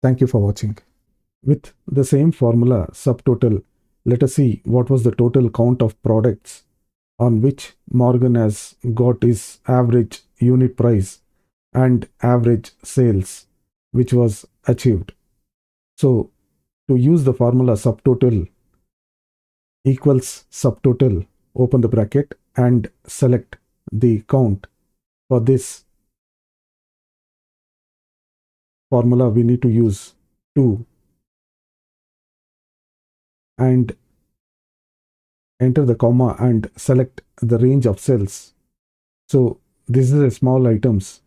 Thank you for watching. With the same formula subtotal, let us see what was the total count of products on which Morgan has got his average unit price and average sales which was achieved. So to use the formula subtotal equals subtotal, open the bracket and select the count. For this formula we need to use 2 and enter the comma and select the range of cells. So this is a small items.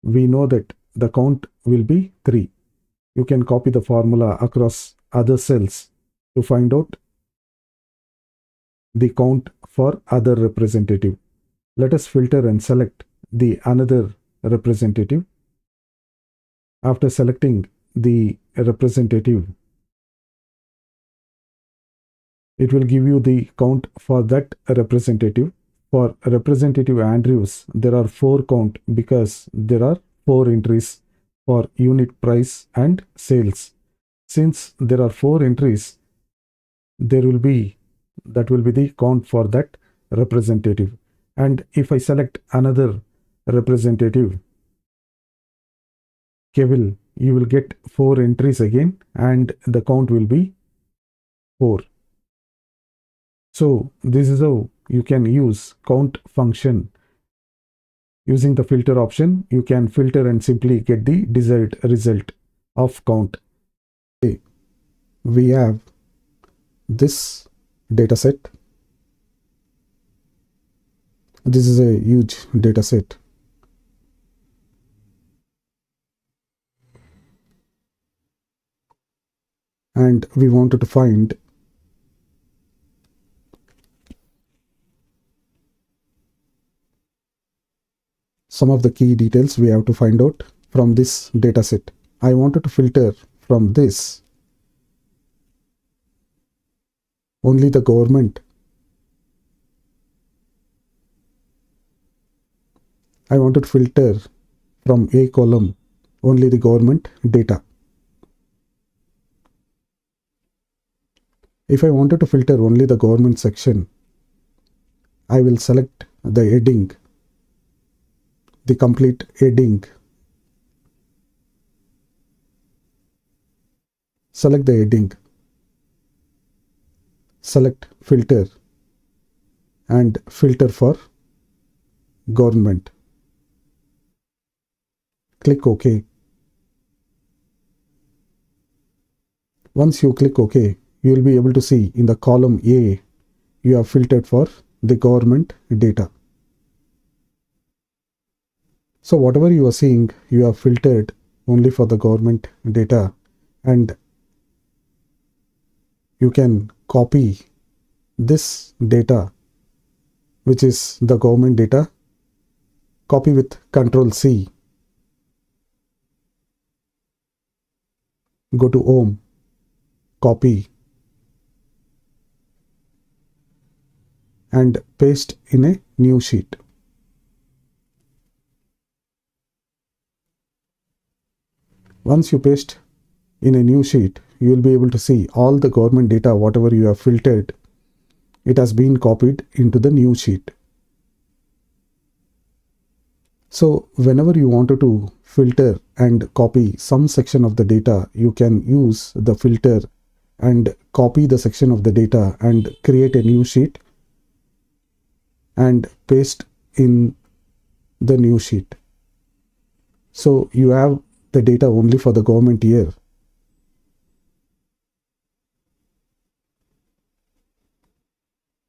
We know that the count will be 3. You can copy the formula across other cells to find out the count for other representative. Let us filter and select the another representative. After selecting the representative, it will give you the count for that representative. For representative Andrews, there are 4 count because there are 4 entries for unit price and sales. Since there are 4 entries, that will be the count for that representative. And if I select another representative, Kevil, you will get 4 entries again and the count will be 4. So this is how you can use count function. Using the filter option, you can filter and simply get the desired result of count. We have this data set. This is a huge data set. And we wanted to find some of the key details we have to find out from this data set. I wanted to filter from this only the government. I wanted to filter from A column only the government data. If I wanted to filter only the government section, I will select the heading, the complete heading. Select the heading, select filter and filter for government. Click OK. Once you click OK, you will be able to see in the column A, you have filtered for the government data. So whatever you are seeing, you have filtered only for the government data, and you can copy this data, which is the government data, copy with Ctrl+C. Go to Home, copy, and paste in a new sheet. Once you paste in a new sheet, you will be able to see all the government data, whatever you have filtered, it has been copied into the new sheet. So whenever you wanted to filter and copy some section of the data, you can use the filter and copy the section of the data and create a new sheet and paste in the new sheet. So you have the data only for the government year.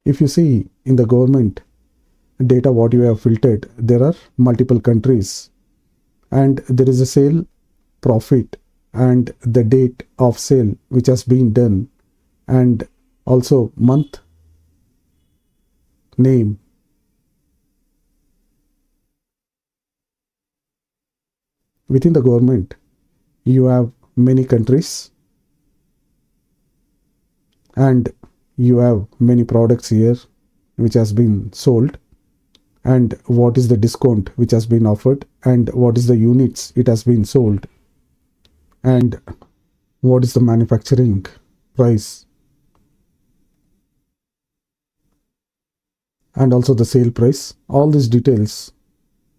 If you see in the government data what you have filtered, there are multiple countries and there is a sale profit and the date of sale which has been done and also month, name. Within the government you have many countries and you have many products here which has been sold, and what is the discount which has been offered, and what is the units it has been sold, and what is the manufacturing price, and also the sale price. All these details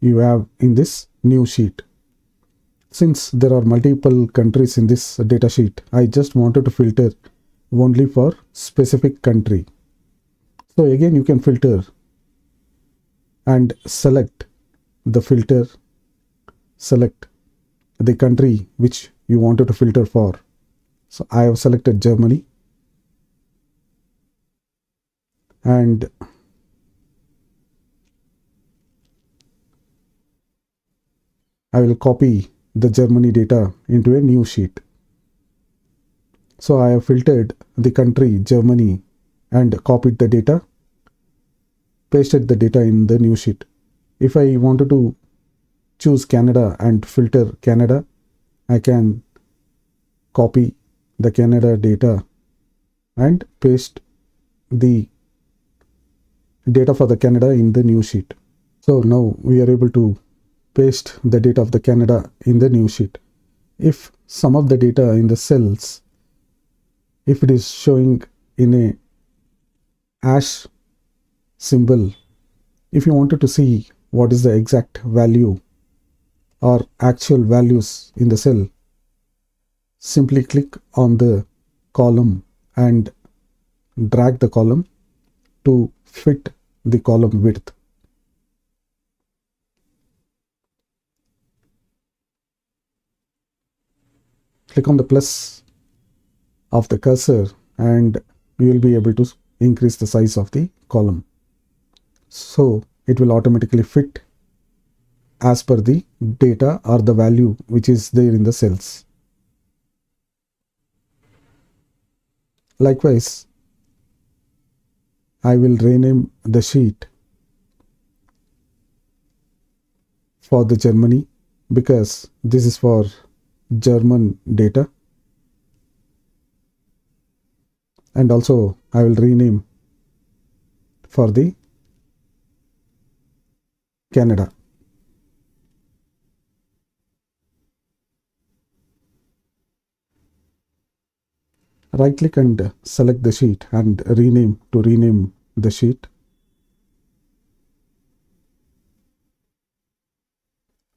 you have in this new sheet. Since there are multiple countries in this data sheet, I just wanted to filter only for specific country. So again you can filter and select the filter, select the country which you wanted to filter for. So I have selected Germany and I will copy the Germany data into a new sheet. So I have filtered the country Germany and copied the data, pasted the data in the new sheet. If I wanted to choose Canada and filter Canada, I can copy the Canada data and paste the data for the Canada in the new sheet. So now we are able to paste the data of the Canada in the new sheet. If some of the data in the cells, if it is showing in a hash symbol, if you wanted to see what is the exact value or actual values in the cell, simply click on the column and drag the column to fit the column width. Click on the plus of the cursor and you will be able to increase the size of the column. So it will automatically fit as per the data or the value which is there in the cells. Likewise, I will rename the sheet for the Germany because this is for German data, and also I will rename for the Canada. Right click and select the sheet and rename to rename the sheet.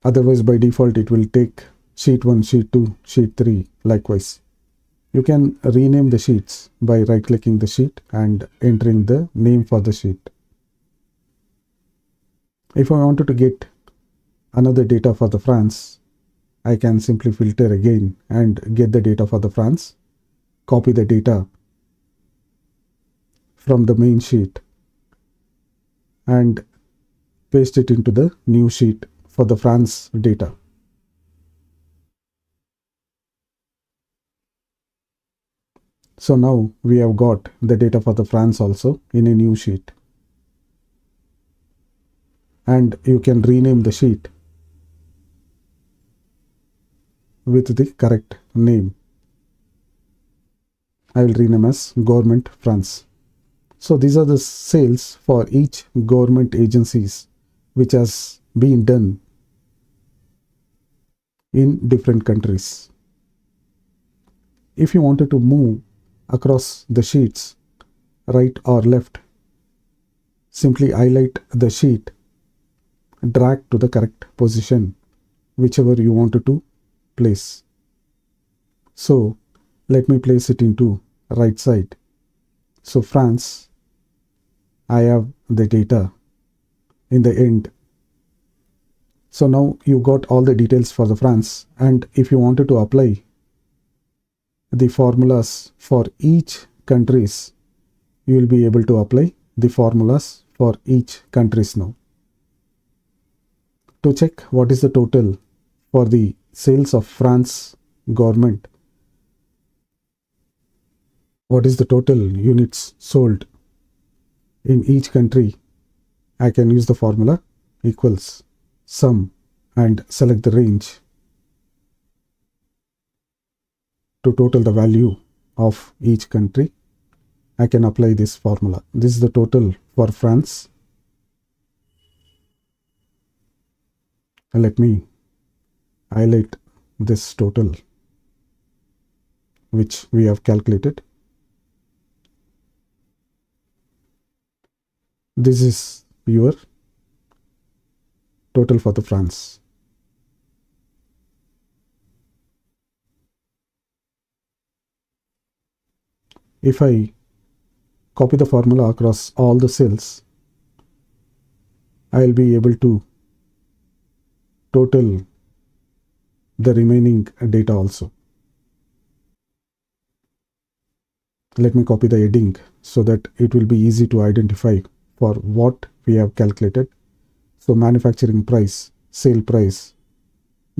Otherwise by default it will take sheet 1, sheet 2, sheet 3 likewise. You can rename the sheets by right clicking the sheet and entering the name for the sheet. If I wanted to get another data for the France, I can simply filter again and get the data for the France, copy the data from the main sheet and paste it into the new sheet for the France data. So now we have got the data for the France also in a new sheet. And you can rename the sheet with the correct name. I will rename as Government France. So these are the sales for each government agencies which has been done in different countries. If you wanted to move across the sheets, right or left, simply highlight the sheet, drag to the correct position, whichever you wanted to place. So let me place it into right side. So France, I have the data in the end. So now you got all the details for the France, and if you wanted to apply the formulas for each countries, you will be able to apply the formulas for each countries now. To check what is the total for the sales of France government, what is the total units sold in each country, I can use the formula equals sum and select the range to total the value of each country. I can apply this formula. This is the total for France. Let me highlight this total which we have calculated. This is your total for the France. If I copy the formula across all the cells, I will be able to total the remaining data also. Let me copy the heading so that it will be easy to identify for what we have calculated. So manufacturing price, sale price,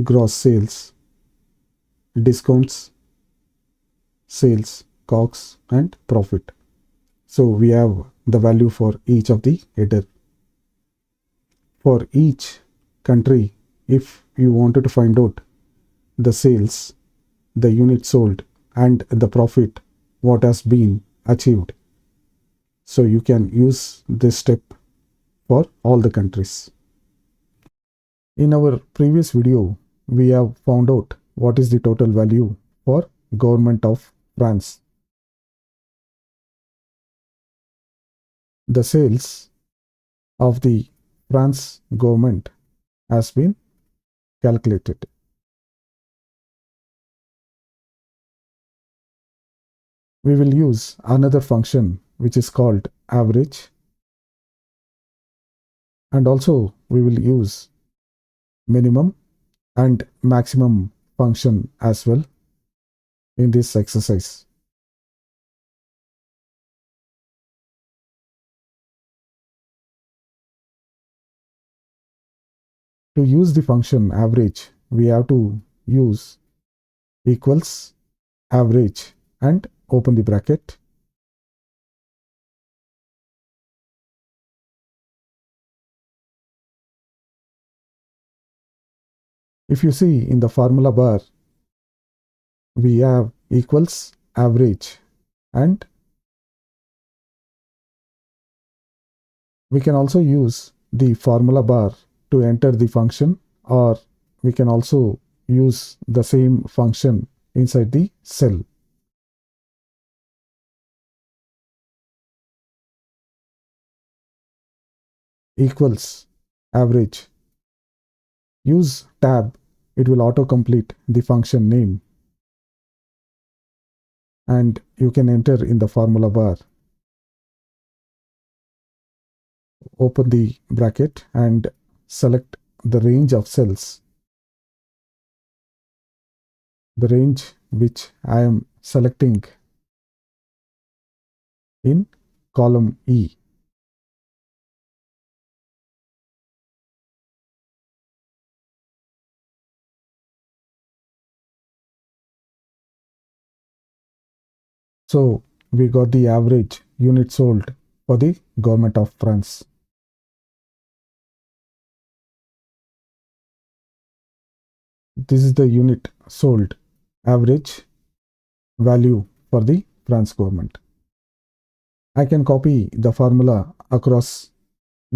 gross sales, discounts, sales, COGS and profit. So we have the value for each of the header. For each country, if you wanted to find out the sales, the units sold and the profit, what has been achieved, so you can use this step for all the countries. In our previous video, we have found out what is the total value for government of France. The sales of the France government has been calculated. We will use another function which is called average, and also we will use minimum and maximum function as well in this exercise. To use the function average, we have to use equals average and open the bracket. If you see in the formula bar, we have equals average, and we can also use the formula bar to enter the function, or we can also use the same function inside the cell. Equals average. Use tab, it will autocomplete the function name, and you can enter in the formula bar. Open the bracket and select the range of cells. The range which I am selecting in column E. So we got the average unit sold for the government of France. This is the unit sold average value for the France government. I can copy the formula across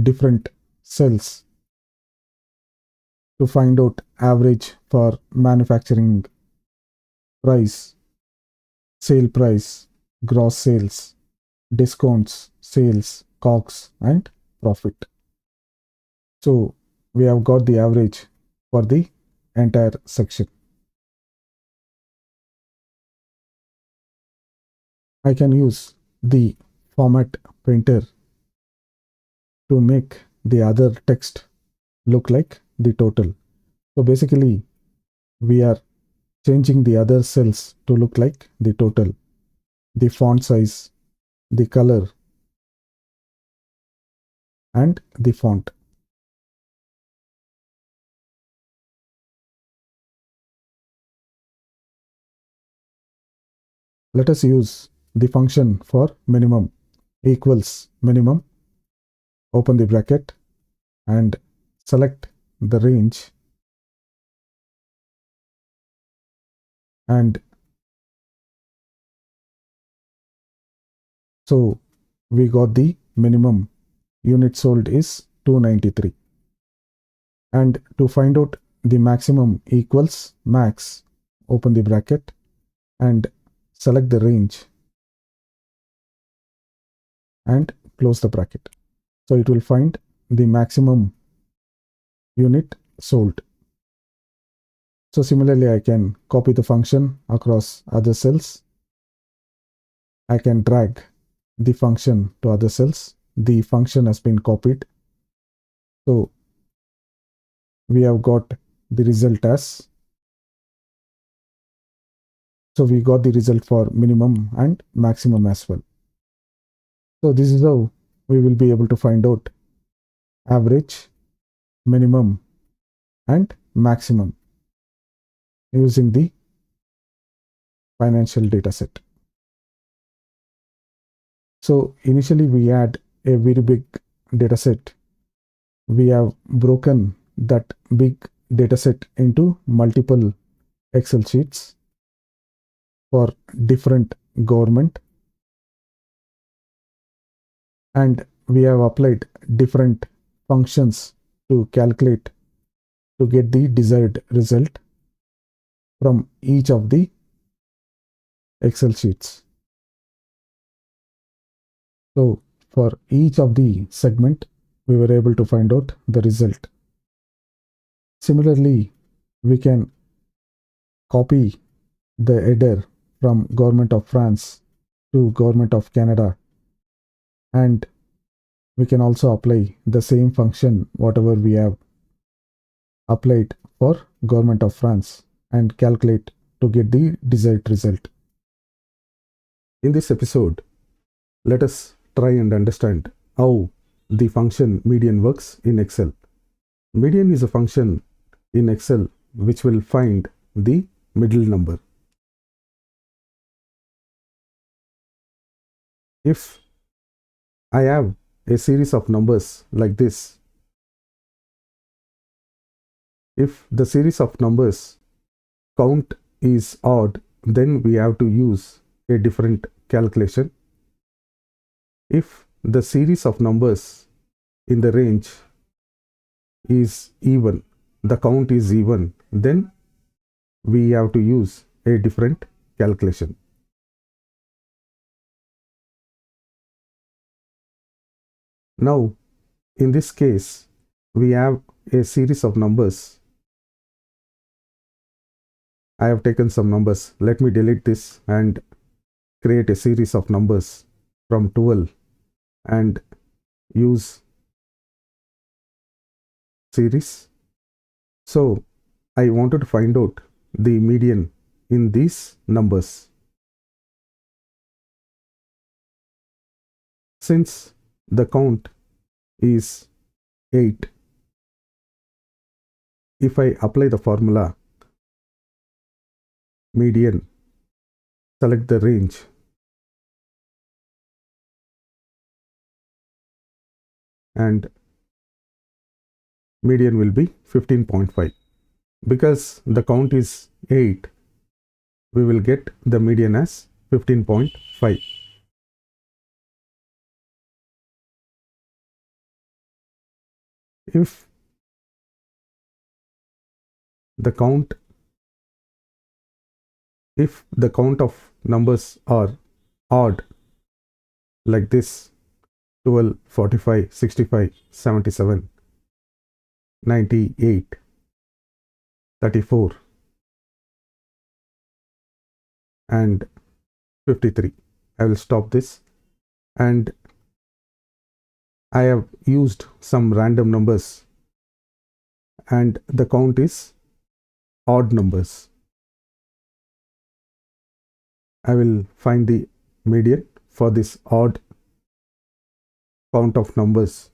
different cells to find out average for manufacturing price, sale price, gross sales, discounts, sales, COGS, and profit. So we have got the average for the entire section. I can use the format painter to make the other text look like the total. So basically, we are changing the other cells to look like the total, the font size, the color, and the font. Let us use the function for minimum equals minimum, open the bracket, and select the range, and so we got the minimum unit sold is 293. And to find out the maximum equals max, open the bracket and select the range and close the bracket. So it will find the maximum unit sold. So similarly, I can copy the function across other cells. I can drag the function to other cells. The function has been copied. So we have got the result as, so we got the result for minimum and maximum as well. So this is how we will be able to find out average, minimum, and maximum using the financial data set. So initially we had a very big data set. We have broken that big data set into multiple Excel sheets for different government, and we have applied different functions to calculate to get the desired result from each of the Excel sheets. So for each of the segment, we were able to find out the result. Similarly, we can copy the header from Government of France to Government of Canada, and we can also apply the same function whatever we have applied for Government of France and calculate to get the desired result. In this episode, let us try and understand how the function median works in Excel. Median is a function in Excel which will find the middle number. If I have a series of numbers like this, if the series of numbers count is odd, then we have to use a different calculation. If the series of numbers in the range is even, the count is even, then we have to use a different calculation. Now, in this case, we have a series of numbers. I have taken some numbers. Let me delete this and create a series of numbers from 12 and use series. So I wanted to find out the median in these numbers. Since the count is 8, if I apply the formula median, select the range, and median will be 15.5. Because the count is 8, we will get the median as 15.5. If the count of numbers are odd, like this: 12, 45, 65, 77, 98, 34, and 53. I will stop this, and I have used some random numbers, and the count is odd numbers. I will find the median for this odd count of numbers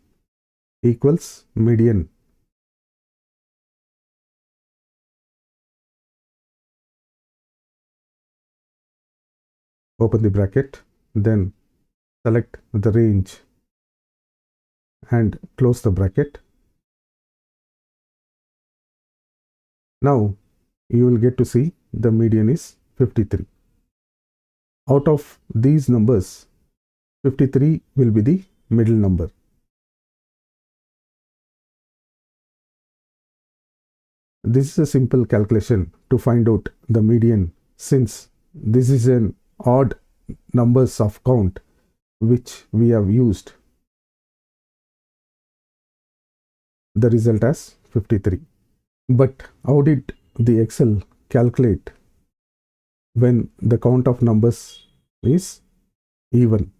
equals median. Open the bracket, then select the range and close the bracket. Now you will get to see the median is 53. Out of these numbers, 53 will be the middle number. This is a simple calculation to find out the median, since this is an odd numbers of count which we have used the result as 53. But how did the Excel calculate when the count of numbers is even?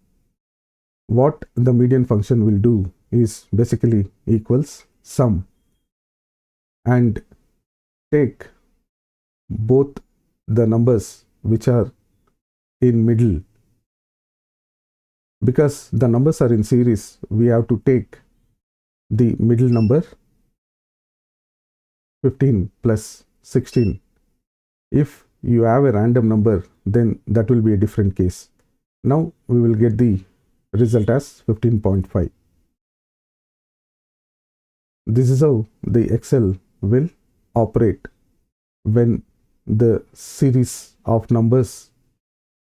What the median function will do is basically equals sum and take both the numbers which are in middle. Because the numbers are in series, we have to take the middle number 15 plus 16. If you have a random number, then that will be a different case. Now we will get the result as 15.5. This is how the Excel will operate when the series of numbers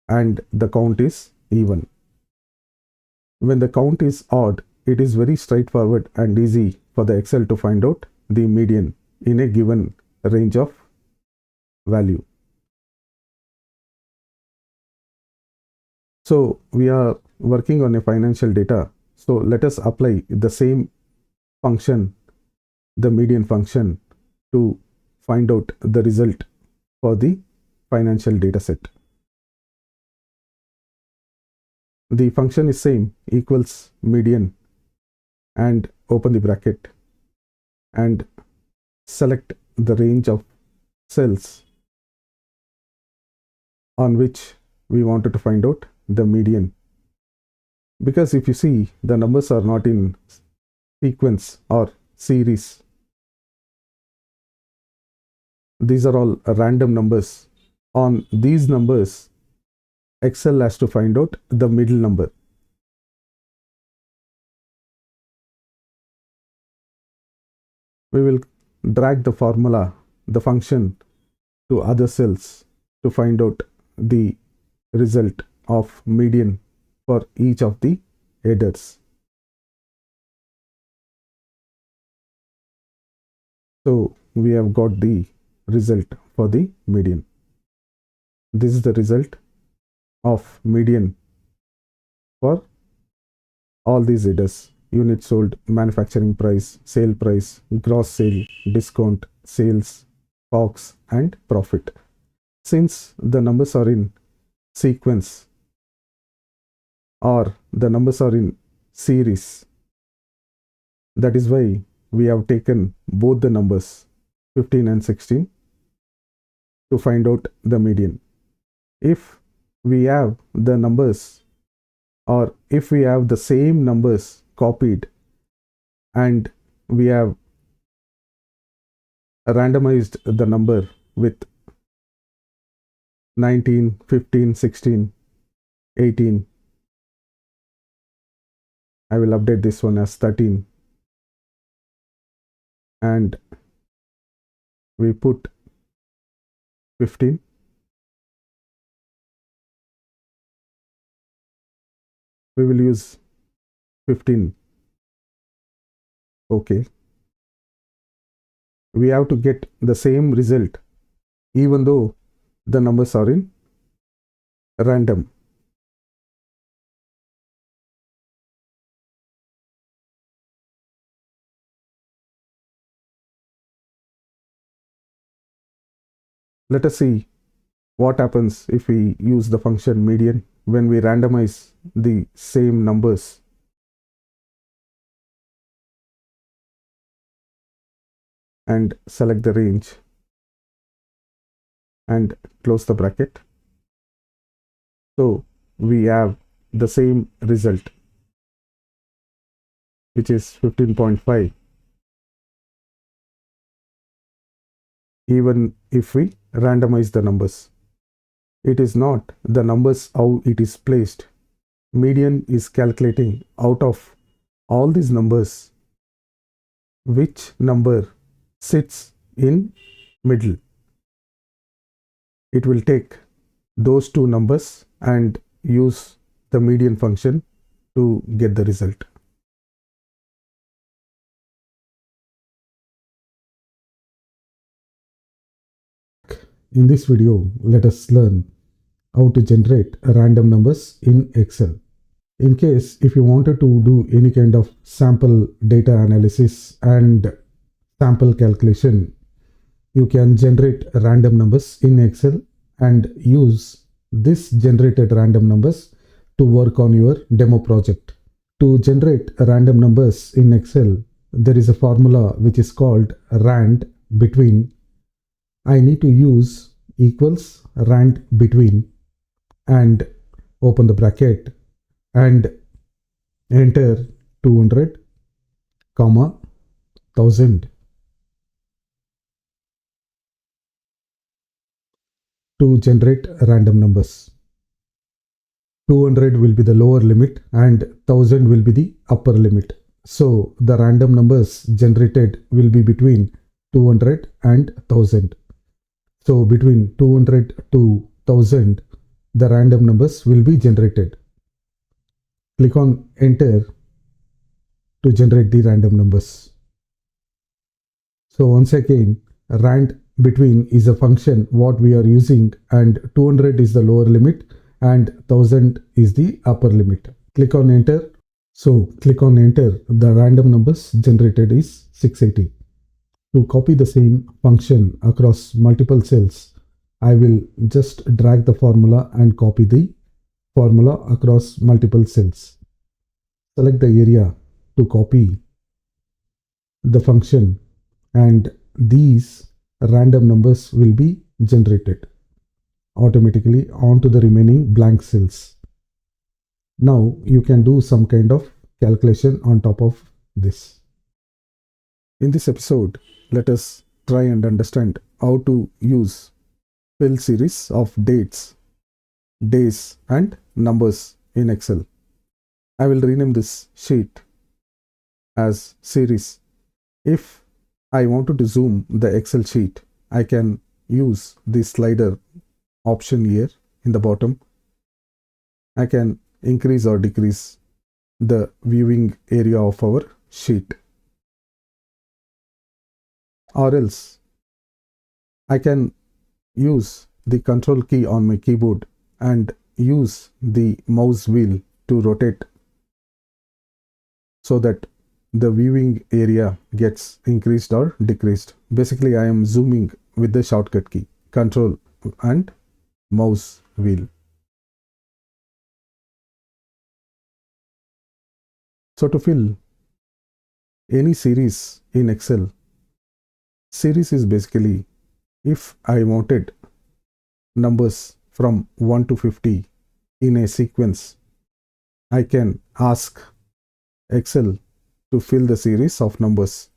and the count is even. When the count is odd, it is very straightforward and easy for the Excel to find out the median in a given range of value. So we are working on a financial data. So let us apply the same function, the median function, to find out the result for the financial data set. The function is same, equals median, and open the bracket and select the range of cells on which we wanted to find out the median. Because if you see, the numbers are not in sequence or series. These are all random numbers. On these numbers, Excel has to find out the middle number. We will drag the formula, the function, to other cells to find out the result of median for each of the headers. So we have got the result for the median. This is the result of median for all these headers: unit sold, manufacturing price, sale price, gross sale, discount, sales, COGS, and profit. Since the numbers are in sequence or the numbers are in series, that is why we have taken both the numbers 15 and 16 to find out the median. If we have the numbers, or if we have the same numbers copied and we have randomized the number with 19, 15, 16, 18, I will update this one as 13, and we put 15, we will use 15. Okay, We have to get the same result even though the numbers are in random. Let us see what happens if we use the function median when we randomize the same numbers. And select the range and close the bracket. So we have the same result, which is 15.5, even if we randomize the numbers. It is not the numbers how it is placed. Median is calculating out of all these numbers which number sits in middle. It will take those two numbers and use the median function to get the result. In this video, let us learn how to generate random numbers in Excel. In case if you wanted to do any kind of sample data analysis and sample calculation, you can generate random numbers in Excel and use this generated random numbers to work on your demo project. To generate random numbers in Excel, there is a formula which is called RAND between. I need to use equals RAND between and open the bracket and enter 200, 1000 to generate random numbers. 200 will be the lower limit and 1000 will be the upper limit. So the random numbers generated will be between 200 and 1000. So between 200 to 1000, the random numbers will be generated. Click on enter to generate the random numbers. So once again, rand between is a function what we are using, and 200 is the lower limit and 1000 is the upper limit. Click on enter. So click on enter. The random numbers generated is 680. To copy the same function across multiple cells, I will just drag the formula and copy the formula across multiple cells. Select the area to copy the function, and these random numbers will be generated automatically onto the remaining blank cells. Now you can do some kind of calculation on top of this. In this episode, let us try and understand how to use fill series of dates, days and numbers in Excel. I will rename this sheet as series. If I wanted to zoom the Excel sheet, I can use the slider option here in the bottom. I can increase or decrease the viewing area of our sheet. Or else I can use the control key on my keyboard and use the mouse wheel to rotate so that the viewing area gets increased or decreased. Basically, I am zooming with the shortcut key, control and mouse wheel. So to fill any series in Excel, series is basically if I wanted numbers from 1 to 50 in a sequence, I can ask Excel to fill the series of numbers.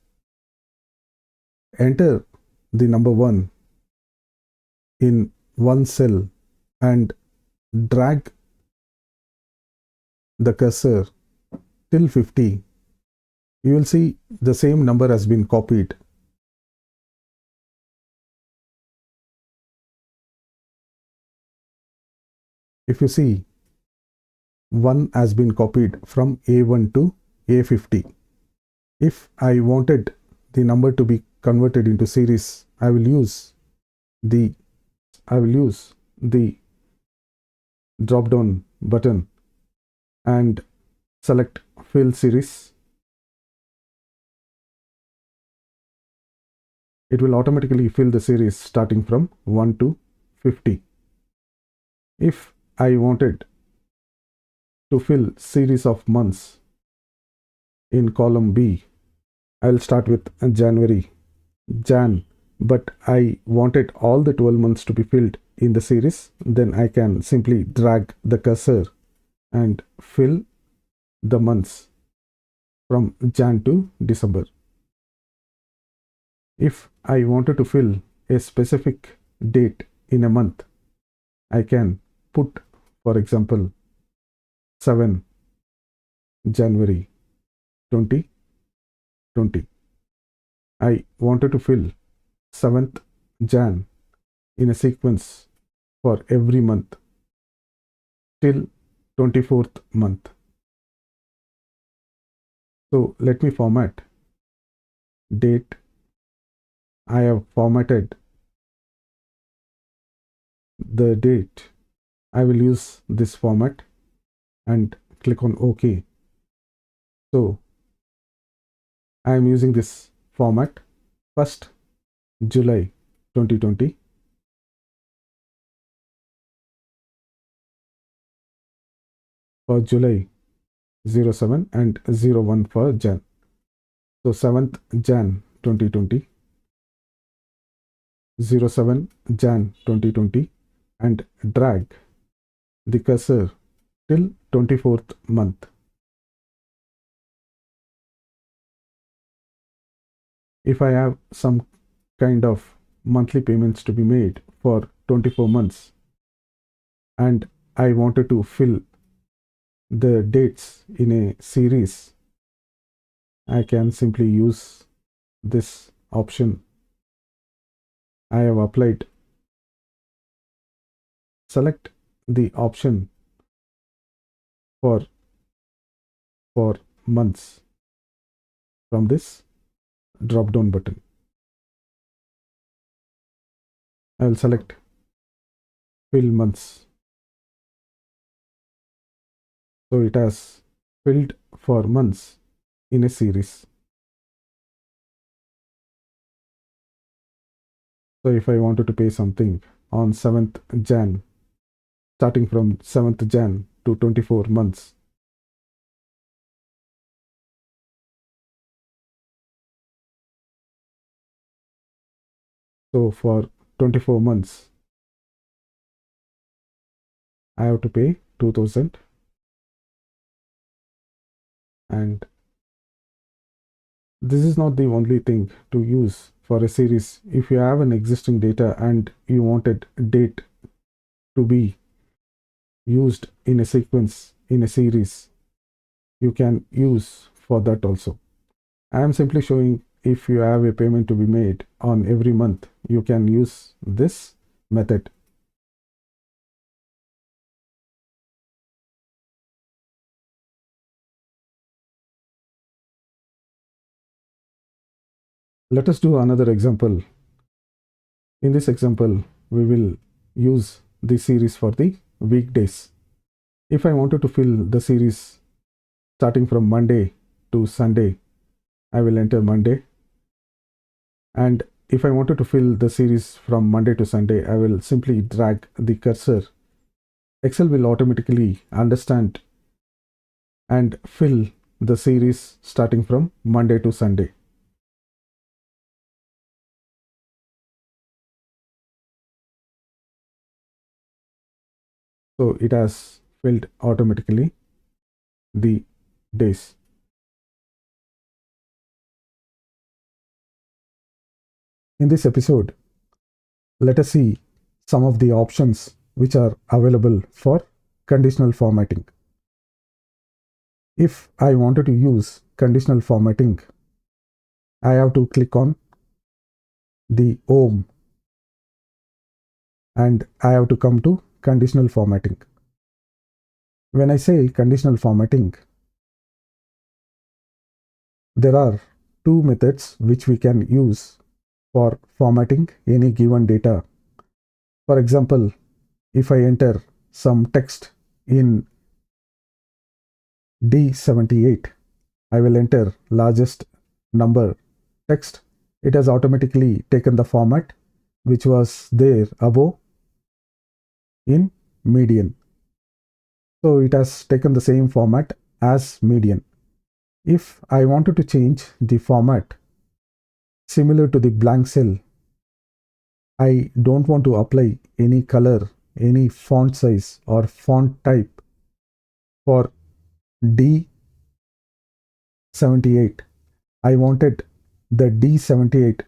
Enter the number 1 in one cell and drag the cursor till 50. You will see the same number has been copied. If you see, 1 has been copied from A1 to A50. If I wanted the number to be converted into series, I will use the drop down button and select fill series. It will automatically fill the series starting from 1 to 50. If I wanted to fill series of months in column B, I will start with January, Jan, but I wanted all the 12 months to be filled in the series, then I can simply drag the cursor and fill the months from Jan to December. If I wanted to fill a specific date in a month, I can put, for example, 7 January 2020. I wanted to fill 7th Jan in a sequence for every month till 24th month. So let me format date. I have formatted the date. I will use this format and click on OK. So I am using this format. 1st July 2020, for July 07 and 01 for Jan. So 7th Jan 2020, 07 Jan 2020, and drag the cursor till 24th month. If I have some kind of monthly payments to be made for 24 months and I wanted to fill the dates in a series, I can simply use this option. I have applied. Select the option for months from this drop down button. I will select fill months. So it has filled for months in a series. So if I wanted to pay something on 7th Jan, starting from 7th Jan to 24 months, so for 24 months, I have to pay 2000. And this is not the only thing to use for a series. If you have an existing data and you wanted date to be used in a sequence in a series, you can use for that also. I am simply showing if you have a payment to be made on every month, you can use this method. Let us do another example. In this example, we will use the series for the weekdays. If I wanted to fill the series starting from Monday to Sunday, I will enter Monday. And if I wanted to fill the series from Monday to Sunday, I will simply drag the cursor. Excel will automatically understand and fill the series starting from Monday to Sunday. So it has filled automatically the days. In this episode, let us see some of the options which are available for conditional formatting. If I wanted to use conditional formatting, I have to click on the home and I have to come to conditional formatting. When I say conditional formatting, there are two methods which we can use for formatting any given data. For example, if I enter some text in D78, I will enter largest number text. It has automatically taken the format which was there above in median. So it has taken the same format as median. If I wanted to change the format similar to the blank cell, I don't want to apply any color, any font size or font type for D78. I wanted the D78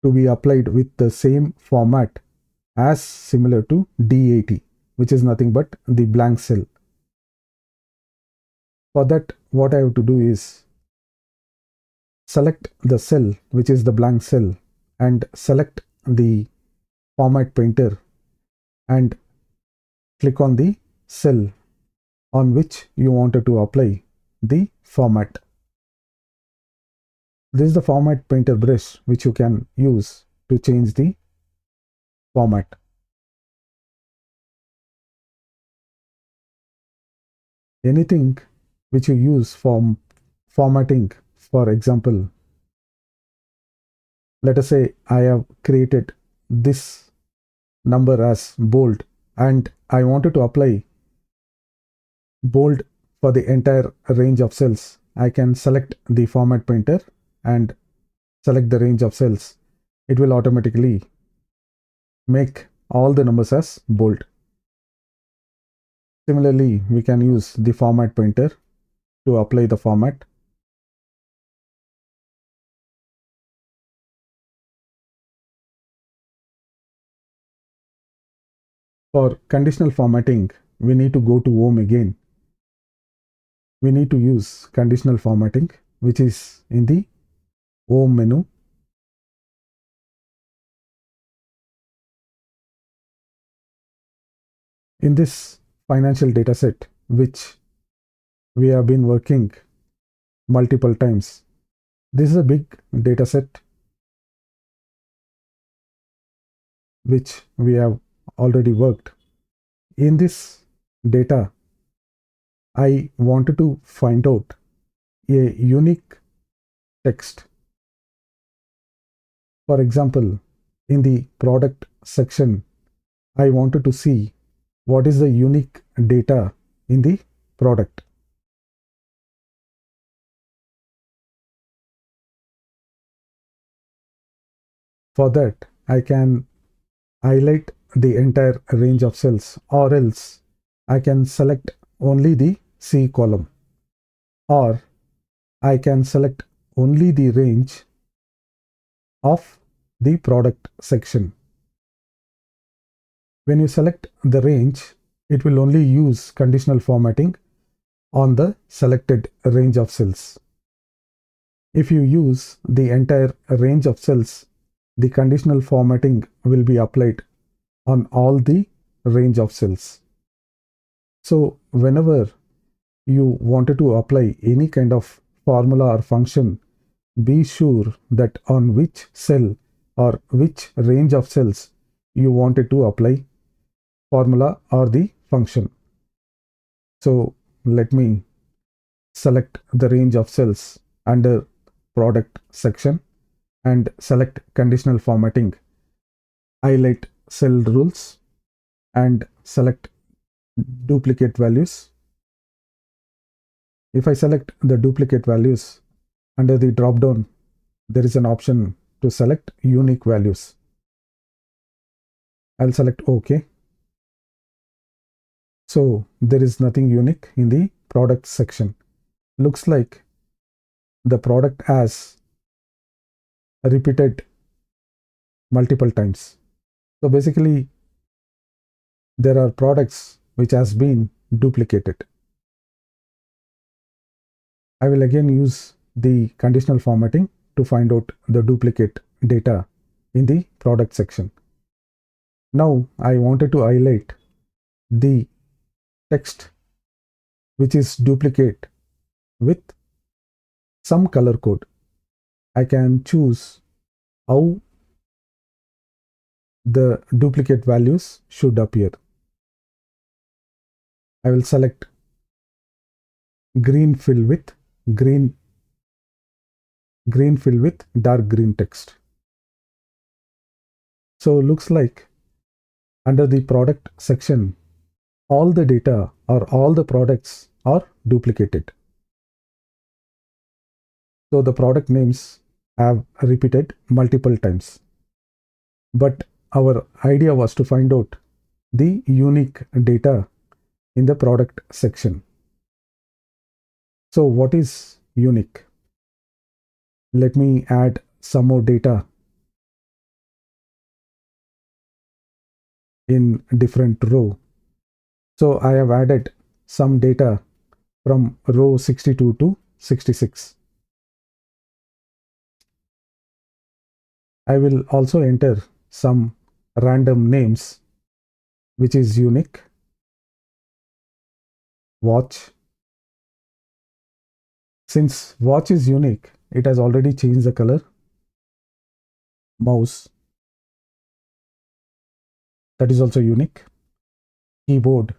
to be applied with the same format as similar to D80, which is nothing but the blank cell. For that, what I have to do is select the cell, which is the blank cell, and select the format painter and click on the cell on which you wanted to apply the format. This is the format painter brush which you can use to change the format. Anything which you use for formatting, for example, let us say I have created this number as bold and I wanted to apply bold for the entire range of cells. I can select the format painter and select the range of cells. It will automatically make all the numbers as bold. Similarly, we can use the format painter to apply the format. For conditional formatting, we need to go to Home again. We need to use conditional formatting, which is in the Home menu. In this financial dataset, which we have been working multiple times, this is a big dataset which we have already worked. In this data, I wanted to find out a unique text. For example, in the product section, I wanted to see what is the unique data in the product. For that, I can highlight the entire range of cells, or else I can select only the C column, or I can select only the range of the product section. When you select the range, it will only use conditional formatting on the selected range of cells. If you use the entire range of cells, the conditional formatting will be applied on all the range of cells. So whenever you wanted to apply any kind of formula or function, be sure that on which cell or which range of cells you wanted to apply formula or the function. So let me select the range of cells under product section and select conditional formatting, highlight cell rules and select duplicate values. If I select the duplicate values, under the drop down there is an option to select unique values. I'll select OK. So there is nothing unique in the product section. Looks like the product has repeated multiple times. So basically there are products which has been duplicated. I will again use the conditional formatting to find out the duplicate data in the product section. Now I wanted to highlight the text which is duplicate with some color code. I can choose how the duplicate values should appear. I will select green fill with green fill with dark green text. So looks like under the product section, all the data or all the products are duplicated. So the product names have repeated multiple times. But our idea was to find out the unique data in the product section. So what is unique? Let me add some more data in different row. So I have added some data from row 62 to 66. I will also enter some random names which is unique. Watch. Since watch is unique, it has already changed the color. Mouse. That is also unique. Keyboard.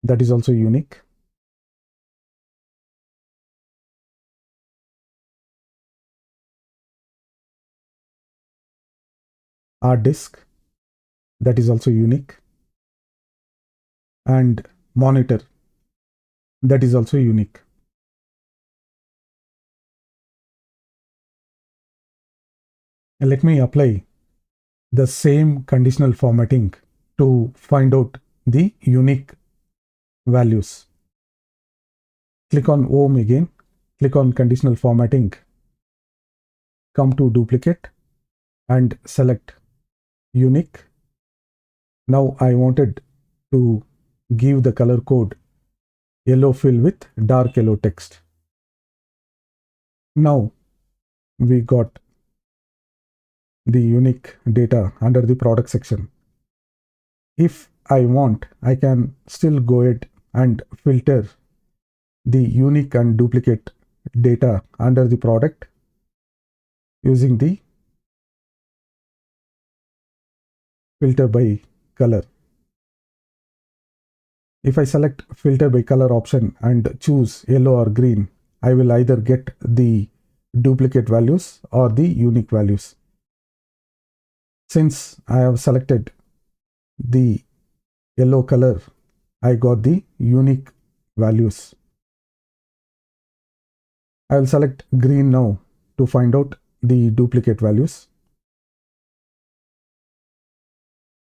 That is also unique. Hard disk. That is also unique. And monitor. That is also unique. And let me apply the same conditional formatting to find out the unique values. Click on Home again, click on Conditional Formatting, come to Duplicate and select Unique. Now I wanted to give the color code yellow fill with dark yellow text. Now we got the unique data under the product section. If I want, I can still go ahead and filter the unique and duplicate data under the product using the filter by color. If I select filter by color option and choose yellow or green, I will either get the duplicate values or the unique values. Since I have selected the yellow color, I got the unique values. I will select green now to find out the duplicate values.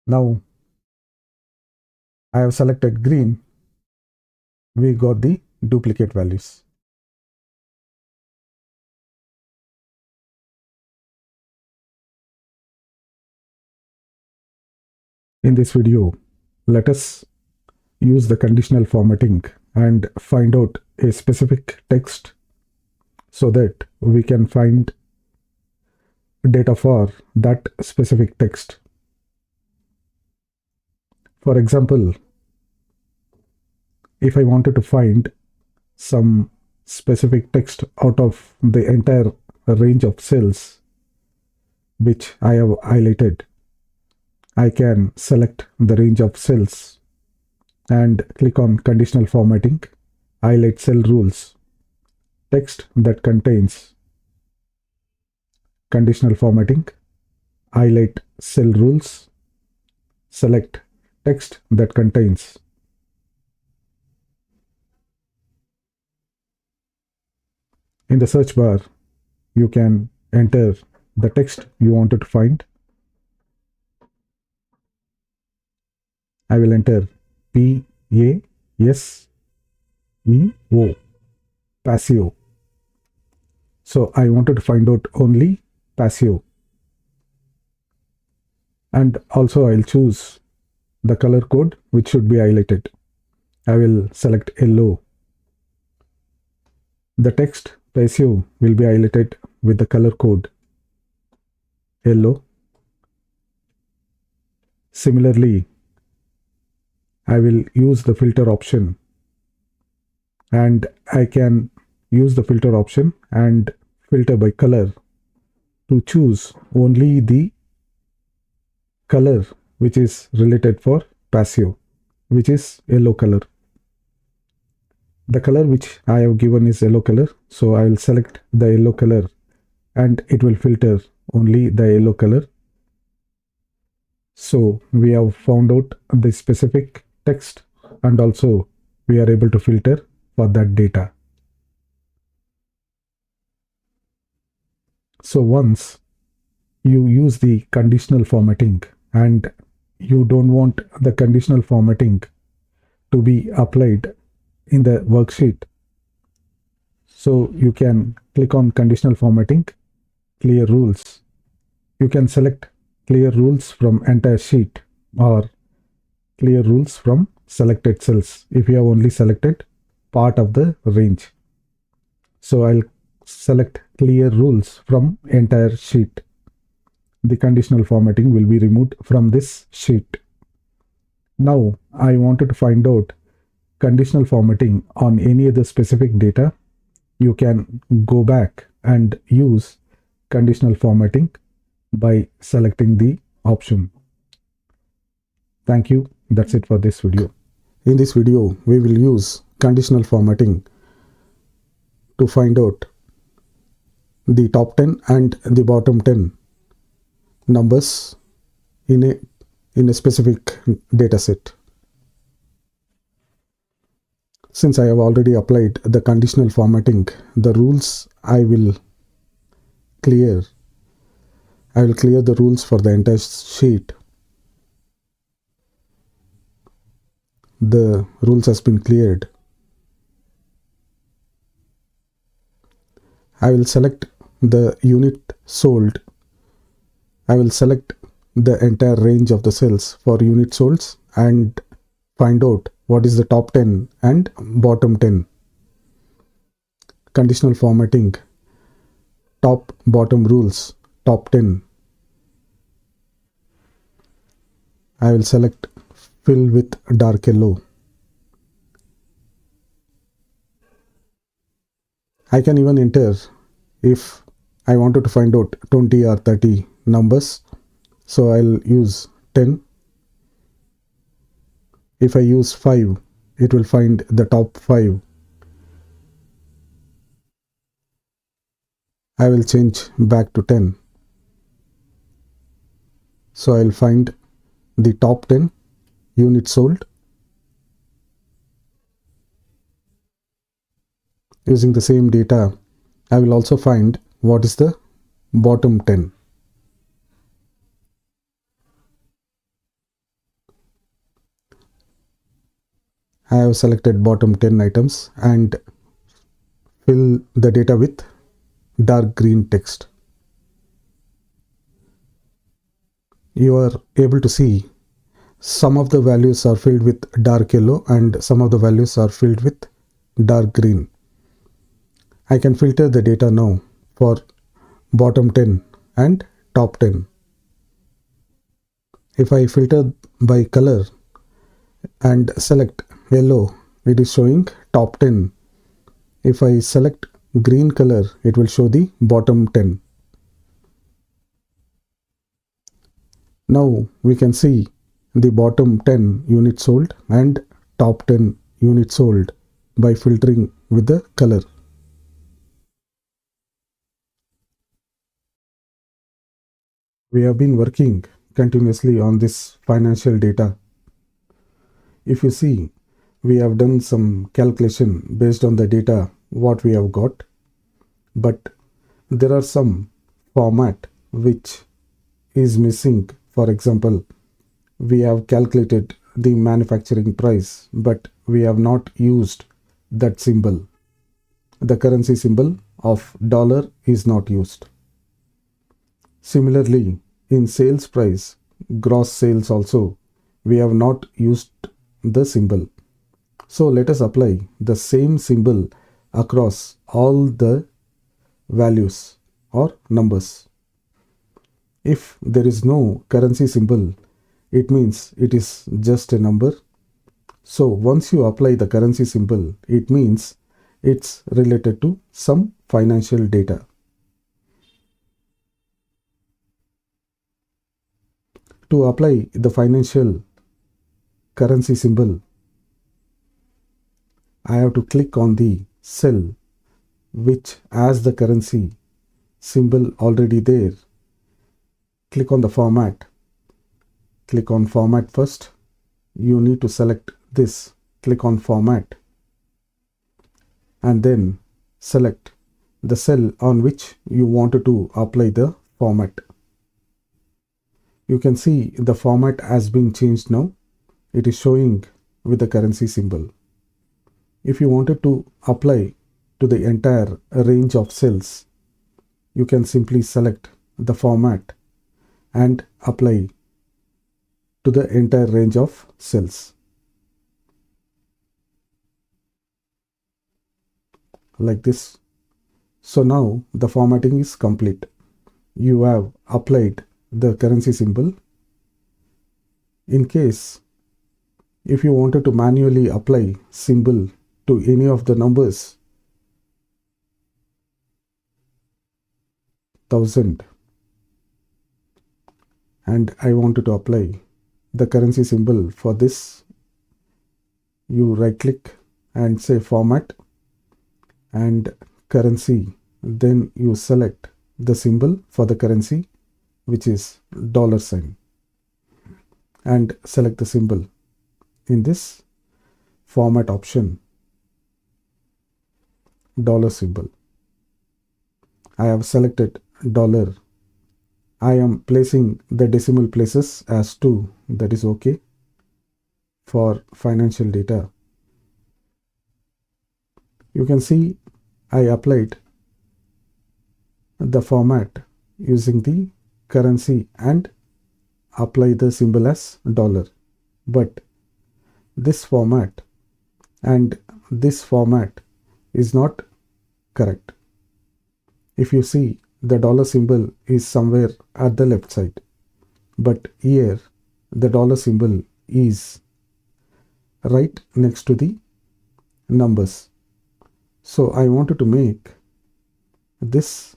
Now I have selected green, we got the duplicate values. In this video, let us use the conditional formatting and find out a specific text so that we can find data for that specific text. For example, if I wanted to find some specific text out of the entire range of cells which I have highlighted, I can select the range of cells and click on Conditional Formatting, highlight Cell Rules, text that contains Conditional Formatting, highlight Cell Rules, select text that contains. In the search bar, you can enter the text you wanted to find. I will enter PASEO, Paseo. So I wanted to find out only Paseo. And also I'll choose the color code which should be highlighted. I will select yellow. The text Paseo will be highlighted with the color code yellow. Similarly, I will use the filter option, and I can use the filter option and filter by color to choose only the color which is related for passive, which is yellow color. The color which I have given is yellow color, so I will select the yellow color and it will filter only the yellow color. So we have found out the specific text and also we are able to filter for that data. So once you use the conditional formatting and you don't want the conditional formatting to be applied in the worksheet, so you can click on conditional formatting, clear rules. You can select clear rules from entire sheet or clear rules from selected cells if you have only selected part of the range. So I'll select clear rules from entire sheet. The conditional formatting will be removed from this sheet. Now I wanted to find out conditional formatting on any other specific data. You can go back and use conditional formatting by selecting the option. Thank you. That's it for this video. In this video, we will use conditional formatting to find out the top 10 and the bottom 10 numbers in a specific data set. Since I have already applied the conditional formatting, the rules I will clear the rules for the entire sheet. The rules has been cleared. I will select the unit sold. I will select the entire range of the cells for unit solds and find out what is the top 10 and bottom 10. Conditional formatting, top bottom rules, top 10. I will select fill with dark yellow. I can even enter if I wanted to find out 20 or 30 numbers. So I'll use 10. If I use 5, it will find the top 5. I will change back to 10. So I'll find the top 10 units sold. Using the same data, I will also find what is the bottom 10. I have selected bottom 10 items and fill the data with dark green text. You are able to see some of the values are filled with dark yellow and some of the values are filled with dark green. I can filter the data now for bottom 10 and top 10. If I filter by color and select yellow, it is showing top 10. If I select green color, it will show the bottom 10. Now we can see the bottom 10 units sold and top 10 units sold by filtering with the color. We have been working continuously on this financial data. If you see, we have done some calculation based on the data what we have got, but there are some format which is missing. For example, we have calculated the manufacturing price, but we have not used that symbol. The currency symbol of dollar is not used. Similarly, in sales price, gross sales also, we have not used the symbol. So let us apply the same symbol across all the values or numbers. If there is no currency symbol, it means it is just a number. So once you apply the currency symbol, it means it's related to some financial data. To apply the financial currency symbol, I have to click on the cell which has the currency symbol already there. Click on the format. Click on format first. You need to select this. Click on format and then select the cell on which you wanted to apply the format. You can see the format has been changed now. It is showing with the currency symbol. If you wanted to apply to the entire range of cells, you can simply select the format and apply to the entire range of cells. Like this. So now the formatting is complete. You have applied the currency symbol. In case if you wanted to manually apply symbol to any of the numbers, 1000, and I wanted to apply the currency symbol for this, you right click and say format and currency, then you select the symbol for the currency, which is $, and select the symbol in this format option, dollar symbol. I have selected dollar. I am placing the decimal places as 2, that is okay for financial data. You can see I applied the format using the currency and apply the symbol as dollar. But this format and this format is not correct. If you see, the dollar symbol is somewhere at the left side, but here the dollar symbol is right next to the numbers. So I wanted to make this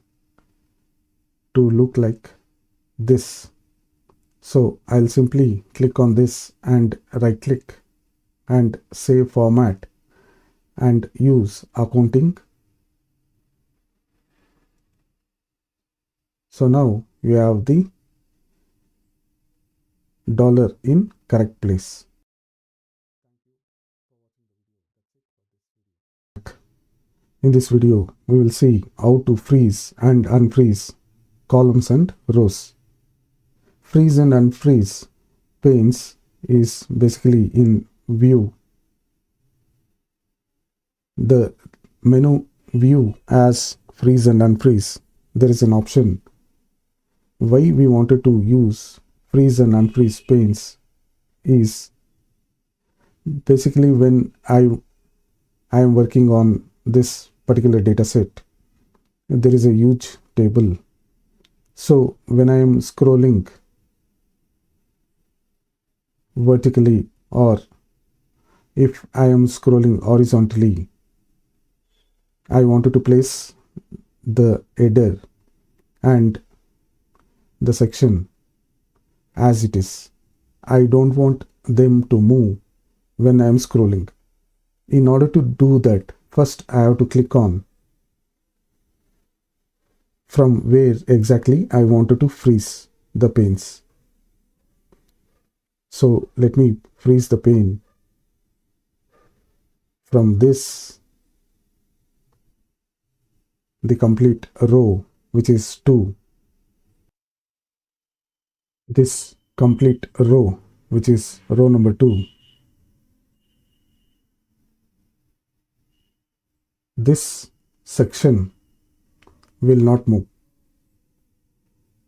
to look like this. So I'll simply click on this and right click and save format and use accounting. So now you have the dollar in correct place. In this video, we will see how to freeze and unfreeze columns and rows. Freeze and unfreeze panes is basically in view. The menu view as freeze and unfreeze, there is an option. Why we wanted to use freeze and unfreeze panes is basically when I am working on this particular data set, there is a huge table. So when I am scrolling vertically, or if I am scrolling horizontally, I wanted to place the header and the section as it is. I don't want them to move when I am scrolling. In order to do that, first I have to click on from where exactly I wanted to freeze the panes. So let me freeze the pane from this, the complete row, which is 2. This complete row, which is row number 2. This section will not move.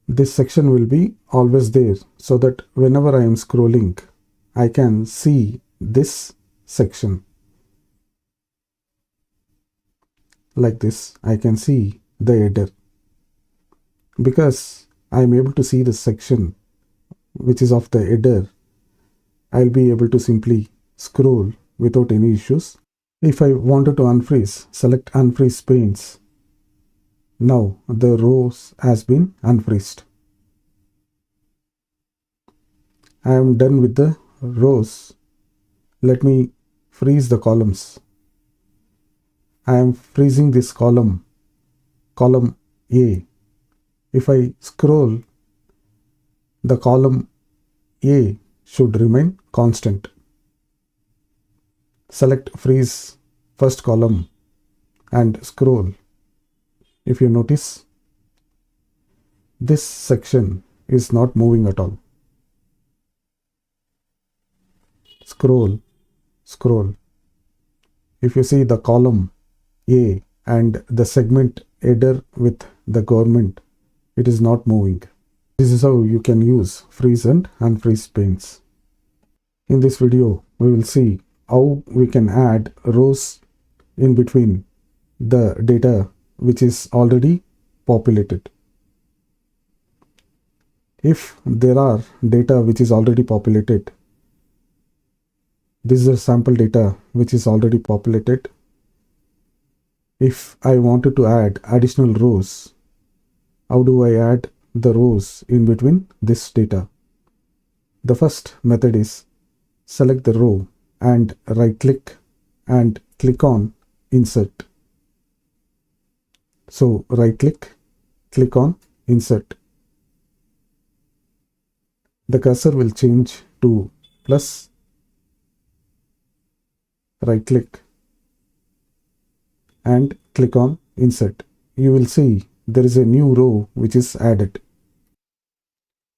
This section will be always there, so that whenever I am scrolling, I can see this section. Like this, I can see the header. Because I am able to see the section which is of the header, I'll be able to simply scroll without any issues. If I wanted to unfreeze, select unfreeze panes. Now the rows has been unfreezed. I am done with the rows. Let me freeze the columns. I am freezing this column A. If I scroll, the column A should remain constant. Select freeze first column and scroll. If you notice, this section is not moving at all. Scroll. If you see the column A and the segment header with the government, it is not moving. This is how you can use freeze and unfreeze panes. In this video, we will see how we can add rows in between the data which is already populated. If there are data which is already populated, this is a sample data which is already populated. If I wanted to add additional rows, how do I add the rows in between this data? The first method is select the row and right click and click on insert. So right click on insert. The cursor will change to plus. Right click and click on insert. You will see there is a new row which is added.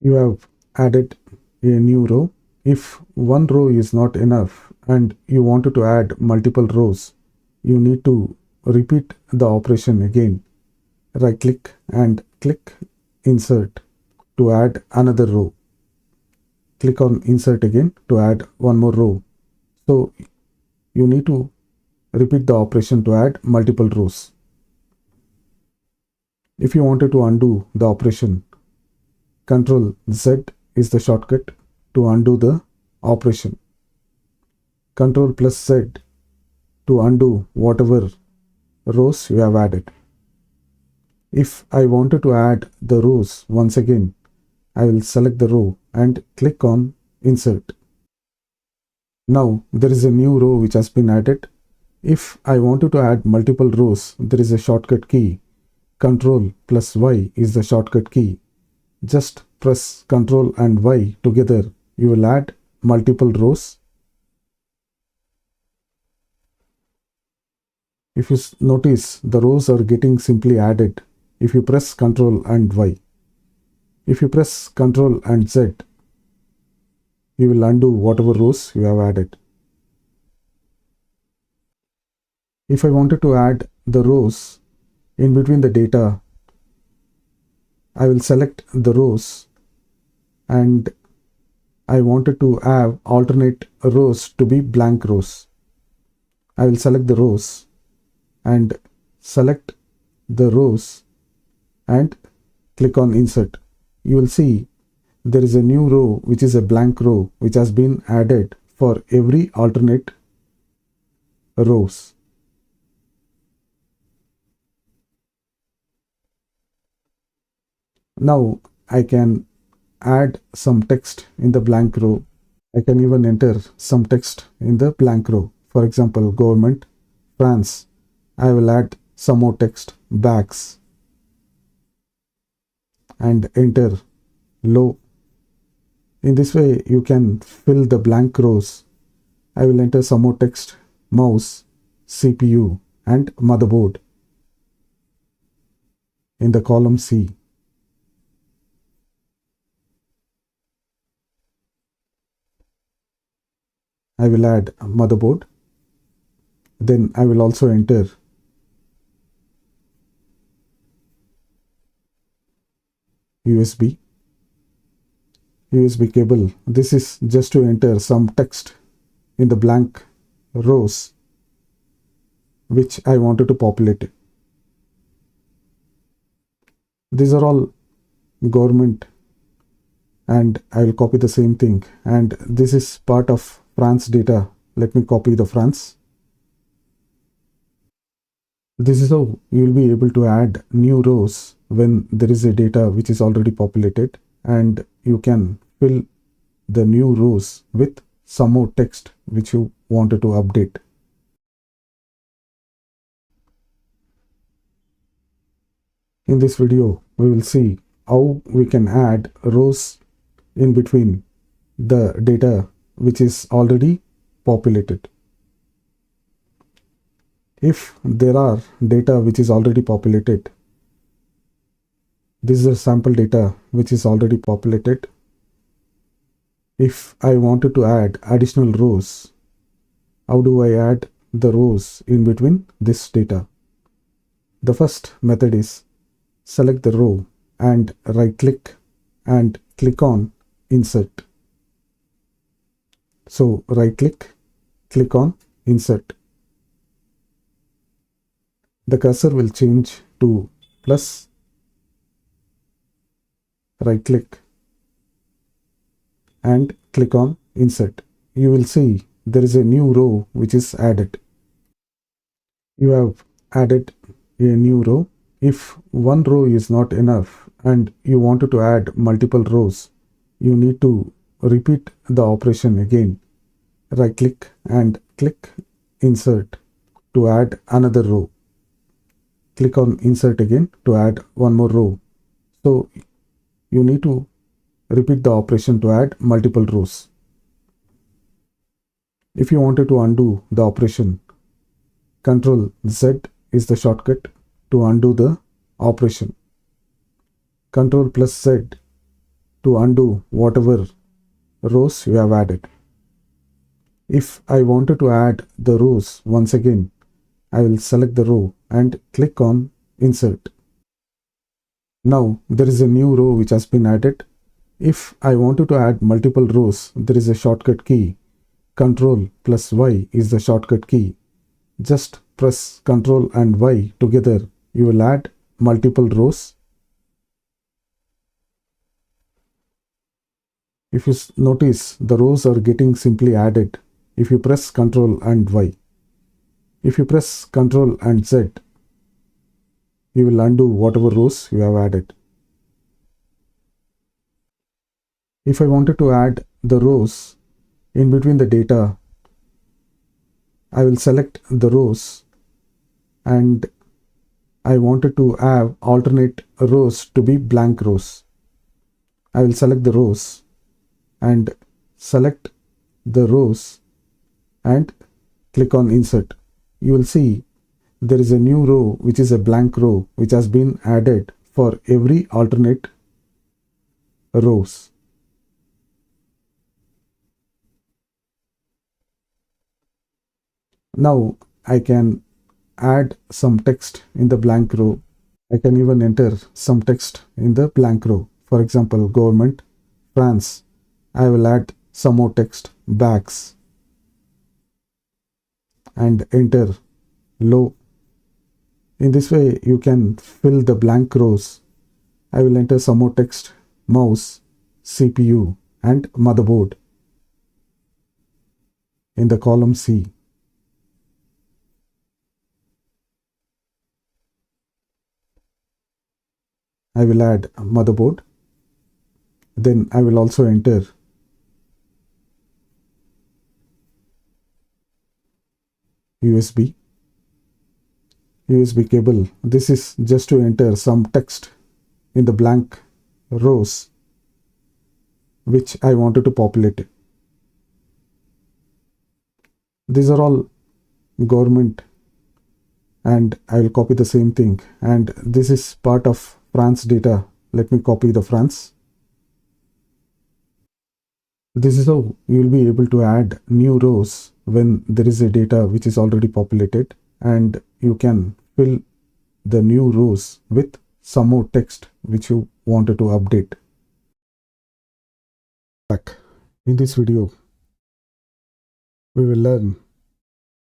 You have added a new row. If one row is not enough and you wanted to add multiple rows, you need to repeat the operation again. Right click and click insert to add another row. Click on insert again to add one more row. So you need to repeat the operation to add multiple rows. If you wanted to undo the operation, Ctrl Z is the shortcut to undo the operation. Ctrl plus Z to undo whatever rows you have added. If I wanted to add the rows once again, I will select the row and click on insert. Now there is a new row which has been added. If I wanted to add multiple rows, there is a shortcut key. Ctrl plus Y is the shortcut key. Just press Ctrl and Y together. You will add multiple rows. If you notice, the rows are getting simply added if you press Ctrl and Y. If you press Ctrl and Z, you will undo whatever rows you have added. If I wanted to add the rows in between the data, I will select the rows and I wanted to have alternate rows to be blank rows. I will select the rows and select the rows and click on insert. You will see there is a new row which is a blank row which has been added for every alternate rows. Now I can add some text in the blank row. I can even enter some text in the blank row. For example, government, France. I will add some more text, bags, and enter low. In this way, you can fill the blank rows. I will enter some more text, mouse, CPU, and motherboard in the column C. I will add motherboard. Then I will also enter USB cable. This is just to enter some text in the blank rows which I wanted to populate. These are all government, and I will copy the same thing. And this is part of France data. Let me copy the France. This is how you will be able to add new rows when there is a data which is already populated, and you can fill the new rows with some more text which you wanted to update. In this video, we will see how we can add rows in between the data which is already populated. If there are data which is already populated, this is a sample data which is already populated. If I wanted to add additional rows, how do I add the rows in between this data? The first method is select the row and right click and click on insert. So right click on insert. The cursor will change to plus, right click and click on insert. You will see there is a new row which is added. You have added a new row. If one row is not enough and you wanted to add multiple rows, you need to repeat the operation again. Right click and click insert to add another row. Click on insert again to add one more row. So you need to repeat the operation to add multiple rows. If you wanted to undo the operation, Ctrl Z is the shortcut to undo the operation. Ctrl plus Z to undo whatever rows you have added. If I wanted to add the rows once again, I will select the row and click on insert. Now there is a new row which has been added. If I wanted to add multiple rows, there is a shortcut key. Ctrl plus Y is the shortcut key. Just press Ctrl and Y together. You will add multiple rows. If you notice, the rows are getting simply added if you press Ctrl and Y. If you press Ctrl and Z, you will undo whatever rows you have added. If I wanted to add the rows in between the data, I will select the rows and I wanted to have alternate rows to be blank rows. I will select the rows and select the rows and click on insert. You will see there is a new row which is a blank row which has been added for every alternate rows. Now I can add some text in the blank row. I can even enter some text in the blank row. For example, government, France. I will add some more text, bags, and enter low. In this way, you can fill the blank rows. I will enter some more text, mouse, CPU, and motherboard in the column C. I will add motherboard. Then I will also enter USB cable. This is just to enter some text in the blank rows which I wanted to populate. These are all government, and I will copy the same thing, and this is part of France data. Let me copy the France. This is how you will be able to add new rows when there is a data which is already populated, and you can fill the new rows with some more text which you wanted to update. Back. In this video, we will learn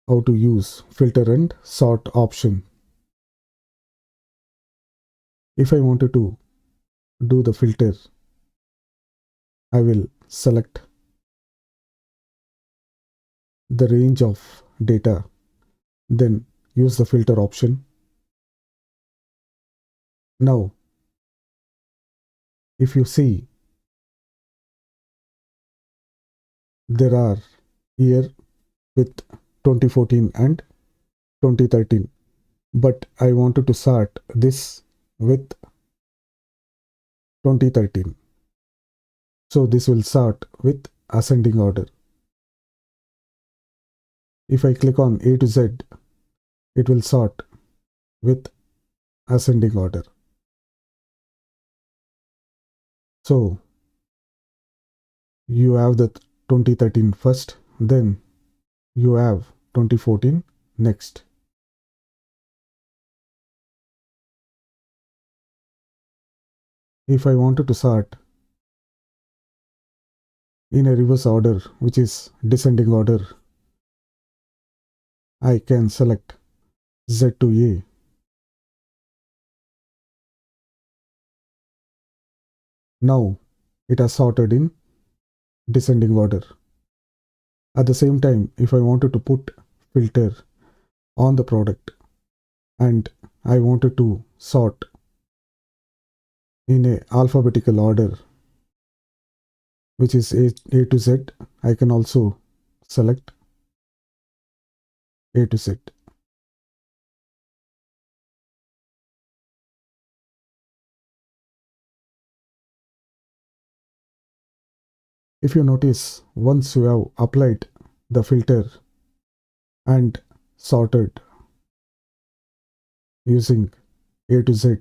how to use filter and sort option. If I wanted to do the filter, I will select the range of data, then use the filter option. Now, if you see, there are year with 2014 and 2013, but I wanted to sort this with 2013. So this will sort with ascending order. If I click on A to Z, it will sort with ascending order. So you have the 2013 first, then you have 2014 next. If I wanted to sort in a reverse order, which is descending order, I can select Z to A. Now it has sorted in descending order. At the same time, if I wanted to put filter on the product and I wanted to sort in a alphabetical order, which is A to Z, I can also select A to Z. If you notice, once you have applied the filter and sorted using A to Z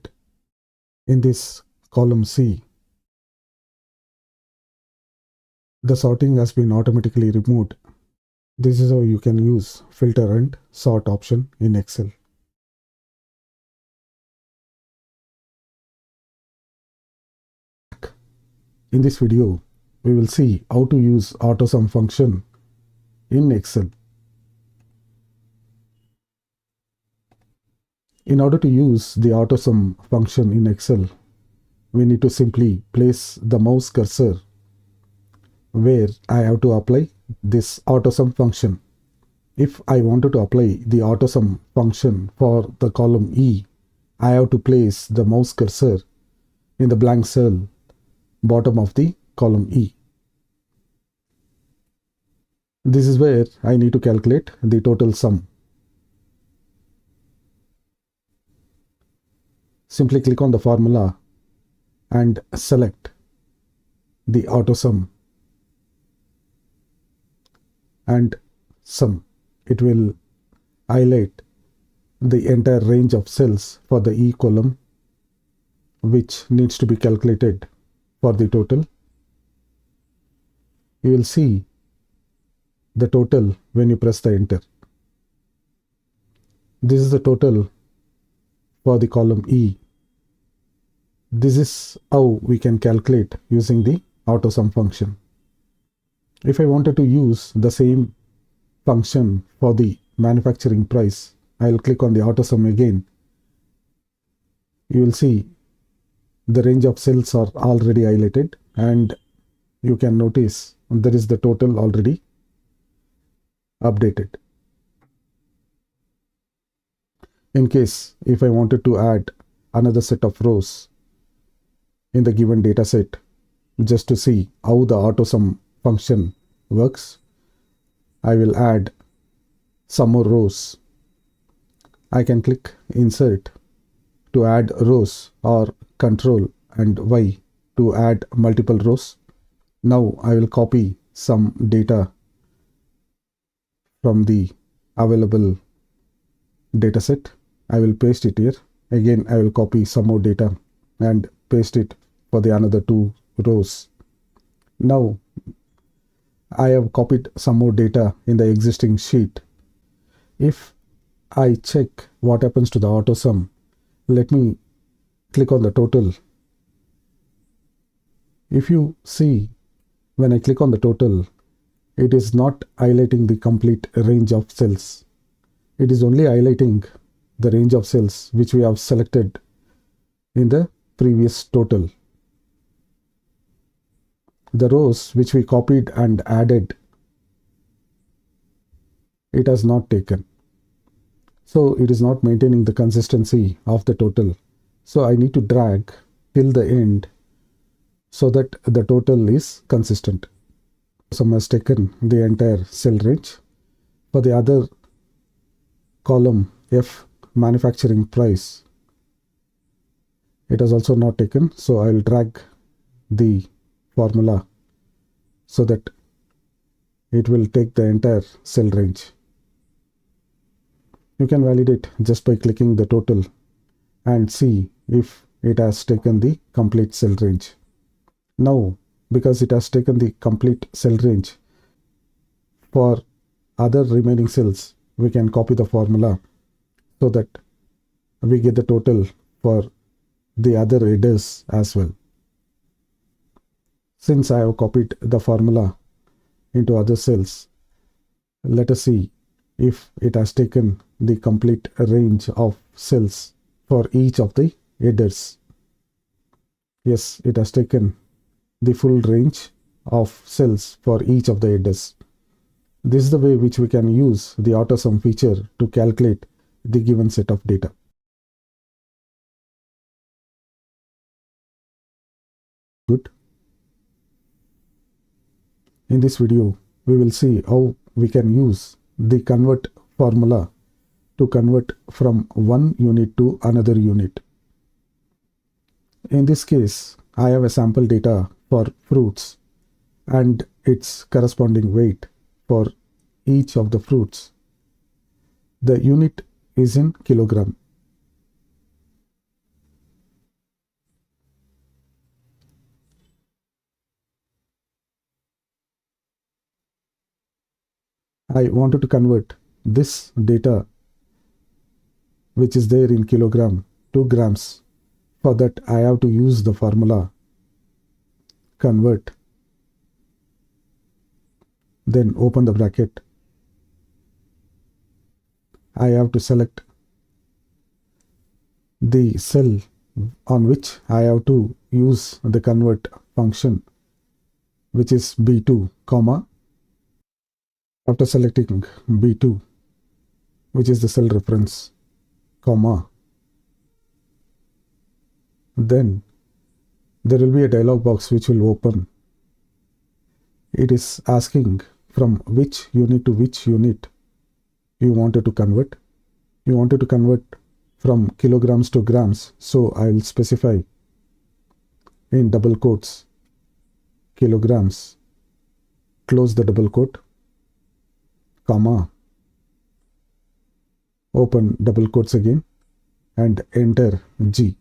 in this column C, the sorting has been automatically removed. This is how you can use filter and sort option in Excel. In this video, we will see how to use AutoSum function in Excel. In order to use the AutoSum function in Excel, we need to simply place the mouse cursor where I have to apply this AutoSum function. If I wanted to apply the AutoSum function for the column E, I have to place the mouse cursor in the blank cell bottom of the column E. This is where I need to calculate the total sum. Simply click on the formula and select the AutoSum and sum. It will highlight the entire range of cells for the E column which needs to be calculated for the total. You will see the total when you press the enter. This is the total for the column E. This is how we can calculate using the AutoSum function. If I wanted to use the same function for the manufacturing price, I will click on the AutoSum again. You will see the range of cells are already highlighted and you can notice there is the total already updated. In case if I wanted to add another set of rows in the given data set, just to see how the AutoSum function works, I will add some more rows. I can click Insert to add rows or Control and Y to add multiple rows. Now I will copy some data from the available dataset. I will paste it here. Again, I will copy some more data and paste it for the another 2 rows. Now I have copied some more data in the existing sheet. If I check what happens to the AutoSum, let me click on the total. If you see, when I click on the total, it is not highlighting the complete range of cells. It is only highlighting the range of cells which we have selected in the previous total. The rows which we copied and added, it has not taken. So it is not maintaining the consistency of the total. So I need to drag till the end so that the total is consistent. Sum has taken the entire cell range. For the other column F, manufacturing price, it has also not taken, so I will drag the formula so that it will take the entire cell range. You can validate just by clicking the total and see if it has taken the complete cell range. Now, because it has taken the complete cell range, for other remaining cells, we can copy the formula so that we get the total for the other headers as well. Since I have copied the formula into other cells, let us see if it has taken the complete range of cells for each of the headers. Yes, it has taken the full range of cells for each of the headers. This is the way which we can use the AutoSum feature to calculate the given set of data. Good. In this video, we will see how we can use the convert formula to convert from one unit to another unit. In this case, I have a sample data for fruits and its corresponding weight for each of the fruits. The unit is in kilogram. I wanted to convert this data, which is there in kilogram, to grams. For that, I have to use the formula convert, then open the bracket. I have to select the cell on which I have to use the convert function, which is B2, comma. After selecting B2, which is the cell reference, comma, then there will be a dialog box which will open. It is asking from which unit to which unit you wanted to convert. You wanted to convert from kilograms to grams, so I will specify in double quotes kilograms, close the double quote, comma, open double quotes again, and enter G.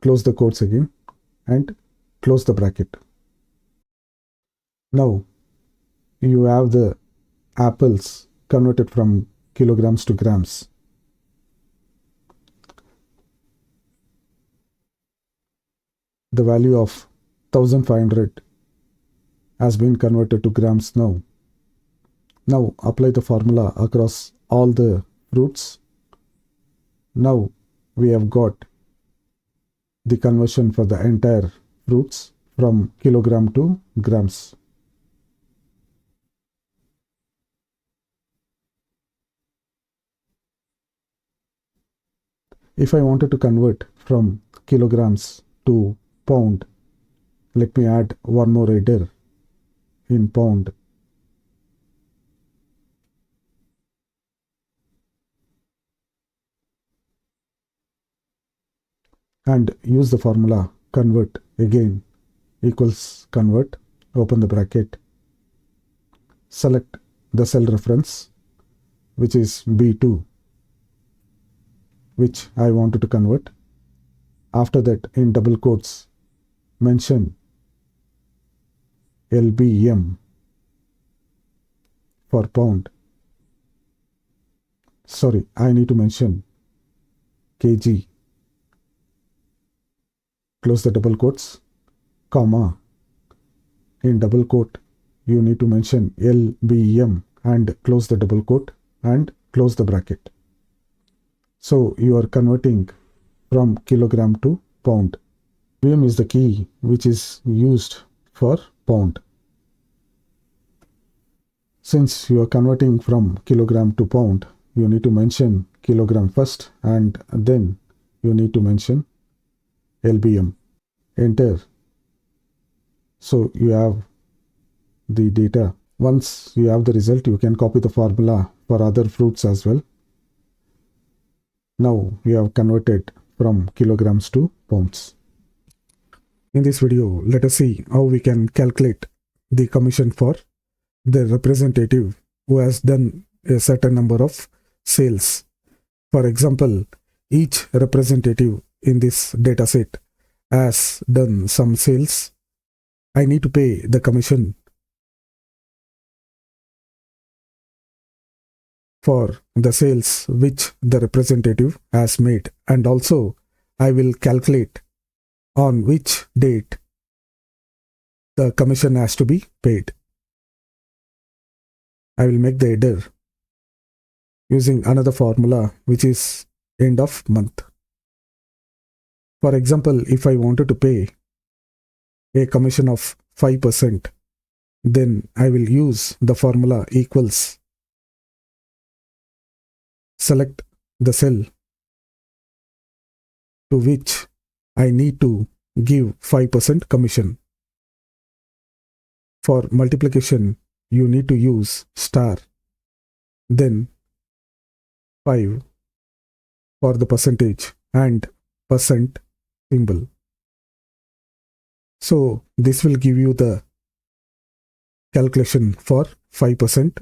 Close the quotes again and close the bracket. Now you have the apples converted from kilograms to grams. The value of 1500 has been converted to grams now. Now apply the formula across all the fruits. Now we have got the conversion for the entire fruits from kilogram to grams. If I wanted to convert from kilograms to pound, let me add one more header in pound. And use the formula convert again equals convert, open the bracket, select the cell reference, which is B2, which I wanted to convert. After that, in double quotes, mention LBM for pound. Sorry, I need to mention kg. Close the double quotes, comma. In double quote, you need to mention LBM and close the double quote and close the bracket. So you are converting from kilogram to pound. LBM is the key which is used for pound. Since you are converting from kilogram to pound, you need to mention kilogram first and then you need to mention LBM. Enter. So you have the data. Once you have the result, you can copy the formula for other fruits as well. Now we have converted from kilograms to pounds. In this video, let us see how we can calculate the commission for the representative who has done a certain number of sales. For example, each representative in this data set has done some sales. I need to pay the commission for the sales which the representative has made, and also I will calculate on which date the commission has to be paid. I will make the header using another formula which is end of month. For example, if I wanted to pay a commission of 5%, then I will use the formula equals, select the cell to which I need to give 5% commission. For multiplication, you need to use star, then 5 for the percentage and percent symbol. So this will give you the calculation for 5%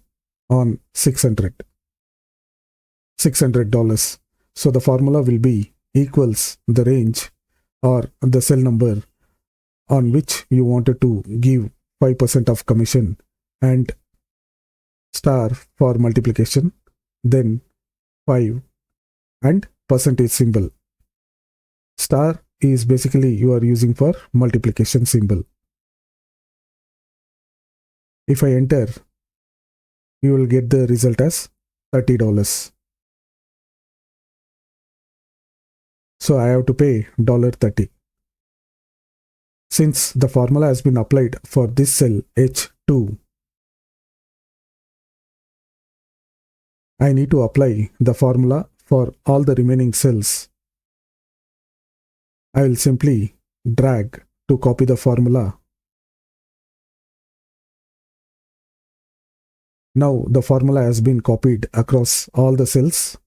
on $600. So the formula will be equals the range or the cell number on which you wanted to give 5% of commission and star for multiplication, then 5 and percentage symbol. Star is basically you are using for multiplication symbol. If I enter, you will get the result as $30. So I have to pay $30. Since the formula has been applied for this cell H2, I need to apply the formula for all the remaining cells. I will simply drag to copy the formula. Now the formula has been copied across all the cells.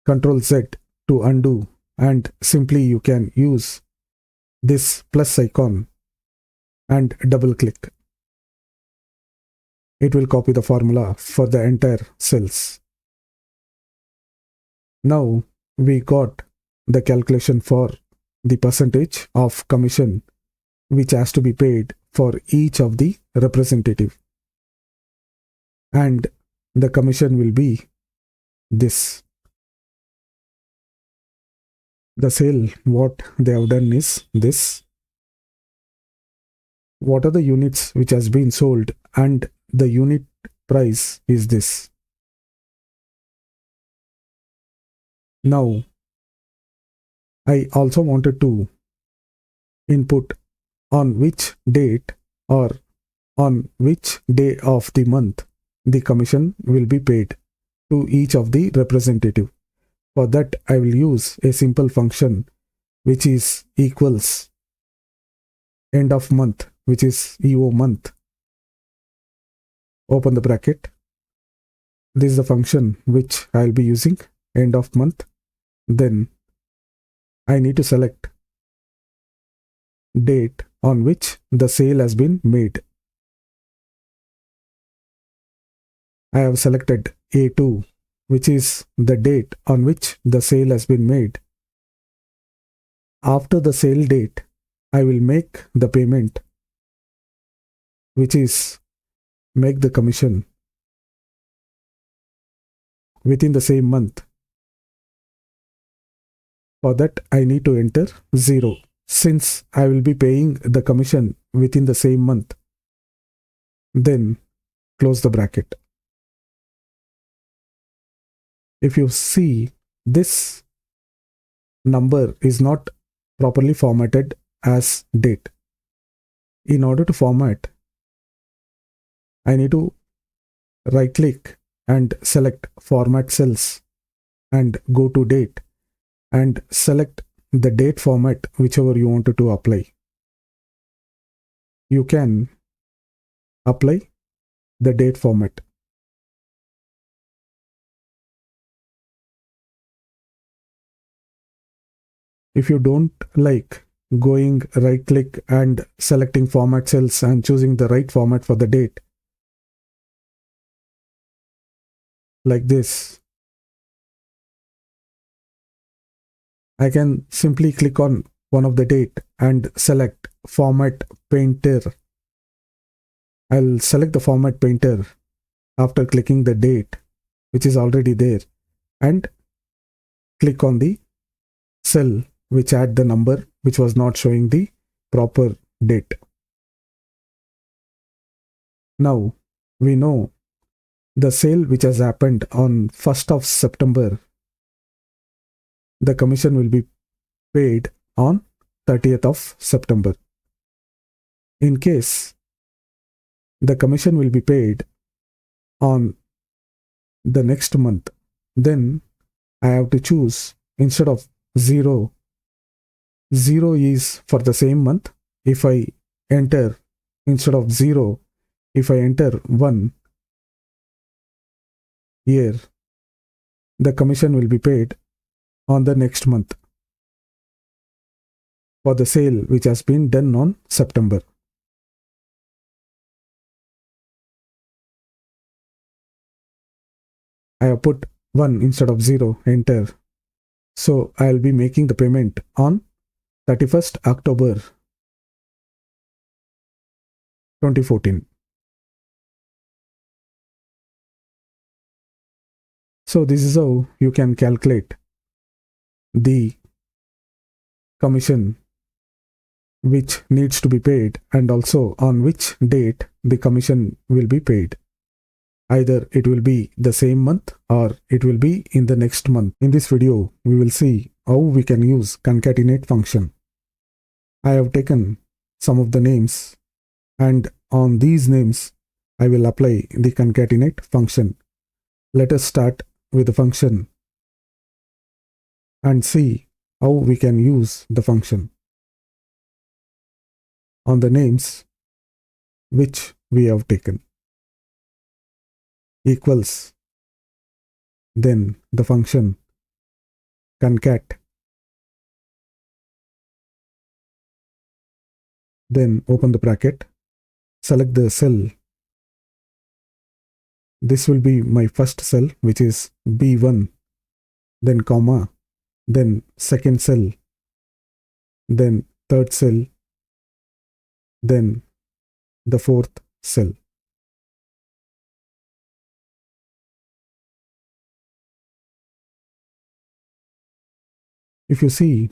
Ctrl Z to undo, and simply you can use this plus icon and double click. It will copy the formula for the entire cells. Now we got the calculation for the percentage of commission which has to be paid for each of the representative, and the commission will be this. The sale what they have done is this. What are the units which has been sold, and the unit price is this. Now I also wanted to input on which date or on which day of the month the commission will be paid to each of the representative. For that, I will use a simple function which is equals end of month, which is EO month. Open the bracket. This is the function which I will be using, end of month. Then I need to select date on which the sale has been made. I have selected A2, which is the date on which the sale has been made. After the sale date, I will make the payment, which is make the commission within the same month. For that, I need to enter 0, since I will be paying the commission within the same month. Then close the bracket. If you see, this number is not properly formatted as date. In order to format, I need to right click and select format cells and go to date and select the date format whichever you wanted to apply. You can apply the date format. If you don't like going right click and selecting format cells and choosing the right format for the date, like this, I can simply click on one of the date and select format painter. I'll select the format painter after clicking the date, which is already there, and click on the cell which had the number which was not showing the proper date. Now we know the sale which has happened on 1st of September, the commission will be paid on 30th of September. In case the commission will be paid on the next month, then I have to choose, instead of 0, 0 is for the same month. If I enter, instead of 0, if I enter 1 year, the commission will be paid on the next month for the sale which has been done on September. I have put 1 instead of 0, enter. So I'll be making the payment on 31st October 2014. So this is how you can calculate the commission which needs to be paid and also on which date the commission will be paid. Either it will be the same month or it will be in the next month. In this video, we will see how we can use concatenate function. I have taken some of the names, and on these names, I will apply the concatenate function. Let us start with the function and see how we can use the function on the names which we have taken. Equals, then the function concat, then open the bracket, select the cell. This will be my first cell, which is B1, then comma, then second cell, then third cell, then the fourth cell. If you see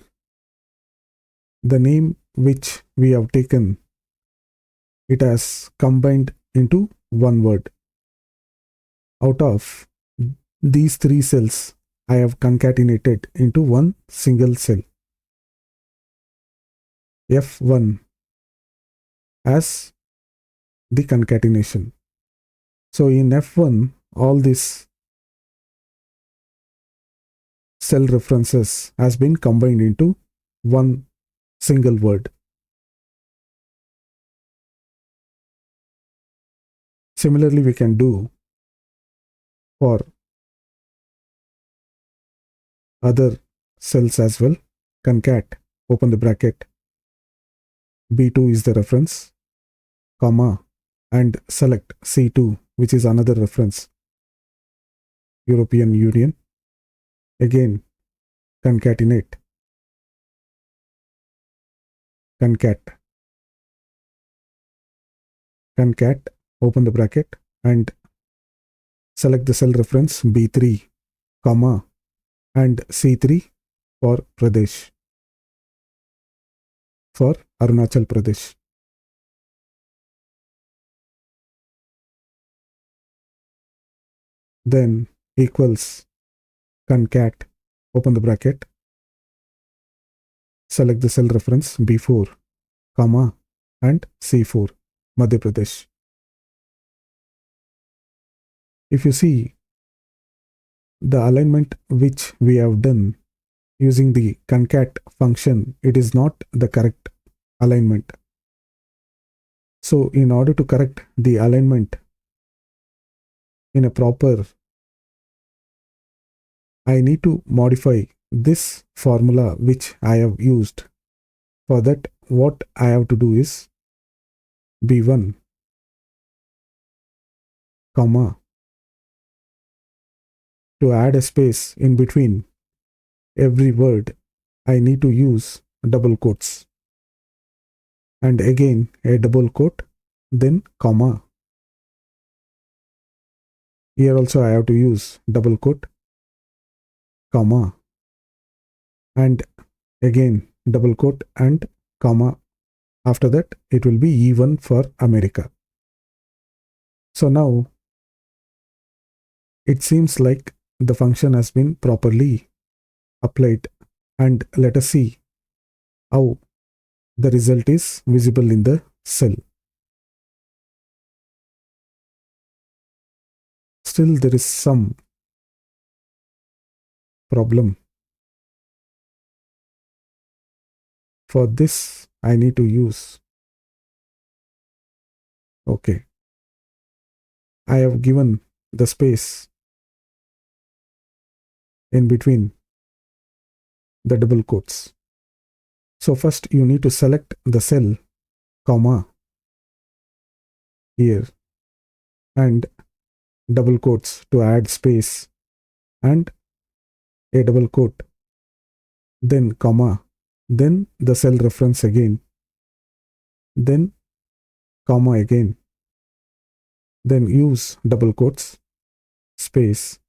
the name which we have taken, it has combined into one word. Out of these 3 cells, I have concatenated into one single cell. F1 as the concatenation. So in F1, all these cell references has been combined into one single word. Similarly, we can do for other cells as well. Concat, open the bracket, B2 is the reference, comma, and select C2, which is another reference, European Union. Again, concatenate, concat, concat, open the bracket, and select the cell reference B3, comma, and C3 for Pradesh, for Arunachal Pradesh. Then equals concat, open the bracket, select the cell reference B4, comma, and C4, Madhya Pradesh. If you see the alignment which we have done using the concat function, it is not the correct alignment. So in order to correct the alignment in a proper, I need to modify this formula which I have used. For that, what I have to do is B1, comma, to add a space in between every word, I need to use double quotes. And again a double quote, then comma. Here also I have to use double quote, comma, and again double quote and comma. After that, it will be E1 for America. So now it seems like the function has been properly applied, and let us see how the result is visible in the cell. Still there is some problem. For this I need to use, okay, I have given the space in between the double quotes. So first you need to select the cell, comma, here, and double quotes to add space, and a double quote, then comma, then the cell reference again, then comma again, then use double quotes, space,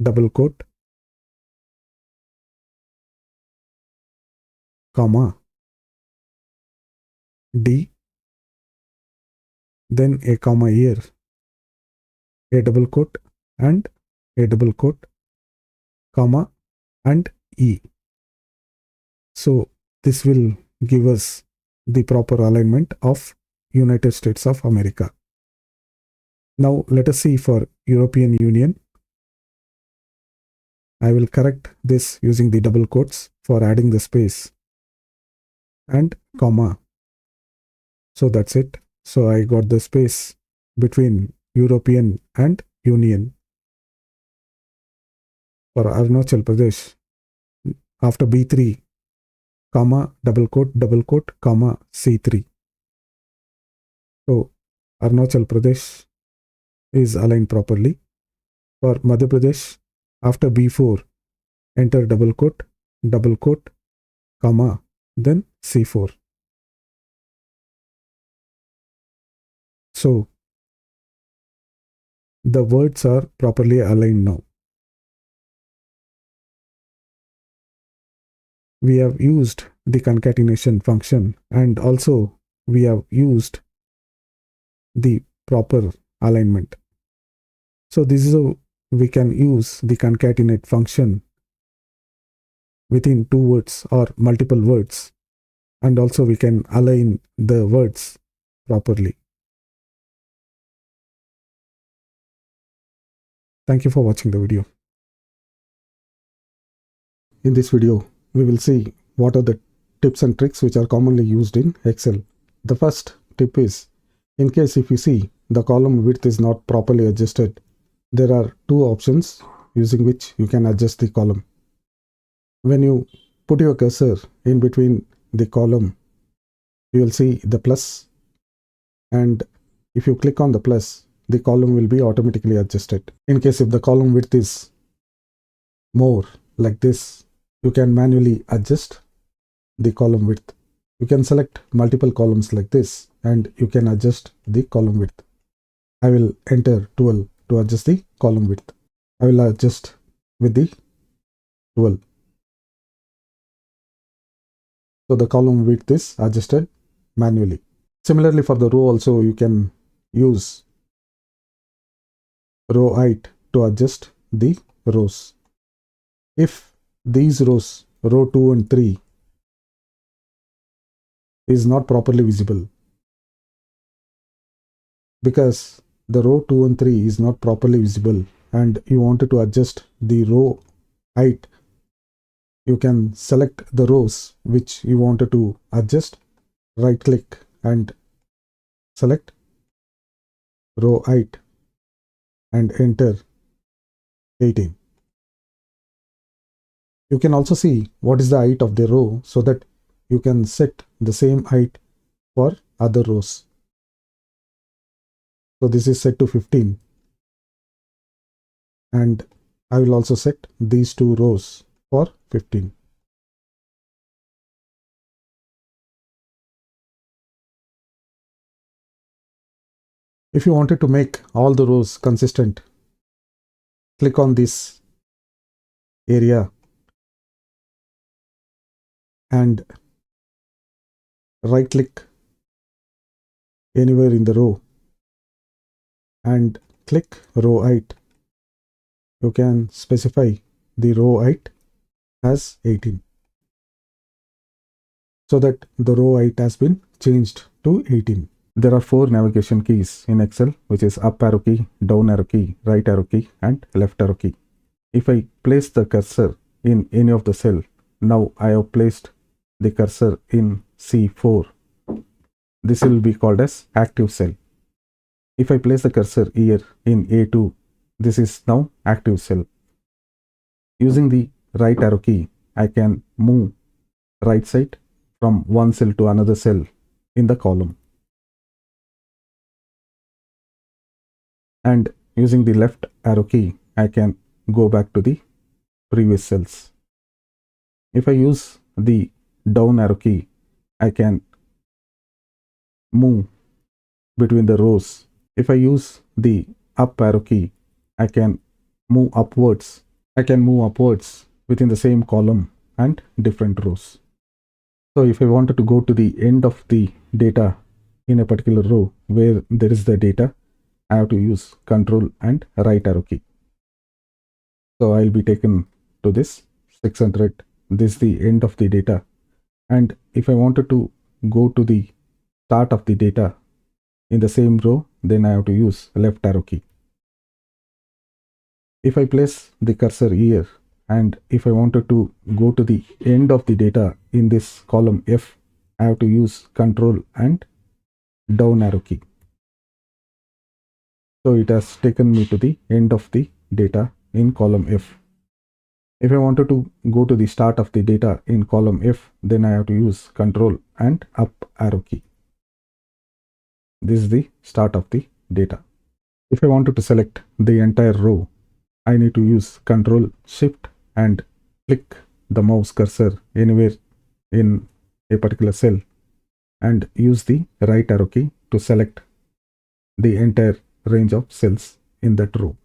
double quote, comma, D, then a comma here, a double quote and a double quote, comma, and E. So this will give us the proper alignment of United States of America. Now let us see for European Union. I will correct this using the double quotes for adding the space and comma. So that's it. So I got the space between European and Union. For Arunachal Pradesh, after B3, comma, double quote, comma, C3. So Arunachal Pradesh is aligned properly. For Madhya Pradesh, after B4, enter double quote, comma, then C4. So the words are properly aligned now. We have used the concatenation function, and also we have used the proper alignment. So this is how we can use the concatenate function within two words or multiple words, and also we can align the words properly. Thank you for watching the video. In this video, we will see what are the tips and tricks which are commonly used in Excel. The first tip is, in case if you see the column width is not properly adjusted, there are two options using which you can adjust the column. When you put your cursor in between the column, you will see the plus, and if you click on the plus, the column will be automatically adjusted. In case if the column width is more like this, you can manually adjust the column width. You can select multiple columns like this and you can adjust the column width. I will enter 12 to adjust the column width. I will adjust with the 12. So the column width is adjusted manually. Similarly for the row also, you can use row height to adjust the rows. If these rows, row 2 and 3, is not properly visible, because the row 2 and 3 is not properly visible and you wanted to adjust the row height, you can select the rows which you wanted to adjust, right click and select row height and enter 18. You can also see what is the height of the row so that you can set the same height for other rows. So this is set to 15, and I will also set these two rows for 15. If you wanted to make all the rows consistent, click on this area and right click anywhere in the row and click row height. You can specify the row height as 18 so that the row height has been changed to 18. There are 4 navigation keys in Excel, which is up arrow key, down arrow key, right arrow key, and left arrow key. If I place the cursor in any of the cell, now I have placed the cursor in C4. This will be called as active cell. If I place the cursor here in A2, this is now active cell. Using the right arrow key, I can move right side from one cell to another cell in the column. And using the left arrow key, I can go back to the previous cells. If I use the down arrow key, I can move between the rows. If I use the up arrow key, I can move upwards. I can move upwards within the same column and different rows. So if I wanted to go to the end of the data in a particular row where there is the data, I have to use Control and right arrow key. So I'll be taken to this 600. This is the end of the data. And if I wanted to go to the start of the data in the same row, then I have to use left arrow key. If I place the cursor here, and if I wanted to go to the end of the data in this column F, I have to use Control and down arrow key. So it has taken me to the end of the data in column F. If I wanted to go to the start of the data in column F, then I have to use Control and up arrow key. This is the start of the data. If I wanted to select the entire row, I need to use Control Shift and click the mouse cursor anywhere in a particular cell and use the right arrow key to select the entire range of cells in that row.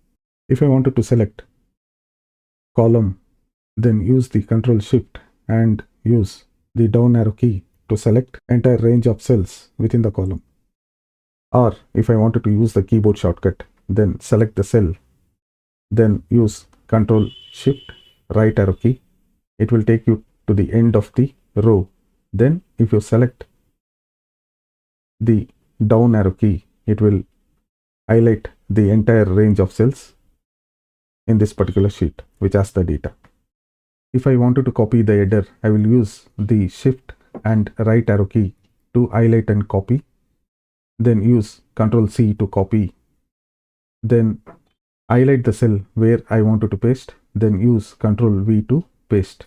If I wanted to select column, then use the Control Shift and use the down arrow key to select entire range of cells within the column. Or if I wanted to use the keyboard shortcut, then select the cell, then use Control Shift right arrow key. It will take you to the end of the row. Then if you select the down arrow key, it will highlight the entire range of cells in this particular sheet which has the data. If I wanted to copy the header, I will use the Shift and right arrow key to highlight and copy. Then use Control C to copy. Then highlight the cell where I wanted to paste. Then use Control V to paste.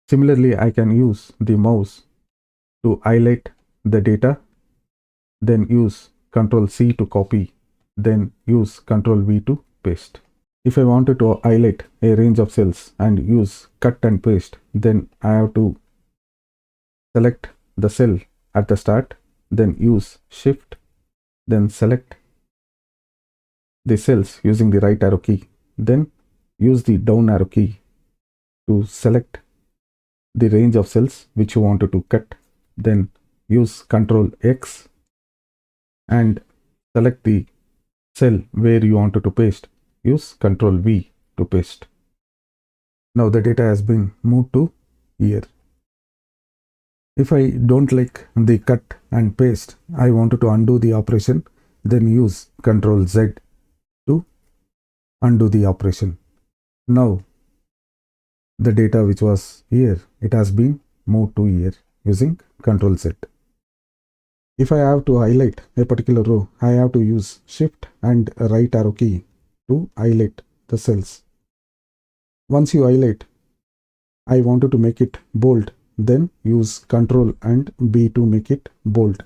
Similarly, I can use the mouse to highlight the data. Then use Control C to copy. Then use Control V to paste. If I wanted to highlight a range of cells and use cut and paste, then I have to select the cell at the start, then use Shift, then select the cells using the right arrow key, then use the down arrow key to select the range of cells which you wanted to cut, then use Control X and select the cell where you wanted to paste. Use Control V to paste. Now the data has been moved to here. If I don't like the cut and paste, I wanted to undo the operation, then use Control Z to undo the operation. Now the data which was here, it has been moved to here using Control Z. If I have to highlight a particular row, I have to use Shift and right arrow key to highlight the cells. Once you highlight, I wanted to make it bold, then use Ctrl and B to make it bold.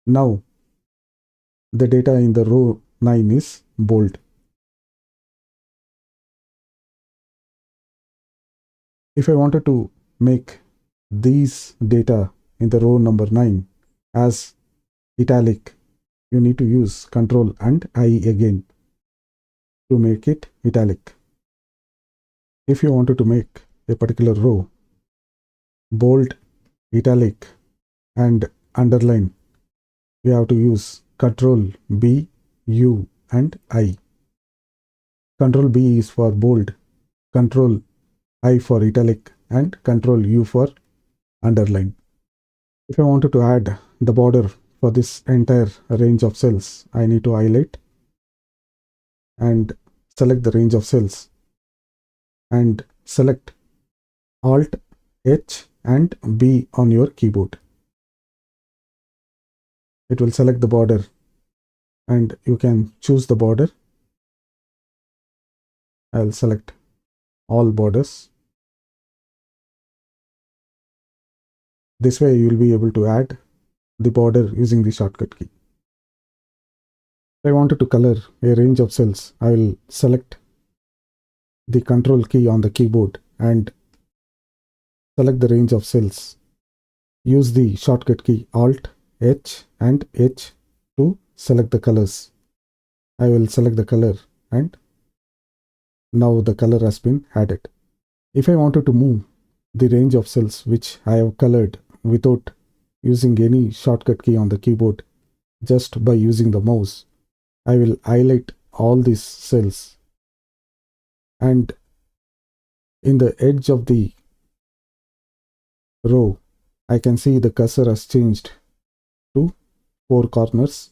Now the data in the row 9 is bold. If I wanted to make these data in the row number 9 as italic, you need to use Ctrl and I again to make it italic. If you wanted to make a particular row bold, italic and underline, you have to use Ctrl B, U and I. Ctrl B is for bold, Ctrl I for italic and Ctrl U for underline. If I wanted to add the border for this entire range of cells, I need to highlight and select the range of cells and select Alt H and B on your keyboard. It will select the border and you can choose the border. I'll select all borders. This way you will be able to add the border using the shortcut key. If I wanted to color a range of cells, I will select the Control key on the keyboard and select the range of cells. Use the shortcut key Alt H and H to select the colors. I will select the color and now the color has been added. If I wanted to move the range of cells which I have colored without using any shortcut key on the keyboard, just by using the mouse, I will highlight all these cells and in the edge of the row, I can see the cursor has changed to 4 corners.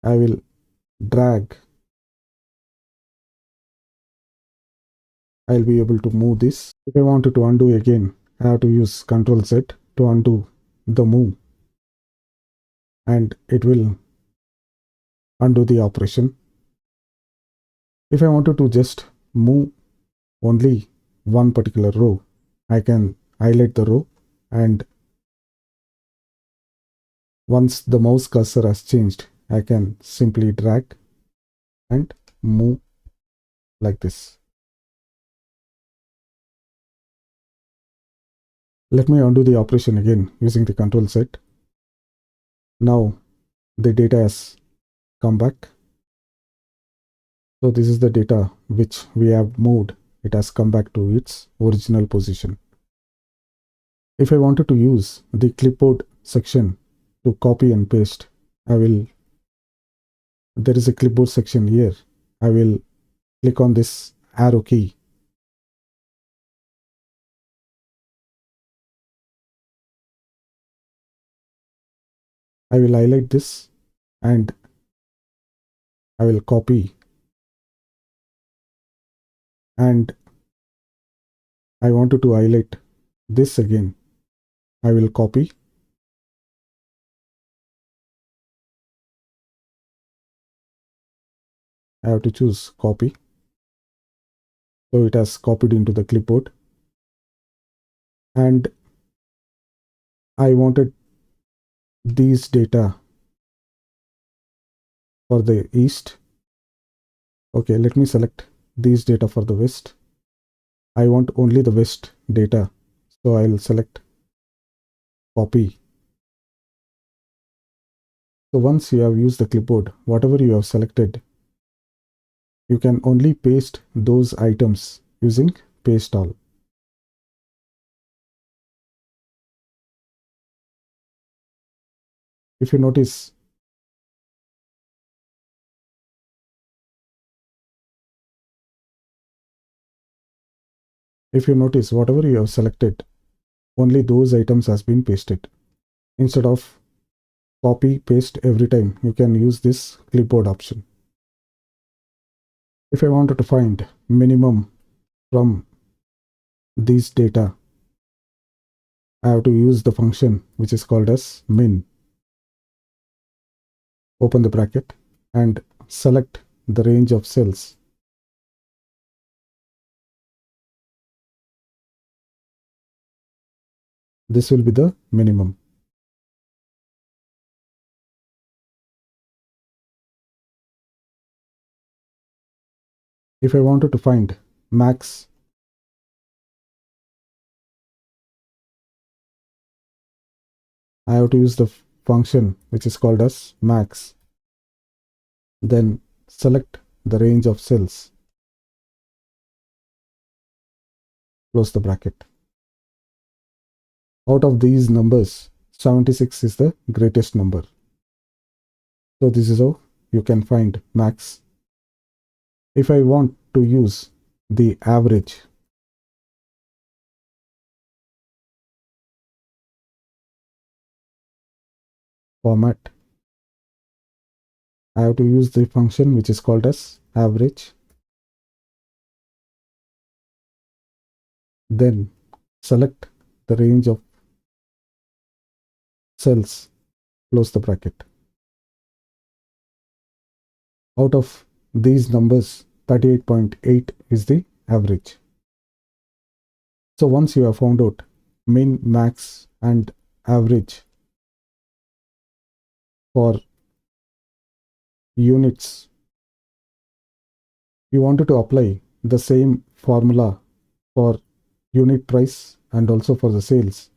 I will drag. I'll be able to move this. If I wanted to undo again, I have to use Ctrl Z to undo the move and it will undo the operation. If I wanted to just move only one particular row, I can highlight the row and once the mouse cursor has changed, I can simply drag and move like this. Let me undo the operation again using the Ctrl Z. Now the data has come back. So this is the data which we have moved. It has come back to its original position. If I wanted to use the clipboard section to copy and paste, there is a clipboard section here. I will click on this arrow key. I will highlight this and I will copy and I wanted to highlight this again. I will copy. I have to choose copy. So it has copied into the clipboard. And I wanted these data for the east. Okay, let me select these data for the west. I want only the west data. So I will select copy. So once you have used the clipboard, whatever you have selected, you can only paste those items using paste all. If you notice, whatever you have selected, only those items has been pasted. Instead of copy paste every time, you can use this clipboard option. If I wanted to find minimum from these data, I have to use the function which is called as min. Open the bracket and select the range of cells. This will be the minimum. If I wanted to find max, I have to use the function which is called as max. Then select the range of cells. Close the bracket. Out of these numbers, 76 is the greatest number. So this is how you can find max. If I want to use the average, format, I have to use the function which is called as average. Then select the range of cells. Close the bracket. Out of these numbers, 38.8 is the average. So once you have found out min, max and average for units, you wanted to apply the same formula for unit price and also for the sales.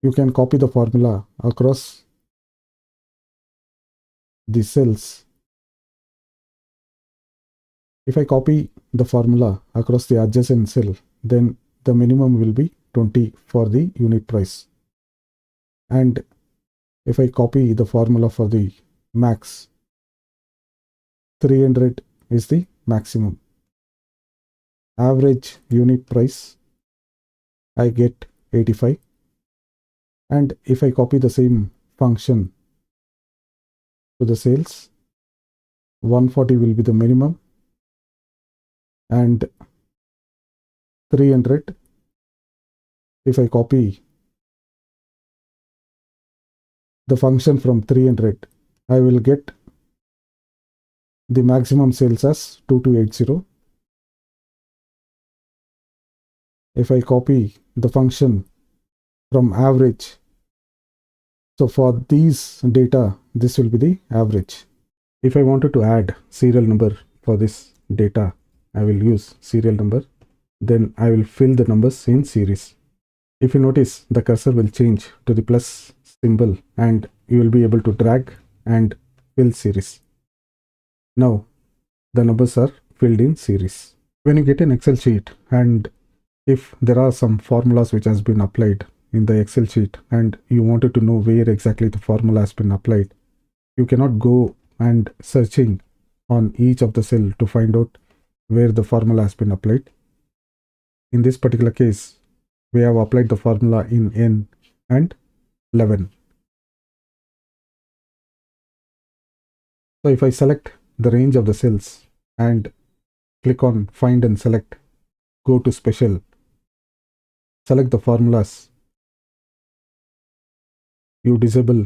You can copy the formula across the cells. If I copy the formula across the adjacent cell, then the minimum will be 20 for the unit price. And if I copy the formula for the max, 300 is the maximum. Average unit price, I get 85. And if I copy the same function to the sales, 140 will be the minimum and 300, if I copy the function from 300, I will get the maximum sales as 2280. If I copy the function from average, so for these data, this will be the average. If I wanted to add serial number for this data, I will use serial number. Then I will fill the numbers in series. If you notice, the cursor will change to the plus symbol and you will be able to drag and fill series. Now the numbers are filled in series. When you get an Excel sheet and if there are some formulas which has been applied in the Excel sheet and you wanted to know where exactly the formula has been applied, you cannot go and searching on each of the cell to find out where the formula has been applied. In this particular case, we have applied the formula in N and 11. So if I select the range of the cells and click on find and select, go to special, select the formulas, you disable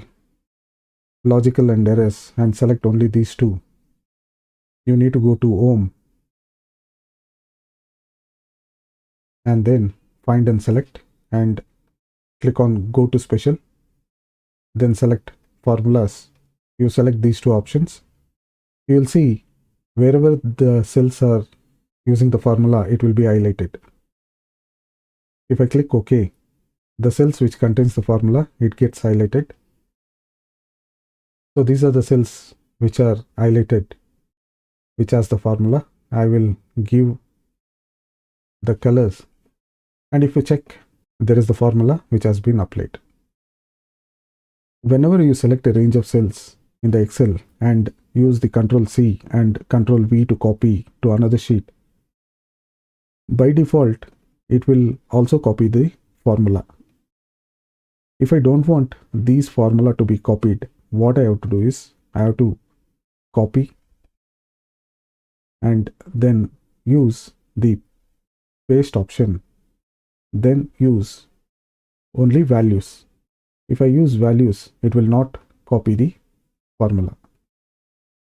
logical and errors and select only these two. You need to go to Home and then find and select and click on go to special, then select formulas. You select these two options. You will see wherever the cells are using the formula, it will be highlighted. If I click OK, the cells which contains the formula, it gets highlighted. So these are the cells which are highlighted, which has the formula. I will give the colors, and if you check, there is the formula which has been applied. Whenever you select a range of cells in the Excel and use the Ctrl+C and Ctrl+V to copy to another sheet, by default, it will also copy the formula. If I don't want these formula to be copied, what I have to do is, I have to copy and then use the paste option. then use only values. If I use values, it will not copy the formula.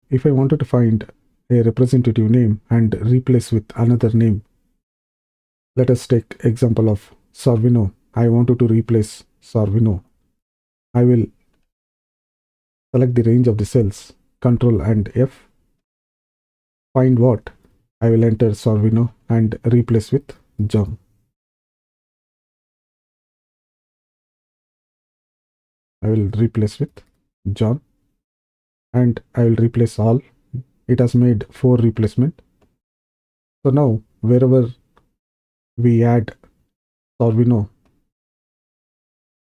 If I wanted to find a representative name and replace with another name, let us take example of Sorvino. I wanted to replace Sorvino. I will select the range of the cells, Control and F. Find what? I will enter Sorvino and replace with John. I will replace with John and I will replace all. It has made 4 replacement. So now wherever we add Sorvino,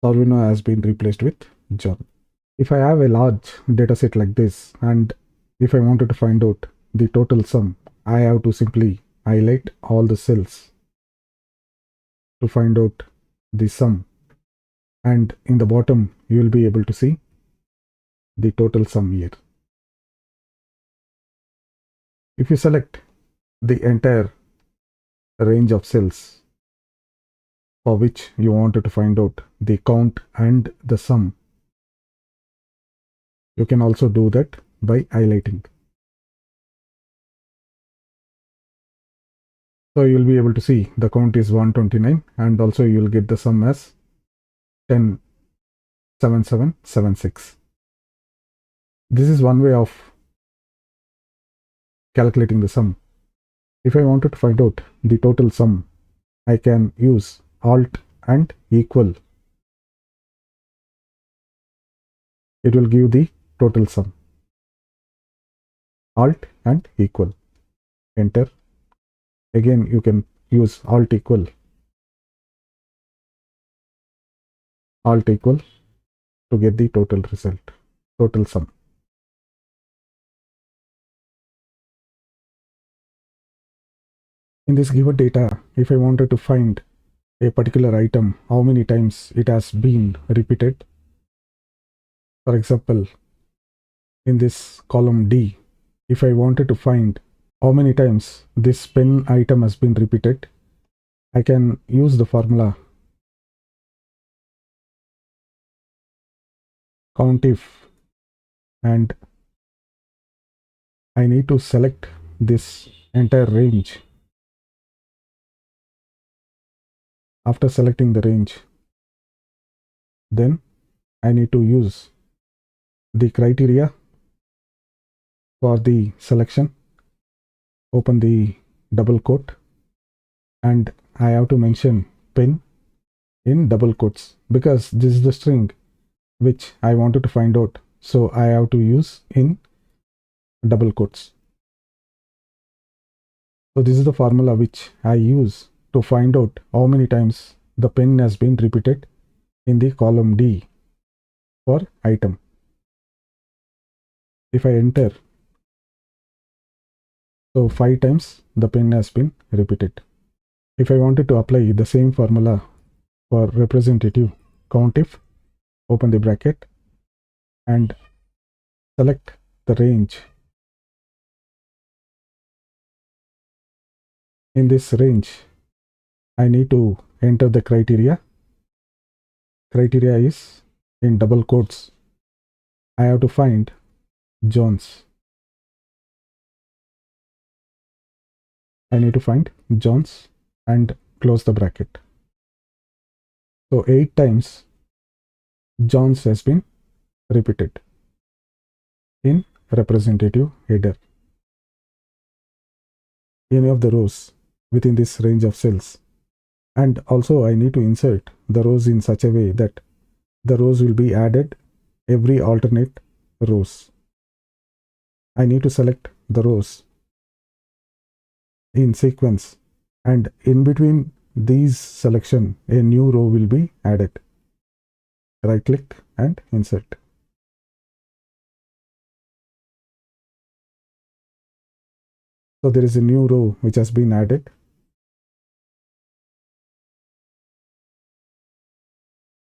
Sorvino has been replaced with John. If I have a large data set like this, and if I wanted to find out the total sum, I have to simply highlight all the cells to find out the sum. And in the bottom, you will be able to see the total sum here. If you select the entire range of cells for which you wanted to find out the count and the sum, you can also do that by highlighting. So you will be able to see the count is 129 and also you will get the sum as 107776. This is one way of calculating the sum. If I wanted to find out the total sum, I can use Alt and equal. It will give the total sum. Alt and equal. Enter. Again, you can use Alt equal. Alt equal to get the total result, total sum. In this given data, if I wanted to find a particular item, how many times it has been repeated. For example, in this column D, if I wanted to find how many times this pen item has been repeated, I can use the formula COUNTIF and I need to select this entire range. After selecting the range, then I need to use the criteria for the selection. Open the double quote and I have to mention pen in double quotes because this is the string which I wanted to find out, so I have to use in double quotes. So this is the formula which I use to find out how many times the pen has been repeated in the column D for item. If I enter, so 5 times the pen has been repeated. If I wanted to apply the same formula for representative COUNTIF, open the bracket and select the range. In this range, I need to enter the criteria. Criteria is in double quotes. I have to find Jones. I need to find Jones and close the bracket. So 8 times Jones has been repeated in representative header. Any of the rows within this range of cells. And also I need to insert the rows in such a way that the rows will be added every alternate rows. I need to select the rows in sequence and in between these selection a new row will be added. Right click and insert. So there is a new row which has been added.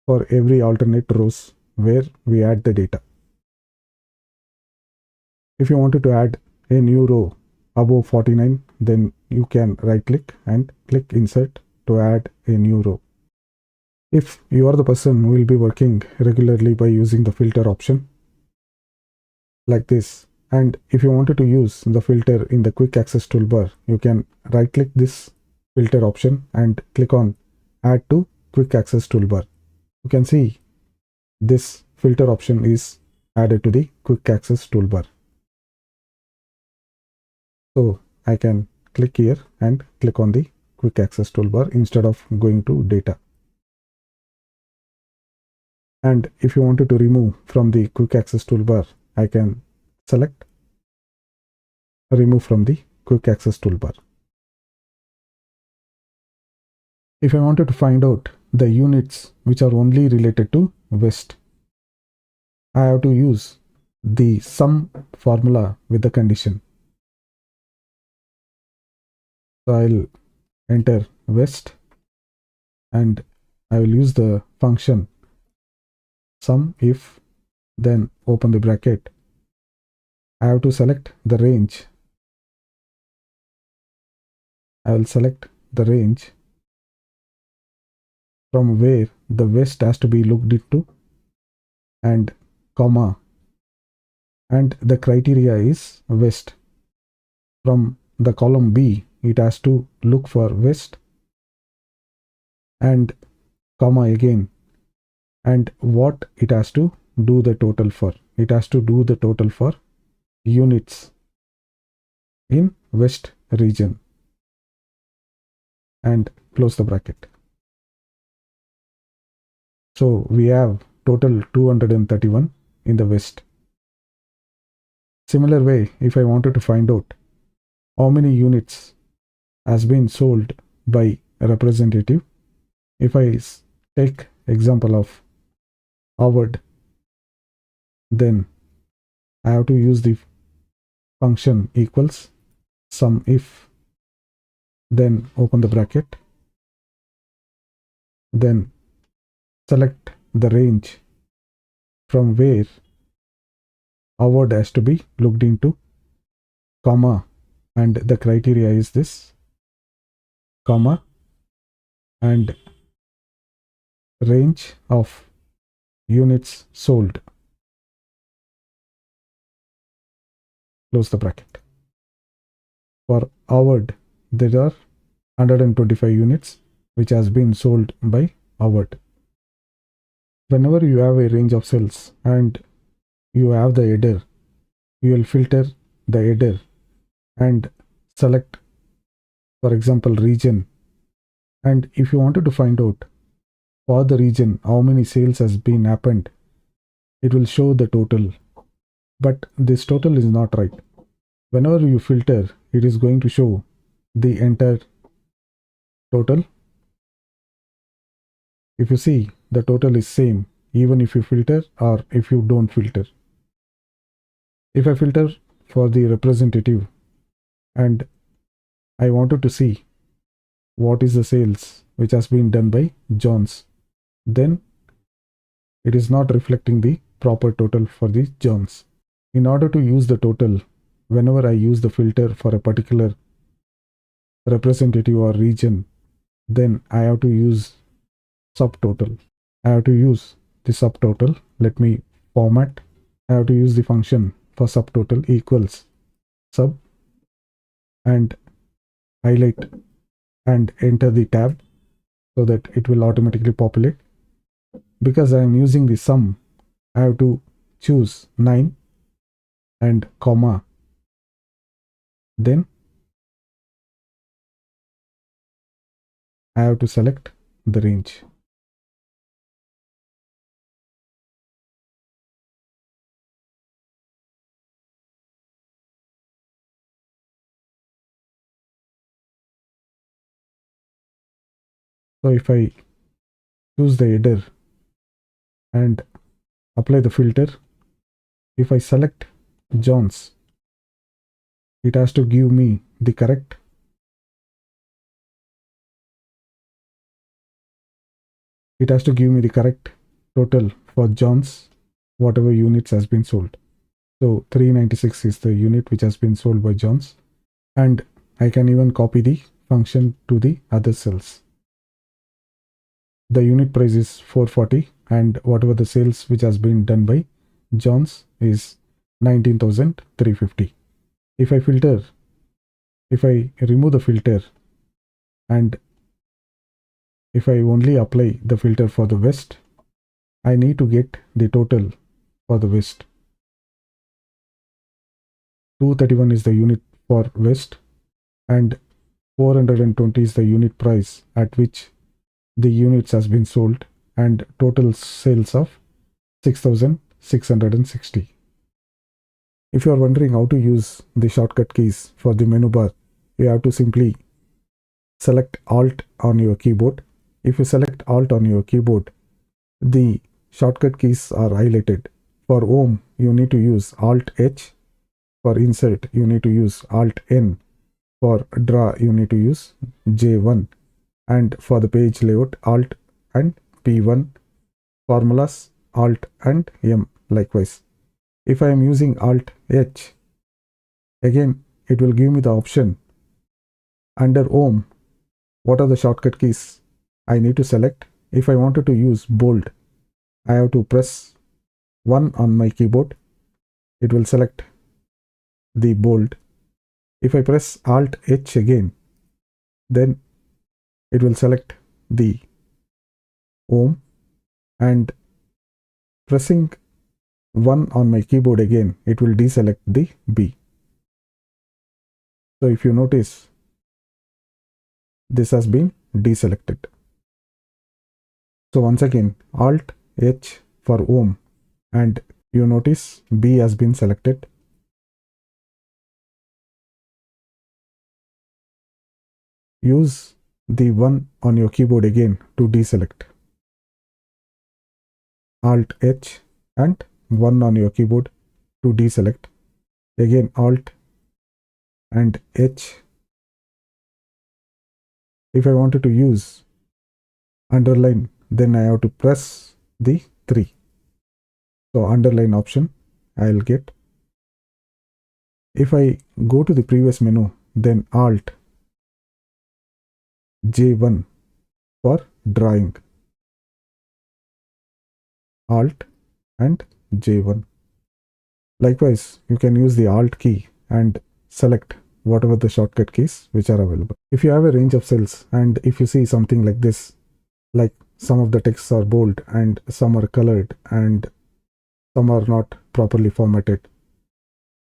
For every alternate rows where we add the data. If you wanted to add a new row above 49, then you can right click and click insert to add a new row. If you are the person who will be working regularly by using the filter option like this, and if you wanted to use the filter in the quick access toolbar, you can right click this filter option and click on add to quick access toolbar. You can see this filter option is added to the quick access toolbar. So I can click here and click on the quick access toolbar instead of going to data. And if you wanted to remove from the quick access toolbar, I can select remove from the quick access toolbar. If I wanted to find out the units which are only related to West, I have to use the sum formula with the condition. So I'll enter West and I will use the function sum if, then open the bracket. I have to select the range. I will select the range from where the West has to be looked into, and comma, and the criteria is West. From the column B, it has to look for West, and comma again, and what it has to do the total for. It has to do the total for units in West region, and close the bracket. So we have total 231 in the West. Similar way, if I wanted to find out how many units has been sold by a representative, if I take example of Howard, then I have to use the function equals sum if, then open the bracket, then select the range from where Howard has to be looked into, comma, and the criteria is this, comma, and range of units sold. Close the bracket. For Howard, there are 125 units which has been sold by Howard. Whenever you have a range of cells and you have the header, you will filter the header and select, for example, region. And if you wanted to find out for the region how many sales has been happened, it will show the total, but this total is not right. Whenever you filter, it is going to show the entire total. If you see, the total is same even if you filter or if you don't filter. If I filter for the representative and I wanted to see what is the sales which has been done by Johns, then it is not reflecting the proper total for the Johns. In order to use the total, whenever I use the filter for a particular representative or region, then I have to use subtotal. I have to use the subtotal. Let me format. I have to use the function for subtotal equals sub and highlight and enter the tab so that it will automatically populate. Because I am using the sum, I have to choose 9 and comma, then I have to select the range. So if I choose the header and apply the filter, if I select Johns, it has to give me the correct total for Johns, whatever units has been sold. So 396 is the unit which has been sold by Johns, and I can even copy the function to the other cells. the unit price is 440 and whatever the sales which has been done by John's is 19,350. If I remove the filter and if I only apply the filter for the West, I need to get the total for the West. 231 is the unit for West and 420 is the unit price at which the units has been sold, and total sales of 6,660. If you are wondering how to use the shortcut keys for the menu bar, you have to simply select Alt on your keyboard. If you select Alt on your keyboard, the shortcut keys are highlighted. For Home, you need to use Alt H. For Insert, you need to use Alt N. For Draw, you need to use J1. And for the page layout, Alt and P1. Formulas, Alt and M likewise. If I am using Alt H, again it will give me the option under Home. What are the shortcut keys I need to select? If I wanted to use bold, I have to press 1 on my keyboard. It will select the bold. If I press Alt H again, then it will select the Home, and pressing 1 on my keyboard again, it will deselect the B. So if you notice, this has been deselected. So once again, Alt H for Home, and you notice B has been selected. Use the 1 on your keyboard again to deselect. Alt H and 1 on your keyboard to deselect. Again Alt and H. If I wanted to use underline, then I have to press the 3. So underline option I will get. If I go to the previous menu, then Alt J1 for drawing. Alt and J1. Likewise, you can use the Alt key and select whatever the shortcut keys which are available. If you have a range of cells and if you see something like this, like some of the texts are bold and some are colored and some are not properly formatted.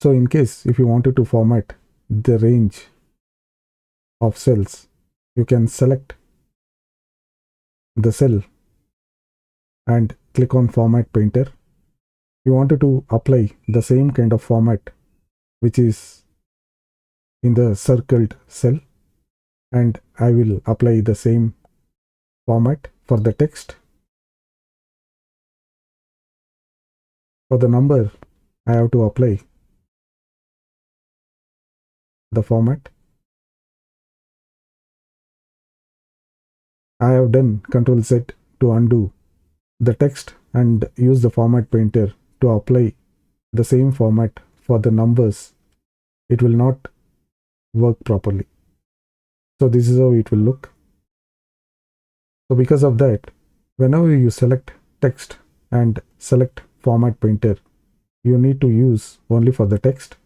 So in case if you wanted to format the range of cells, you can select the cell and click on Format Painter. You wanted to apply the same kind of format which is in the circled cell, and I will apply the same format for the text. For the number, I have to apply the format. I have done Ctrl Z to undo the text and use the Format Painter to apply the same format for the numbers. It will not work properly. So this is how it will look. So because of that, whenever you select text and select Format Painter, you need to use only for the text,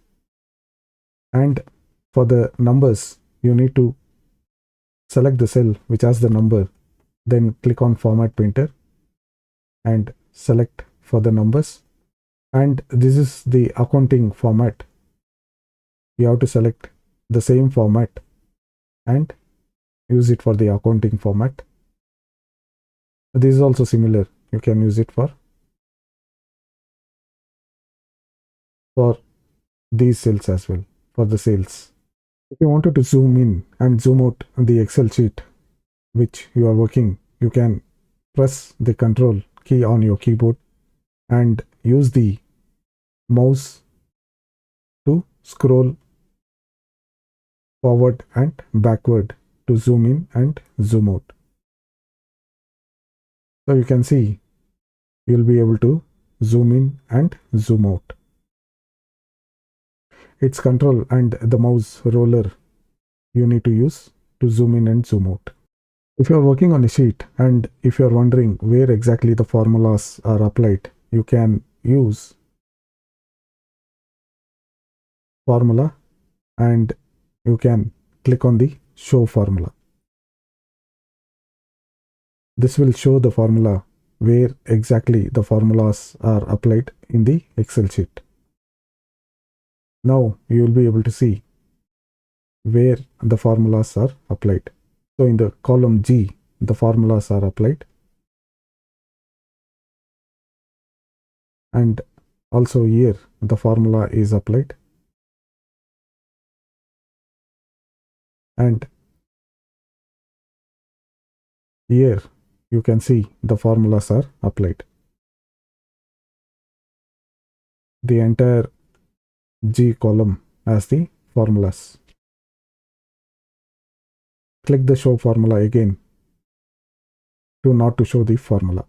and for the numbers you need to select the cell which has the number, then click on Format Painter and select for the numbers. And this is the accounting format. You have to select the same format and use it for the accounting format. This is also similar. You can use it for these cells as well, for the sales. If you wanted to zoom in and zoom out the Excel sheet which you are working, you can press the Control key on your keyboard and use the mouse to scroll forward and backward to zoom in and zoom out. So you can see you'll be able to zoom in and zoom out. It's Control and the mouse roller you need to use to zoom in and zoom out. If you're working on a sheet and if you're wondering where exactly the formulas are applied, you can use formula and you can click on the show formula. This will show the formula where exactly the formulas are applied in the Excel sheet. Now you will be able to see where the formulas are applied. So in the column G, the formulas are applied, and also here the formula is applied, and here you can see the formulas are applied. The entire G column as the formulas. Click the show formula again to not to show the formula.